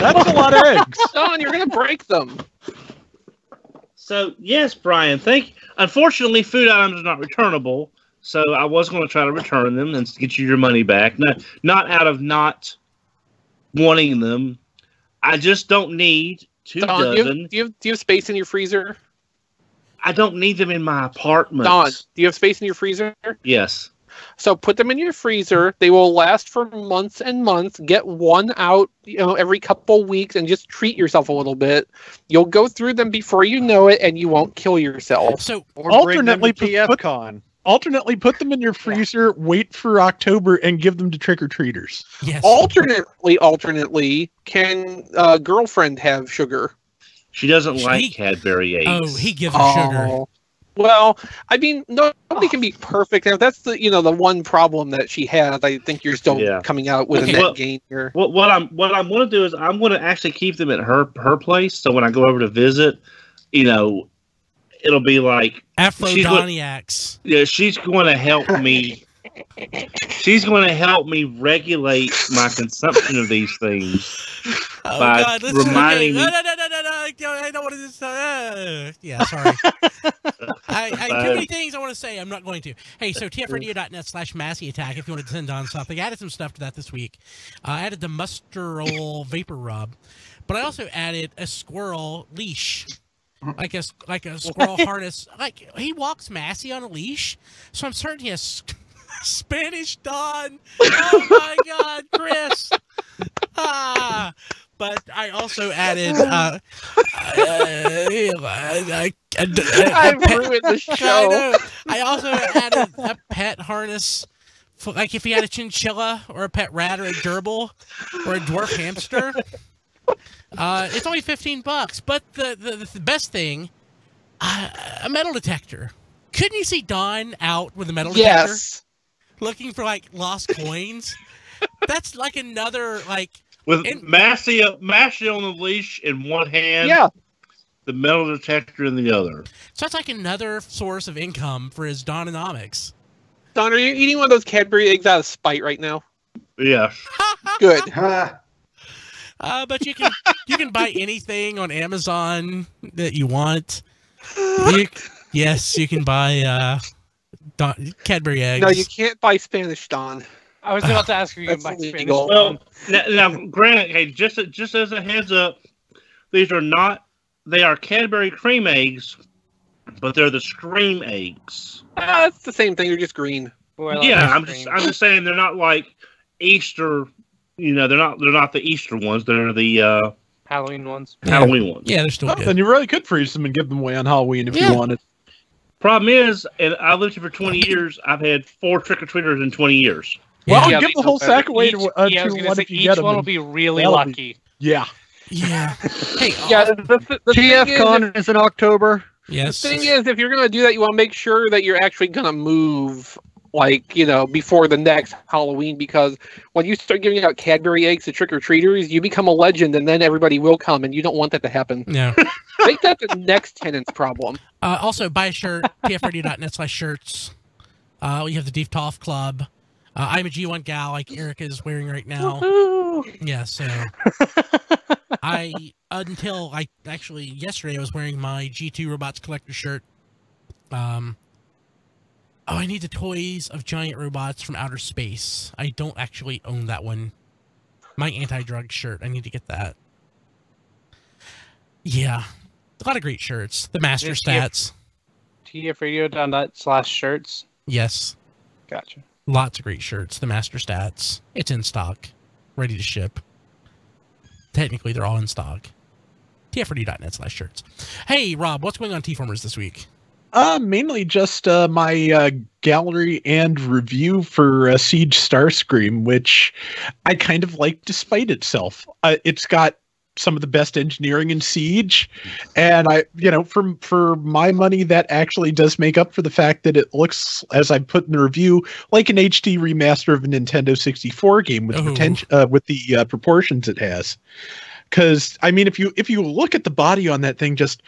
That's a lot of eggs. Don, you're going to break them. so yes, Brian. Thank you. Unfortunately, food items are not returnable, so I was going to try to return them and get you your money back. Not out of not wanting them. I just don't need 2 Don, dozen. do you have space in your freezer? I don't need them in my apartment. Don, do you have space in your freezer? Yes. So put them in your freezer. They will last for months and months. Get one out, every couple weeks, and just treat yourself a little bit. You'll go through them before you know it, and you won't kill yourself. So Alternately, TFCon. Alternately, put them in your freezer, wait for October, and give them to trick-or-treaters. yes. Alternately, can girlfriend have sugar? She doesn't like Cadbury eggs. Oh, he gives her sugar. Well, I mean, nobody can be perfect. Now, that's the the one problem that she has. I think you're still coming out with a net gain here. What I'm going to do is I'm going to actually keep them at her place. So when I go over to visit, it'll be like Aphrodoniacs. She's going to help me. She's going to help me regulate my consumption of these things by God, reminding me. No, I don't want to. Yeah, sorry. I too many things I want to say. I'm not going to. Hey, so tfradio.net/Massey Attack if you want to send on something. I added some stuff to that this week. I added the Musterol Vapor Rub, but I also added a squirrel leash. Like a squirrel harness. Like, he walks Massey on a leash, so I'm certain he has Spanish Don. Oh my God, Chris. But I also added I ruined the show. I also added a pet harness for, like, if he had a chinchilla or a pet rat or a gerbil or a dwarf hamster. It's only $15, but the best thing, a metal detector. Couldn't you see Don out with a metal detector? Yes. looking for like lost coins. That's like another like with Massey on the leash in one hand. Yeah. The metal detector in the other. So that's like another source of income for his Dononomics. Don, are you eating one of those Cadbury eggs out of spite right now? Yeah. Good. But you can buy anything on Amazon that you want. Yes, you can buy Cadbury eggs. No, you can't buy Spanish, Don. I was about to ask if you can buy That's Spanish. illegal. Well, now, granted, hey, just as a heads up, these are not. They are Cadbury cream eggs, but they're the Scream eggs. It's the same thing. They're just green. Yeah, I'm just saying they're not like Easter. You know, they're not the Easter ones. They're the Halloween ones. Halloween ones. Yeah, they're still good. Then you really could freeze them and give them away on Halloween if you wanted. Problem is, and I lived here for 20 years. I've had 4 trick-or-treaters in 20 years. Well, Yeah, give the whole sack away to I was gonna one say, if you each get them. one will be really that'll be- lucky. Yeah. Yeah. Hey, Yeah, the TFCon is in October. yes. The thing is, if you're going to do that, you want to make sure that you're actually going to move, like, before the next Halloween, because when you start giving out Cadbury eggs to trick-or-treaters, you become a legend, and then everybody will come, and you don't want that to happen. No. Make that the next tenant's problem. Also, buy a shirt, tfradio.net/shirts. We have the Deep Toff Club. I'm a G1 gal like Erica is wearing right now. Yeah, so until yesterday I was wearing my G2 Robots Collector shirt. I need the Toys of Giant Robots from Outer Space. I don't actually own that one. My anti-drug shirt. I need to get that. Yeah. A lot of great shirts. The Master Stats. TFradio.net/shirts. Yes. Gotcha. Lots of great shirts. The Master Stats. It's in stock. Ready to ship. Technically, they're all in stock. TFRD.net/shirts. Hey, Rob, what's going on T-Formers this week? Mainly just my gallery and review for Siege Starscream, which I kind of like despite itself. It's got some of the best engineering in Siege, and for my money, that actually does make up for the fact that it looks, as I put in the review, like an HD remaster of a Nintendo 64 game with the proportions it has. Because I mean, if you look at the body on that thing, just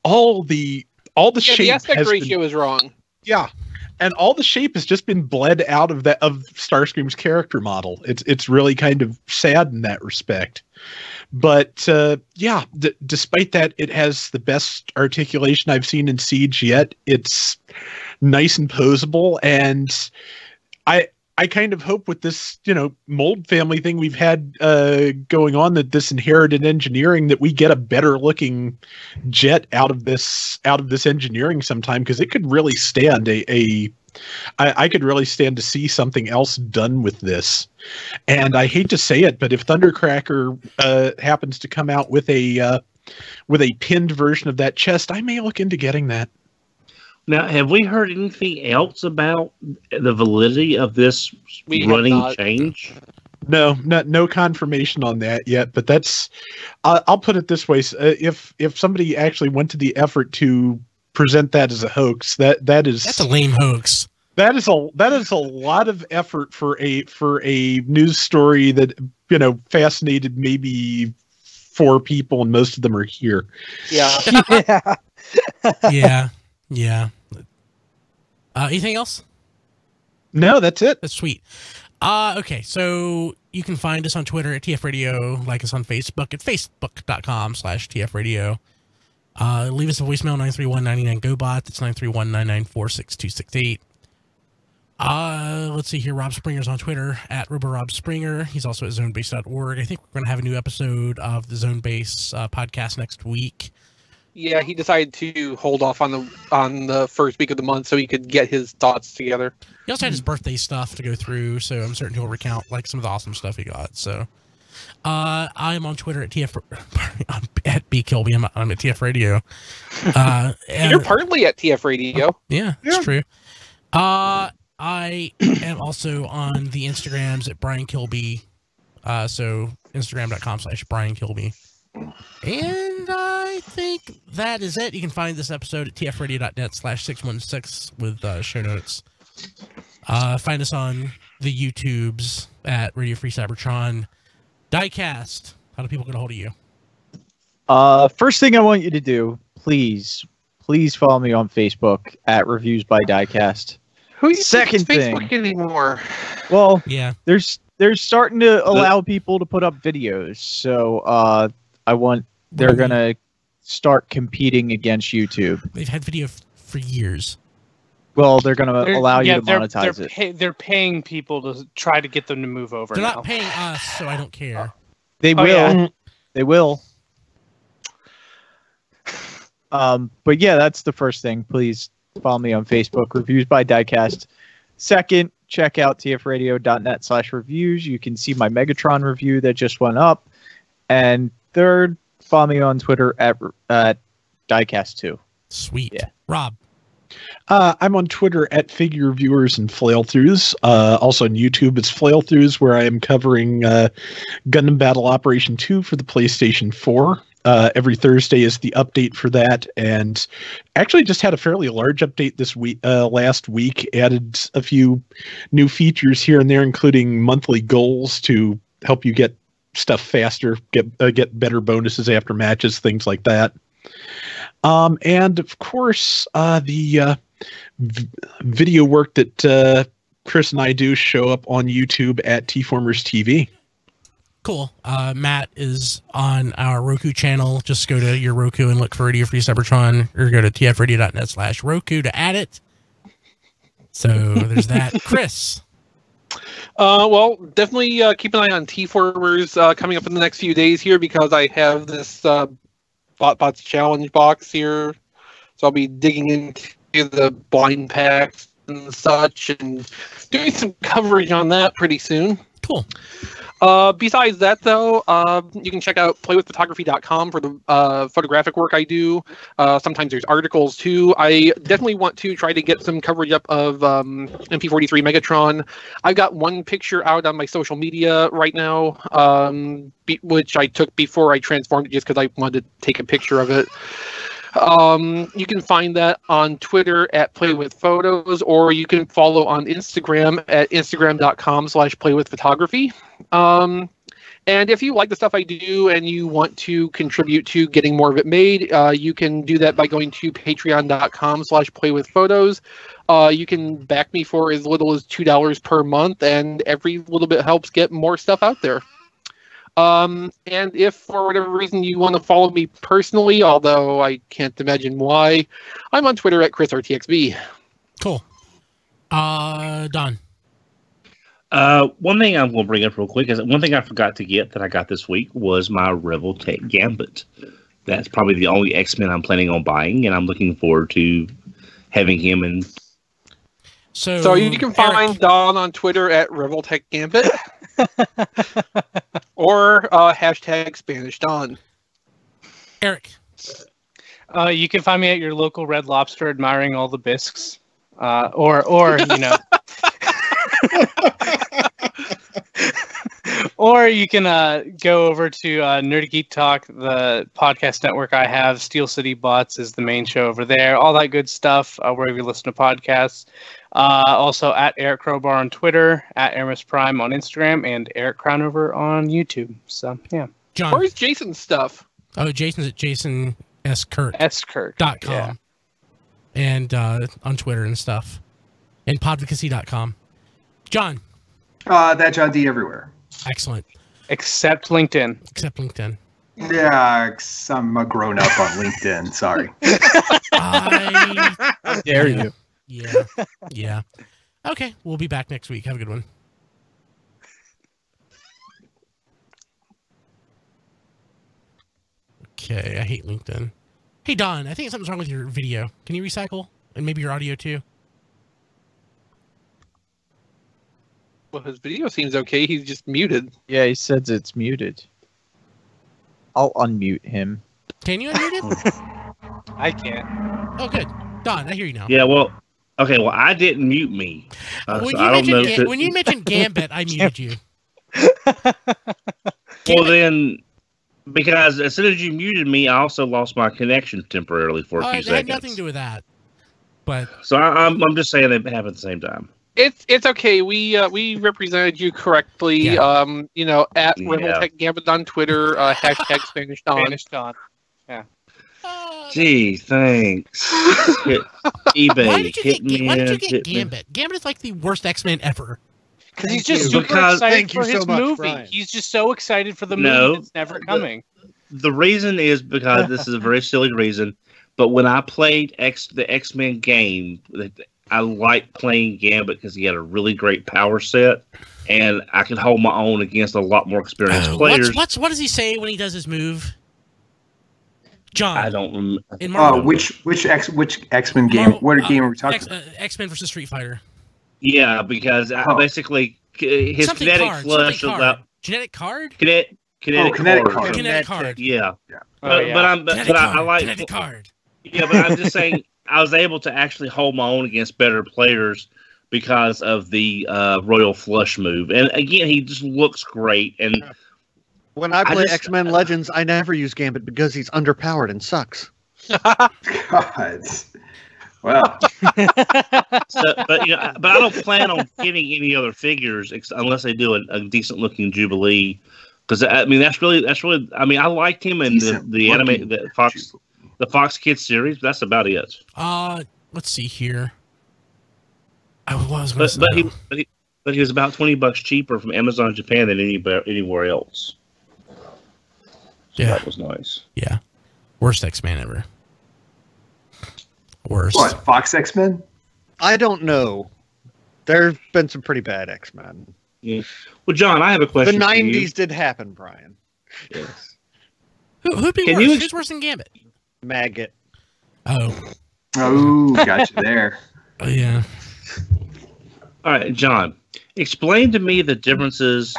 all the shape, the aspect ratio is wrong. Yeah, and all the shape has just been bled out of Starscream's character model. It's really kind of sad in that respect. But despite that, it has the best articulation I've seen in Siege yet. It's nice and posable, and I kind of hope with this, mold family thing we've had going on, that this inherited engineering, that we get a better looking jet out of this engineering sometime, because it could really stand I could really stand to see something else done with this. And I hate to say it, but if Thundercracker happens to come out with a pinned version of that chest, I may look into getting that. Now, have we heard anything else about the validity of this running change? No confirmation on that yet. But that's, I'll put it this way: if somebody actually went to the effort to present that as a hoax, that's a lame hoax. That is a lot of effort for a news story that fascinated maybe 4 people, and most of them are here. Yeah. Yeah. Anything else? No, that's it. That's sweet. Okay, so you can find us on Twitter at TF Radio, like us on Facebook at facebook.com/TF Radio. Leave us a voicemail, 931-99-GO-BOT. That's 931-994-6268. Let's see here. Rob Springer's on Twitter at RoboRobSpringer. He's also at zonebase.org. I think we're going to have a new episode of the Zone Base podcast next week. Yeah, he decided to hold off on the first week of the month so he could get his thoughts together. He also had his birthday stuff to go through, so I'm certain he'll recount some of the awesome stuff he got. So, I'm on Twitter at at BKilby. I'm at TF Radio. You're partly at TF Radio. Yeah, it's true. I am also on the Instagrams at Brian Kilby. So Instagram.com/Brian Kilby. And I think that is it. You can find this episode at tfradio.net/616 with show notes. Find us on the YouTubes at Radio Free Cybertron. Diecast. How do people get a hold of you? First thing I want you to do, please follow me on Facebook at Reviews by Diecast. Who uses Second Facebook thing. anymore? Well, Yeah. they're starting to allow people to put up videos, so they're gonna start competing against YouTube. They've had video for years. Well, they're gonna allow you to monetize it. They're paying people to try to get them to move over. They're now. not paying us, so I don't care. They will. yeah. They will. But yeah, that's the first thing. Please follow me on Facebook, Reviews by Diecast. Second, check out tfradio.net/reviews. You can see my Megatron review that just went up. And third, follow me on Twitter at Diecast2. Sweet. Yeah. Rob. I'm on Twitter at Figure Reviewers and Flailthroughs. Also on YouTube, it's Flailthroughs, where I am covering Gundam Battle Operation 2 for the PlayStation 4. Every Thursday is the update for that, and actually just had a fairly large update this week. Last week, added a few new features here and there, including monthly goals to help you get stuff faster, get better bonuses after matches, things like that. And of course, the video work that Chris and I do show up on YouTube at T-Formers TV. Cool. Matt is on our Roku channel. Just go to your Roku and look for Radio Free Cybertron, or go to tfradio.net/Roku to add it. So there's that. Chris. Well, definitely keep an eye on T-Formers coming up in the next few days here, because I have this BotBots challenge box here. So I'll be digging into the blind packs and such and doing some coverage on that pretty soon. Cool. Besides that, though, you can check out playwithphotography.com for the photographic work I do. Sometimes there's articles, too. I definitely want to try to get some coverage up of MP43 Megatron. I've got one picture out on my social media right now, which I took before I transformed it just because I wanted to take a picture of it. You can find that on Twitter at playwithphotos, or you can follow on Instagram at instagram.com/playwithphotography. And if you like the stuff I do and you want to contribute to getting more of it made, you can do that by going to patreon.com/playwithphotos. You can back me for as little as $2 per month, and every little bit helps get more stuff out there. And if for whatever reason you want to follow me personally, although I can't imagine why, I'm on Twitter at ChrisRTXB. Cool. Don. One thing I'm going to bring up real quick is one thing I forgot to get that I got this week was my Rebel Tech Gambit. That's probably the only X-Men I'm planning on buying, and I'm looking forward to having him in. So you can find Don on Twitter at Rebel Tech Gambit. Or hashtag Spanish Don. Eric. You can find me at your local Red Lobster admiring all the bisques. Or you know. Or you can go over to Nerdy Geek Talk, the podcast network I have. Steel City Bots is the main show over there. All that good stuff, wherever you listen to podcasts. Also at Eric Crowbar on Twitter, at Aramis Prime on Instagram, and Eric Crownover on YouTube. So, yeah. John. Where's Jason's stuff? Oh, Jason's at JasonSKirk.com. Yeah. And on Twitter and stuff. And podvocacy.com. John. That John D everywhere. Excellent. Except LinkedIn. Yeah, I'm a grown up on LinkedIn. Sorry. How dare you? Yeah. Okay, we'll be back next week. Have a good one. Okay, I hate LinkedIn. Hey, Don, I think something's wrong with your video. Can you recycle? And maybe your audio, too? Well, his video seems okay. He's just muted. Yeah, he says it's muted. I'll unmute him. Can you unmute it? I can't. Oh, good. Don, I hear you now. Yeah, well, okay, well, I didn't mute me. When, so you I don't know when you mentioned Gambit, I muted you. Well, then, because as soon as you muted me, I also lost my connection temporarily for a few It seconds. had nothing to do with that. But So I'm just saying they happen at the same time. It's okay. We represented you correctly. Yeah. At Revoltech Gambit on Twitter. Hashtag Spanish Don. Spanish Don. Yeah. Gee, thanks. eBay. Why did you get Gambit? Gambit is like the worst X-Men ever. Because he's just super excited thank you for his so much, movie. Brian. He's just so excited for the movie No. that's never coming. The reason is because this is a very silly reason, but when I played the X-Men game, I liked playing Gambit because he had a really great power set, and I could hold my own against a lot more experienced players. What does he say when he does his move? John. I don't remember. In Marvel, Which X-Men game? What game are we talking about? X-Men versus Street Fighter. Yeah, because basically his Something kinetic card, flush something allowed card. Genetic card? kinetic kinetic card. card. Kinetic card. Yeah. Oh, yeah. But I like Kinetic card. Yeah, but I'm just saying I was able to actually hold my own against better players because of the Royal Flush move. And again, he just looks great. And When I play X-Men Legends, I never use Gambit because he's underpowered and sucks. God. Well, but I don't plan on getting any other figures unless they do a decent looking Jubilee. Because I mean that's really I mean I liked him in the anime the Fox Kids series. But that's about it. Let's see here. But he was about $20 cheaper from Amazon Japan than anywhere else. So that was nice. Yeah. Worst X-Men ever. Worst. What, Fox X-Men? I don't know. There have been some pretty bad X-Men. Yeah. Well, John, I have a question. The for 90s you. did happen, Brian. Yes. Who'd be worse? Who's worse than Gambit? Maggot. Oh. Oh, got you there. Oh, yeah. All right, John, explain to me the differences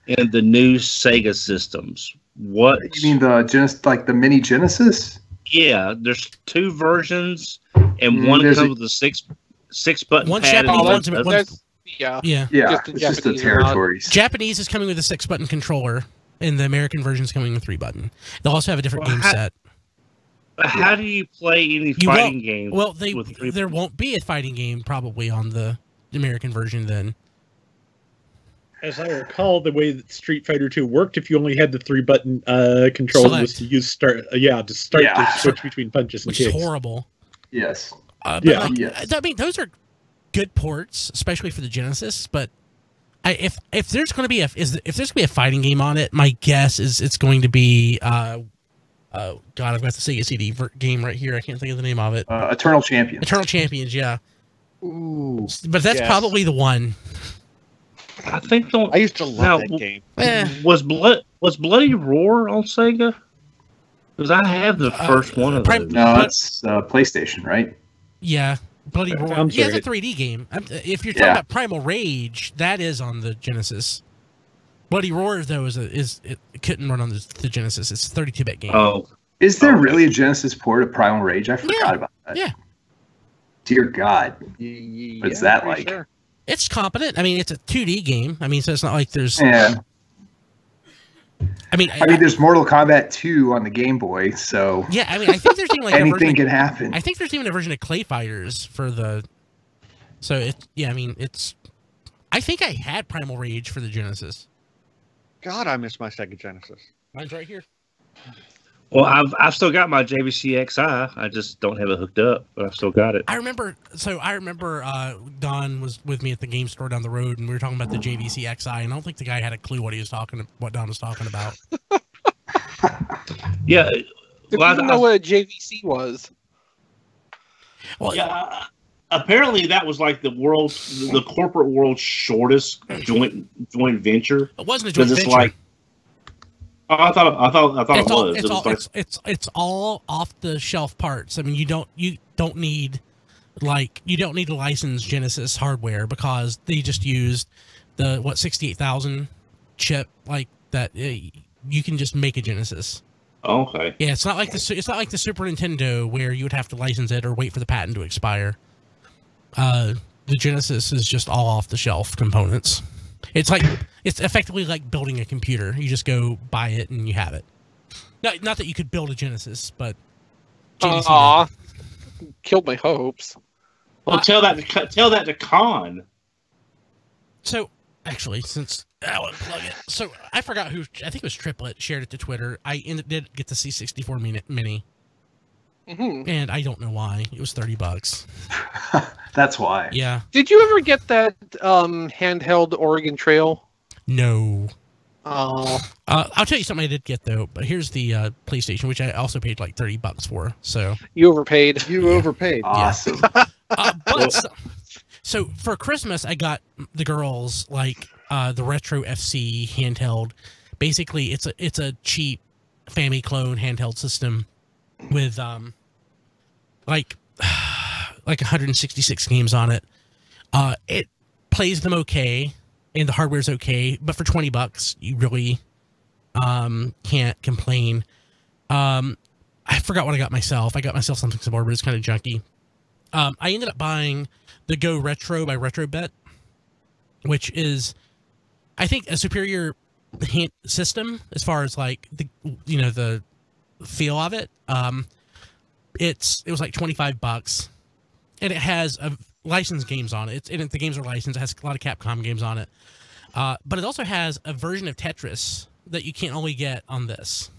in the new Sega systems. What You mean the mini Genesis? Yeah, there's two versions, and one there's comes with a six button One's pad. Japanese, And one's Yeah. yeah. Yeah, it's just the territories. Japanese is coming with a 6-button controller, and the American version is coming with 3-button. They'll also have a different game set. How do you play any fighting games? Well, there won't be a fighting game probably on the American version then. As I recall, the way that Street Fighter 2 worked, if you only had the 3-button control, was to use to switch between punches and which kicks. is horrible. Yes. Yes. I mean, those are good ports, especially for the Genesis. But if there's going to be a fighting game on it, my guess is it's going to be God, I've got the Sega CD game right here. I can't think of the name of it. Eternal Champions. Eternal Champions, yeah. Ooh. But that's probably the one. I think I used to love that game. Was Bloody Roar on Sega? Because I have the first one of those. No, that's PlayStation, right? Yeah, Bloody Roar. Sounds Yeah, it's right. a 3D game. If you're talking about Primal Rage, that is on the Genesis. Bloody Roar, though, it couldn't run on the Genesis. It's a 32-bit game. Oh, is there really a Genesis port of Primal Rage? I forgot about that. Yeah. Dear God, what's that like? Sure. It's competent. I mean, it's a 2D game. I mean, so it's not like there's. Yeah. I mean, there's Mortal Kombat 2 on the Game Boy, so yeah. I mean, I think there's even like anything can happen. I think there's even a version of Clay Fighters for the. So I mean, it's. I think I had Primal Rage for the Genesis. God, I miss my Sega Genesis. Mine's right here. well, I've still got my JVC XI. I just don't have it hooked up, but I've still got it. I remember Don was with me at the game store down the road, and we were talking about the JVC XI, and I don't think the guy had a clue what Don was talking about. Yeah. I didn't know what a JVC was. Well, yeah. Apparently, that was like the corporate world's shortest joint venture. it wasn't a joint venture. It's like. Oh, I thought it was. It's all off the shelf parts. I mean, you don't need to license Genesis hardware because they just used the 68,000 chip like that. You can just make a Genesis. Okay. Yeah, it's not like the Super Nintendo where you would have to license it or wait for the patent to expire. The Genesis is just all off the shelf components. It's effectively like building a computer. You just go buy it and you have it. Not that you could build a Genesis, but Aw, killed my hopes. Well, tell that to Con. So, actually, since I want to plug it, so I forgot who. I think it was Triplet shared it to Twitter. I did get the C64 Mini, and I don't know why. It was $30. That's why. Yeah. Did you ever get that handheld Oregon Trail? No. Oh. I'll tell you something I did get though. But here's the PlayStation, which I also paid like $30 for. So you overpaid. You overpaid. Awesome. So for Christmas, I got the girls like the Retro FC handheld. Basically, it's a cheap Famiclone handheld system with like 166 games on it. It plays them okay, and the hardware's okay. But for $20, you really can't complain. I forgot what I got myself. I got myself something similar, but it's kind of junky. I ended up buying the Go Retro by RetroBet, which is, I think, a superior system as far as like the feel of it. It was like $25, and it has licensed games on it. The games are licensed. It has a lot of Capcom games on it, but it also has a version of Tetris that you can't only get on this.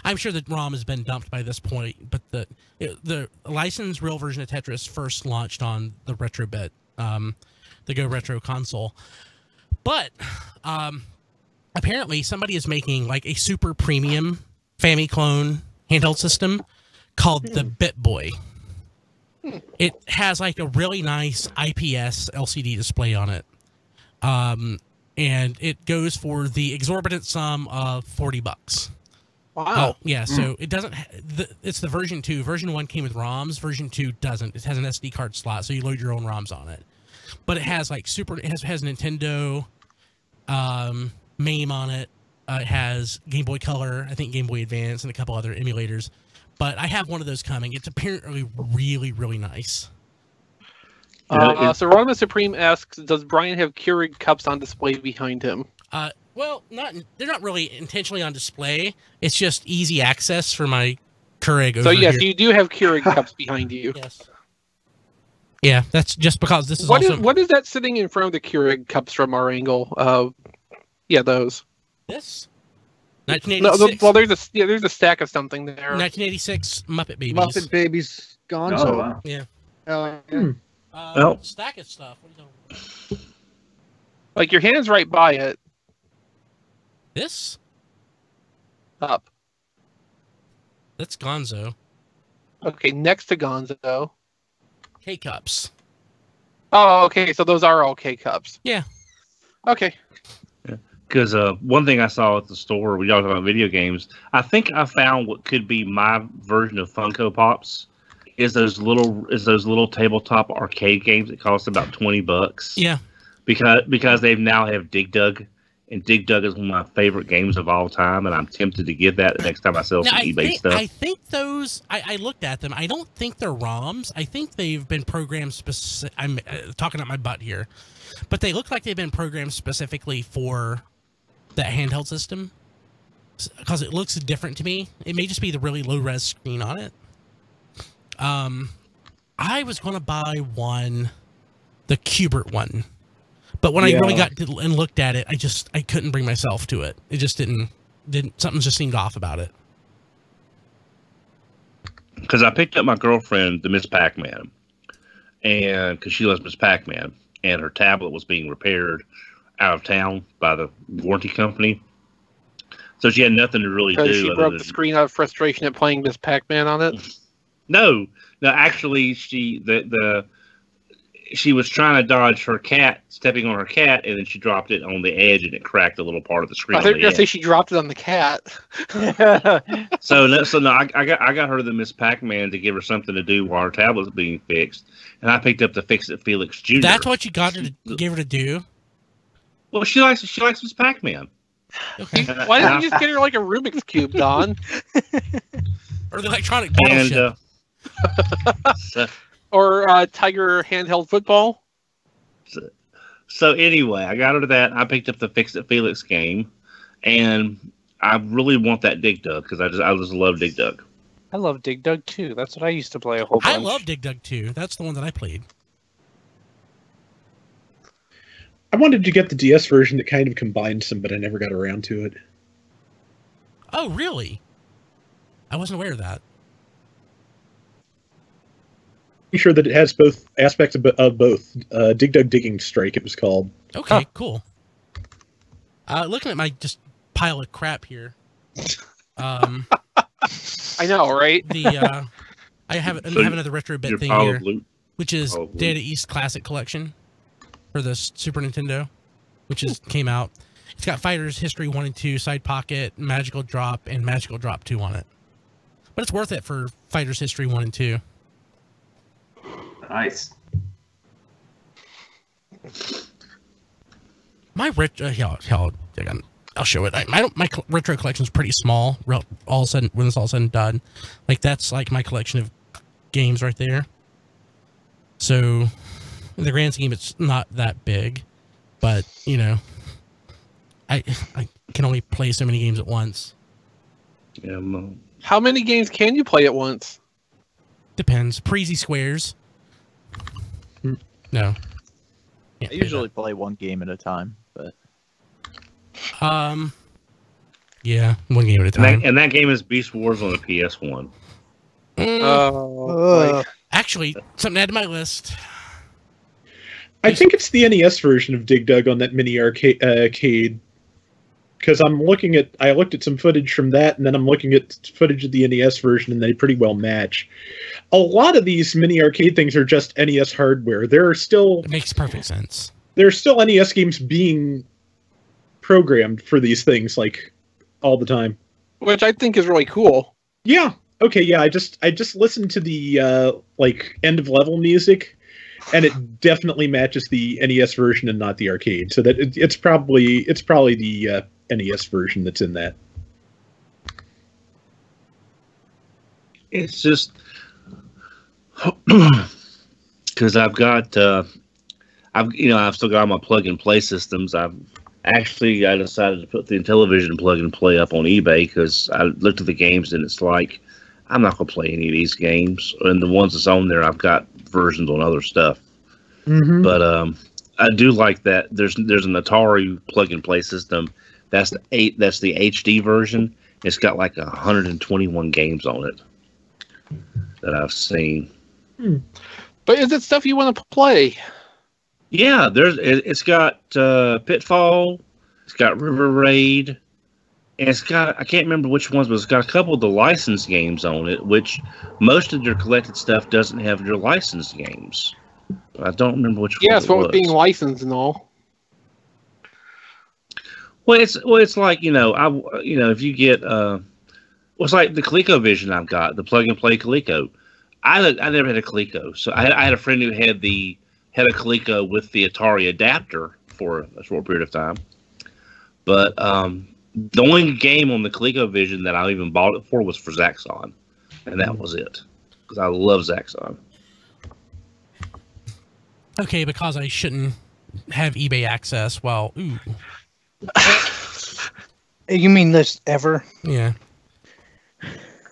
I'm sure the ROM has been dumped by this point, but the licensed real version of Tetris first launched on the RetroBet, the Go Retro console. But apparently somebody is making like a super premium Famiclone handheld system called the BitBoy. It has like a really nice IPS LCD display on it. And it goes for the exorbitant sum of $40. Wow. Yeah, so it doesn't. It's the version 2. Version 1 came with ROMs. Version 2 doesn't. It has an SD card slot, so you load your own ROMs on it. But it has like It has Nintendo MAME on it. It has Game Boy Color, I think Game Boy Advance, and a couple other emulators. But I have one of those coming. It's apparently really, really nice. So Ronma Supreme asks, does Brian have Keurig cups on display behind him? Well, they're not really intentionally on display. It's just easy access for my Keurig over So yes, here. You do have Keurig cups behind you. Yes. Yeah, that's just because this is what is that sitting in front of the Keurig cups from our angle? Yeah, those. This? 1986. No, there's a stack of something there. 1986 Muppet Babies. Muppet Babies gone. Oh, wow. Yeah. Stack of stuff. What are you talking about? Like your hand's right by it. This? Up. That's Gonzo. Okay, next to Gonzo. K-Cups. Oh, okay, so those are all K-Cups. Yeah. Okay. Because one thing I saw at the store, we talked about video games. I think I found what could be my version of Funko Pops. Is those little tabletop arcade games that cost about $20? Yeah. Because they now have Dig Dug, and Dig Dug is one of my favorite games of all time, and I'm tempted to get that next time I sell some eBay stuff. I think those. I looked at them. I don't think they're ROMs. I think they've been programmed specific. I'm talking out my butt here, but they look like they've been programmed specifically for that handheld system because it looks different to me. It may just be the really low res screen on it. I was going to buy the Qbert one, but when I really got to and looked at it, I couldn't bring myself to it. It just didn't something just seemed off about it. Because I picked up my girlfriend the Miss Pac-Man, and because she loves Miss Pac-Man, and her tablet was being repaired out of town by the warranty company, so she had nothing to really do. She broke the screen out of frustration at playing Miss Pac-Man on it. No, actually, she was trying to dodge her cat stepping on her cat, and then she dropped it on the edge, and it cracked a little part of the screen. I thought you were going to say she dropped it on the cat. So I got her the Miss Pac-Man to give her something to do while her tablet was being fixed, and I picked up the Fix-It Felix Jr. That's what you got her to give her to do. Well, she likes Miss Pac-Man. Okay. Why didn't you just get her like a Rubik's Cube, Don? Or the electronic battleship. Or Tiger handheld football. So anyway, I got her to that. I picked up the Fix-It Felix game, and I really want that Dig Dug because I just love Dig Dug. I love Dig Dug too. That's what I used to play a whole bunch. I love Dig Dug too. That's the one that I played. I wanted to get the DS version that kind of combined some, but I never got around to it. Oh, really? I wasn't aware of that. Pretty sure that it has both aspects of both. Dig Dug Digging Strike, it was called. Okay, cool. Looking at my just pile of crap here. I know, right? I have another retro bit thing here, which is Loot. Data East Classic Collection for the Super Nintendo, which came out. It's got Fighters History 1 and 2, Side Pocket, Magical Drop, and Magical Drop 2 on it. But it's worth it for Fighters History 1 and 2. Nice. My retro, I'll show it. My retro collection is pretty small. When it's all said and done, like that's like my collection of games right there. So, in the grand scheme, it's not that big, but you know, I can only play so many games at once. Yeah. How many games can you play at once? Depends. Preezy squares. No. I usually play one game at a time, but yeah, one game at a time. And that game is Beast Wars on the PS1. Actually, something to add to my list. I think it's the NES version of Dig Dug on that mini arcade. Because I looked at some footage from that, and then I'm looking at footage of the NES version, and they pretty well match. A lot of these mini arcade things are just NES hardware. It makes perfect sense. There are still NES games being programmed for these things, like, all the time. Which I think is really cool. Yeah. Okay, yeah, I just listened to the, end of level music, and it definitely matches the NES version and not the arcade. So that it's probably the NES version that's in that. It's just because I've still got my plug and play systems. I decided to put the Intellivision plug and play up on eBay because I looked at the games and it's like I'm not gonna play any of these games. And the ones that's on there, I've got versions on other stuff. Mm-hmm. But I do like that. There's an Atari plug and play system. That's the HD version. It's got like 121 games on it that I've seen. But is it stuff you want to play? Yeah, it's got Pitfall, it's got River Raid, and it's got, I can't remember which ones, but it's got a couple of the licensed games on it, which most of your collected stuff doesn't have your licensed games. But I don't remember which one. Yes, what with being licensed and all. Well, it's like, if you get it's like the ColecoVision I've got, the plug and play Coleco. I never had a Coleco, so I had a friend who had a Coleco with the Atari adapter for a short period of time. But the only game on the ColecoVision that I even bought it for was for Zaxxon, and that was it because I love Zaxxon. Okay, because I shouldn't have eBay access. Well, ooh. You mean this ever? Yeah.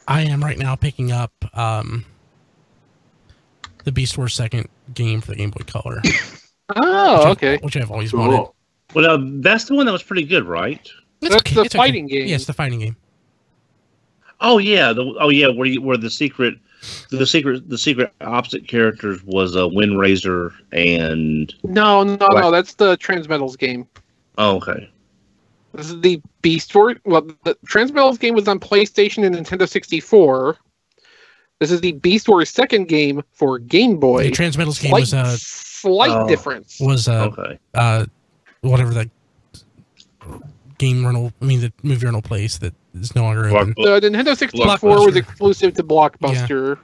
I am right now picking up the Beast Wars second game for the Game Boy Color. Oh, okay. Which I've always wanted. Well, that's the one that was pretty good, right? That's the fighting game. Yeah, it's the fighting game. Oh yeah, where the secret opposite characters was Windrazor and no, that's the Transmetals game. Oh, okay. This is the Beast Wars. Well, the Transmetals game was on PlayStation and Nintendo 64. This is the Beast Wars second game for Game Boy. The Transmetals game was a slight difference. Was okay. Whatever the game rental, the movie rental place that is no longer open. The Nintendo 64 was exclusive to Blockbuster. Yeah.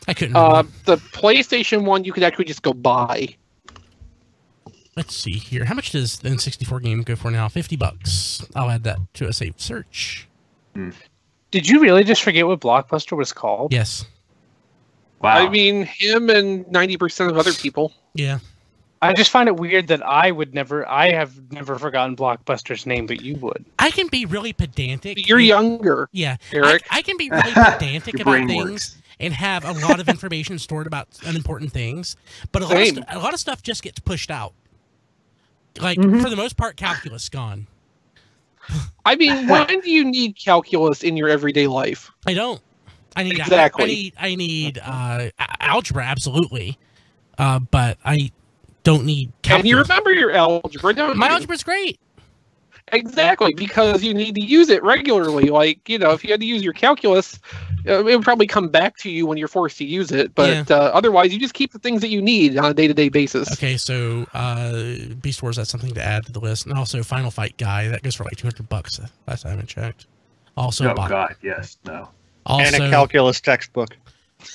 I couldn't remember. The PlayStation one you could actually just go buy. Let's see here. How much does the N64 game go for now? $50. I'll add that to a saved search. Did you really just forget what Blockbuster was called? Yes. Wow. I mean, him and 90% of other people. Yeah. I just find it weird that I have never forgotten Blockbuster's name, but you would. I can be really pedantic. You're younger. Yeah. Eric. I can be really pedantic about brain things works. and have a lot of information stored about unimportant things, but a lot of stuff just gets pushed out. Like for the most part, calculus gone. I mean, when do you need calculus in your everyday life? I don't. I need exactly. I need algebra, absolutely, but I don't need calculus. And you remember your algebra, don't My you? algebra's great. Exactly, because you need to use it regularly. Like, you know, if you had to use your calculus, it would probably come back to you when you're forced to use it. But otherwise, you just keep the things that you need on a day-to-day basis. Okay, so Beast Wars, that's something to add to the list. And also Final Fight Guy, that goes for like $200 last time I haven't checked. Also, God, yes, no. Also, and a calculus textbook.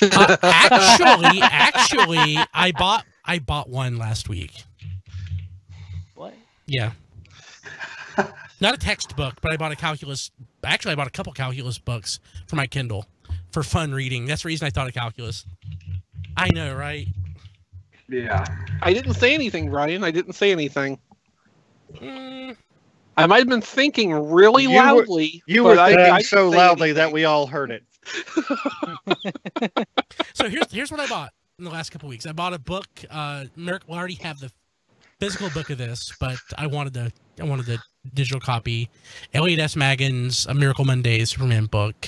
Actually, I bought one last week. What? Yeah. Not a textbook, but I bought a calculus. Actually, I bought a couple calculus books for my Kindle for fun reading. That's the reason I thought of calculus. I know, right? Yeah. I didn't say anything, Ryan. I didn't say anything. I might have been thinking really loudly. You were thinking so loudly that we all heard it. So here's what I bought in the last couple weeks. I bought a book. Merrick will already have the physical book of this, but I wanted the digital copy. Elliot S. Maggins' A Miracle Monday Superman book.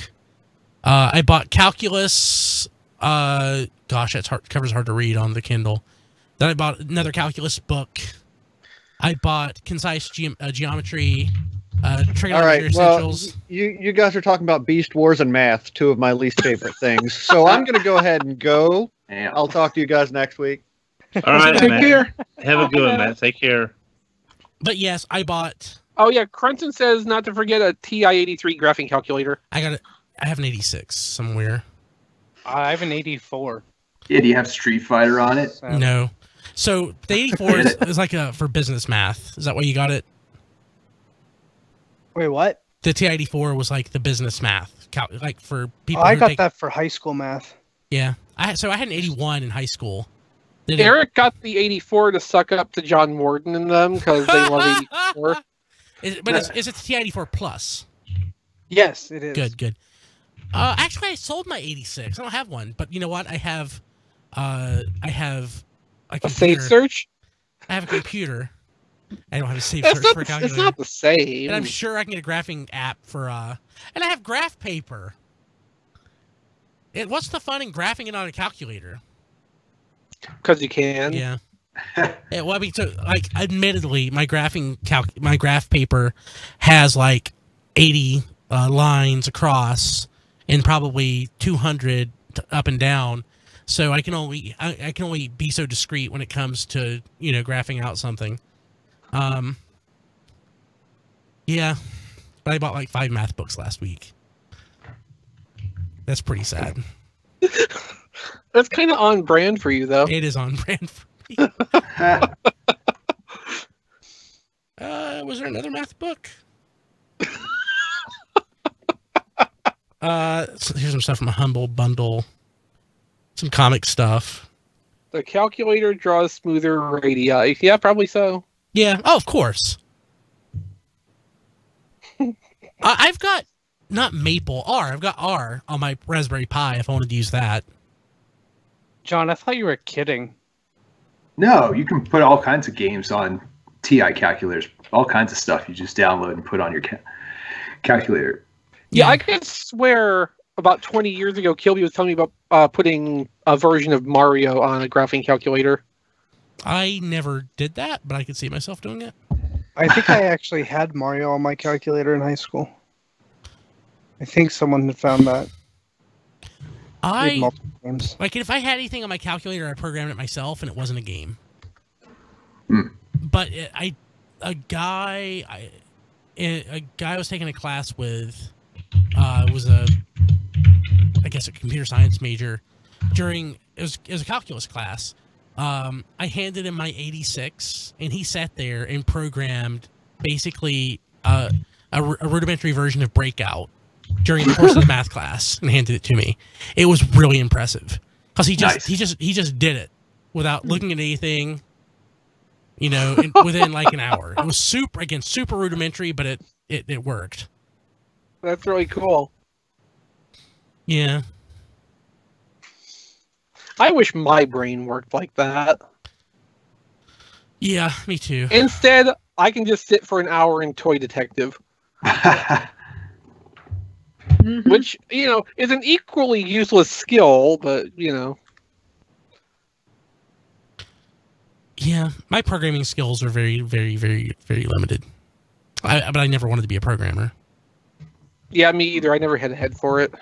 I bought Calculus. Gosh, that's hard. Cover's hard to read on the Kindle. Then I bought another calculus book. I bought Concise Geometry. Trigonometry Essentials. You guys are talking about Beast Wars and math, two of my least favorite things. So I'm going to go ahead and go. Damn. I'll talk to you guys next week. All right, Take Matt. care. Have a good one, Matt. Take care. But yes, I bought. Oh yeah, Crunton says not to forget a TI-83 graphing calculator. I have an 86 somewhere. I have an 84. Yeah, do you have Street Fighter on it? No. So the 84 is like for business math. Is that why you got it? Wait, what? The TI-84 was like the business math, like for people. I got that for high school math. Yeah, I had an 81 in high school. Eric got the 84 to suck up to John Warden and them because they love 84. But is it the TI-84 Plus? Yes, it is. Good. Actually, I sold my 86. I don't have one, but you know what? I have a safe search. I have a computer. I don't have a safe search for a calculator. It's not the same. And I'm sure I can get a graphing app for and I have graph paper. What's the fun in graphing it on a calculator? Because you can. Yeah. Well, I mean, so like, admittedly, my graph paper has like 80 lines across and probably 200 up and down. So I can only be so discreet when it comes to graphing out something. Yeah, but I bought like 5 math books last week. That's pretty sad. That's kind of on brand for you, though. It is on brand for me. Was there another math book? So here's some stuff from a Humble Bundle. Some comic stuff. The calculator draws smoother radii. Yeah, probably so. Yeah. Oh, of course. I've got not Maple R. I've got R on my Raspberry Pi if I wanted to use that. John, I thought you were kidding. No, you can put all kinds of games on TI calculators. All kinds of stuff you just download and put on your calculator. Yeah, I could swear about 20 years ago, Kilby was telling me about putting a version of Mario on a graphing calculator. I never did that, but I could see myself doing it. I think I actually had Mario on my calculator in high school. I think someone had found that. Like, if I had anything on my calculator, I programmed it myself, and it wasn't a game. But a guy I was taking a class with was a computer science major. It was a calculus class. I handed him my 86, and he sat there and programmed basically a rudimentary version of Breakout during the course of the math class and handed it to me. It was really impressive because he just did it without looking at anything, within like an hour. It was super rudimentary, but it worked. That's really cool. Yeah. I wish my brain worked like that. Yeah, me too. Instead, I can just sit for an hour in Toy Detective, which, is an equally useless skill, but, Yeah, my programming skills are very, very, very, very limited. But I never wanted to be a programmer. Yeah, me either. I never had a head for it.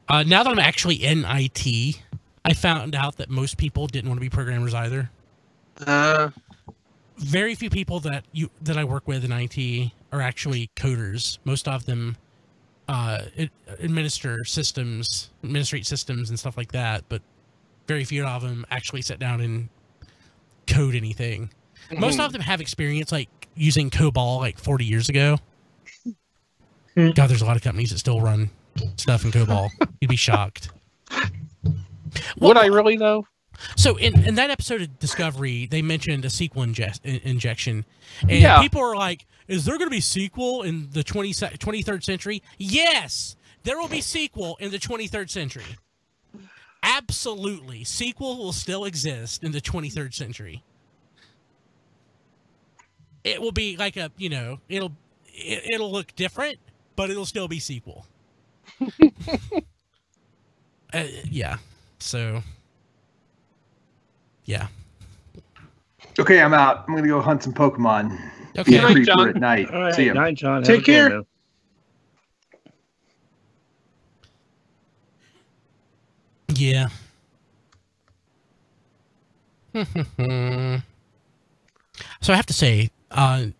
Now that I'm actually in IT, I found out that most people didn't want to be programmers either. Very few people that I work with in IT are actually coders. Most of them administrate systems and stuff like that, but very few of them actually sit down and code anything. Mm-hmm. Most of them have experience like using COBOL like 40 years ago. God, there's a lot of companies that still run stuff in COBOL. You'd be shocked. Would I really know? So in that episode of Discovery, they mentioned a sequel injection. And people are like, is there going to be sequel in the 23rd century? Yes, there will be sequel in the 23rd century. Absolutely. Sequel will still exist in the 23rd century. It will be like it'll look different, but it'll still be sequel. Yeah. So, yeah. Okay, I'm out. I'm going to go hunt some Pokemon. Okay. Be a creeper at night. All right. See ya. Night, John. Take care. Day, Yeah. So I have to say, the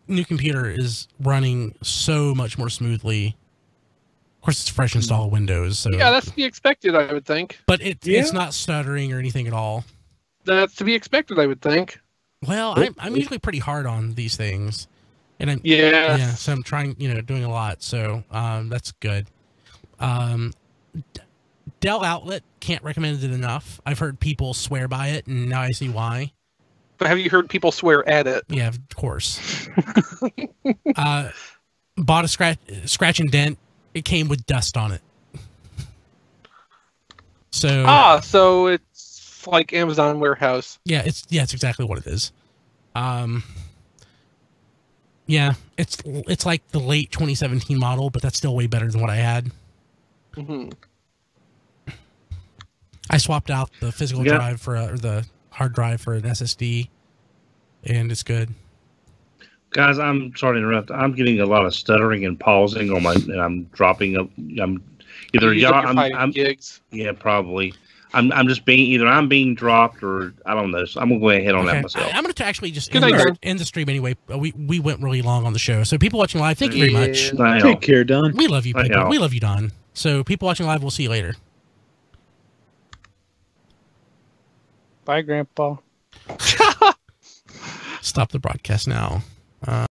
new computer is running so much more smoothly. Of course, it's fresh install Windows. So yeah, that's to be expected, I would think. But it's not stuttering or anything at all. That's to be expected, I would think. Well, I'm usually pretty hard on these things, and so I'm trying, doing a lot. So that's good. Dell Outlet, can't recommend it enough. I've heard people swear by it, and now I see why. But have you heard people swear at it? Yeah, of course. Bought a scratch and dent. It came with dust on it. So so it's like Amazon warehouse. Yeah, it's exactly what it is. Yeah, it's like the late 2017 model, but that's still way better than what I had. Mm-hmm. I swapped out the physical drive or the hard drive for an SSD, and it's good. Guys, I'm sorry to interrupt. I'm getting a lot of stuttering and pausing on and I'm dropping up. I'm either I'm gigs. Yeah, probably. I'm just being dropped or I don't know. So I'm gonna go ahead on that myself. I'm gonna actually just end the stream anyway. We went really long on the show, so people watching live, thank you very much. Take care, Don. We love you, people. We love you, Don. So people watching live, we'll see you later. Bye, Grandpa. Stop the broadcast now.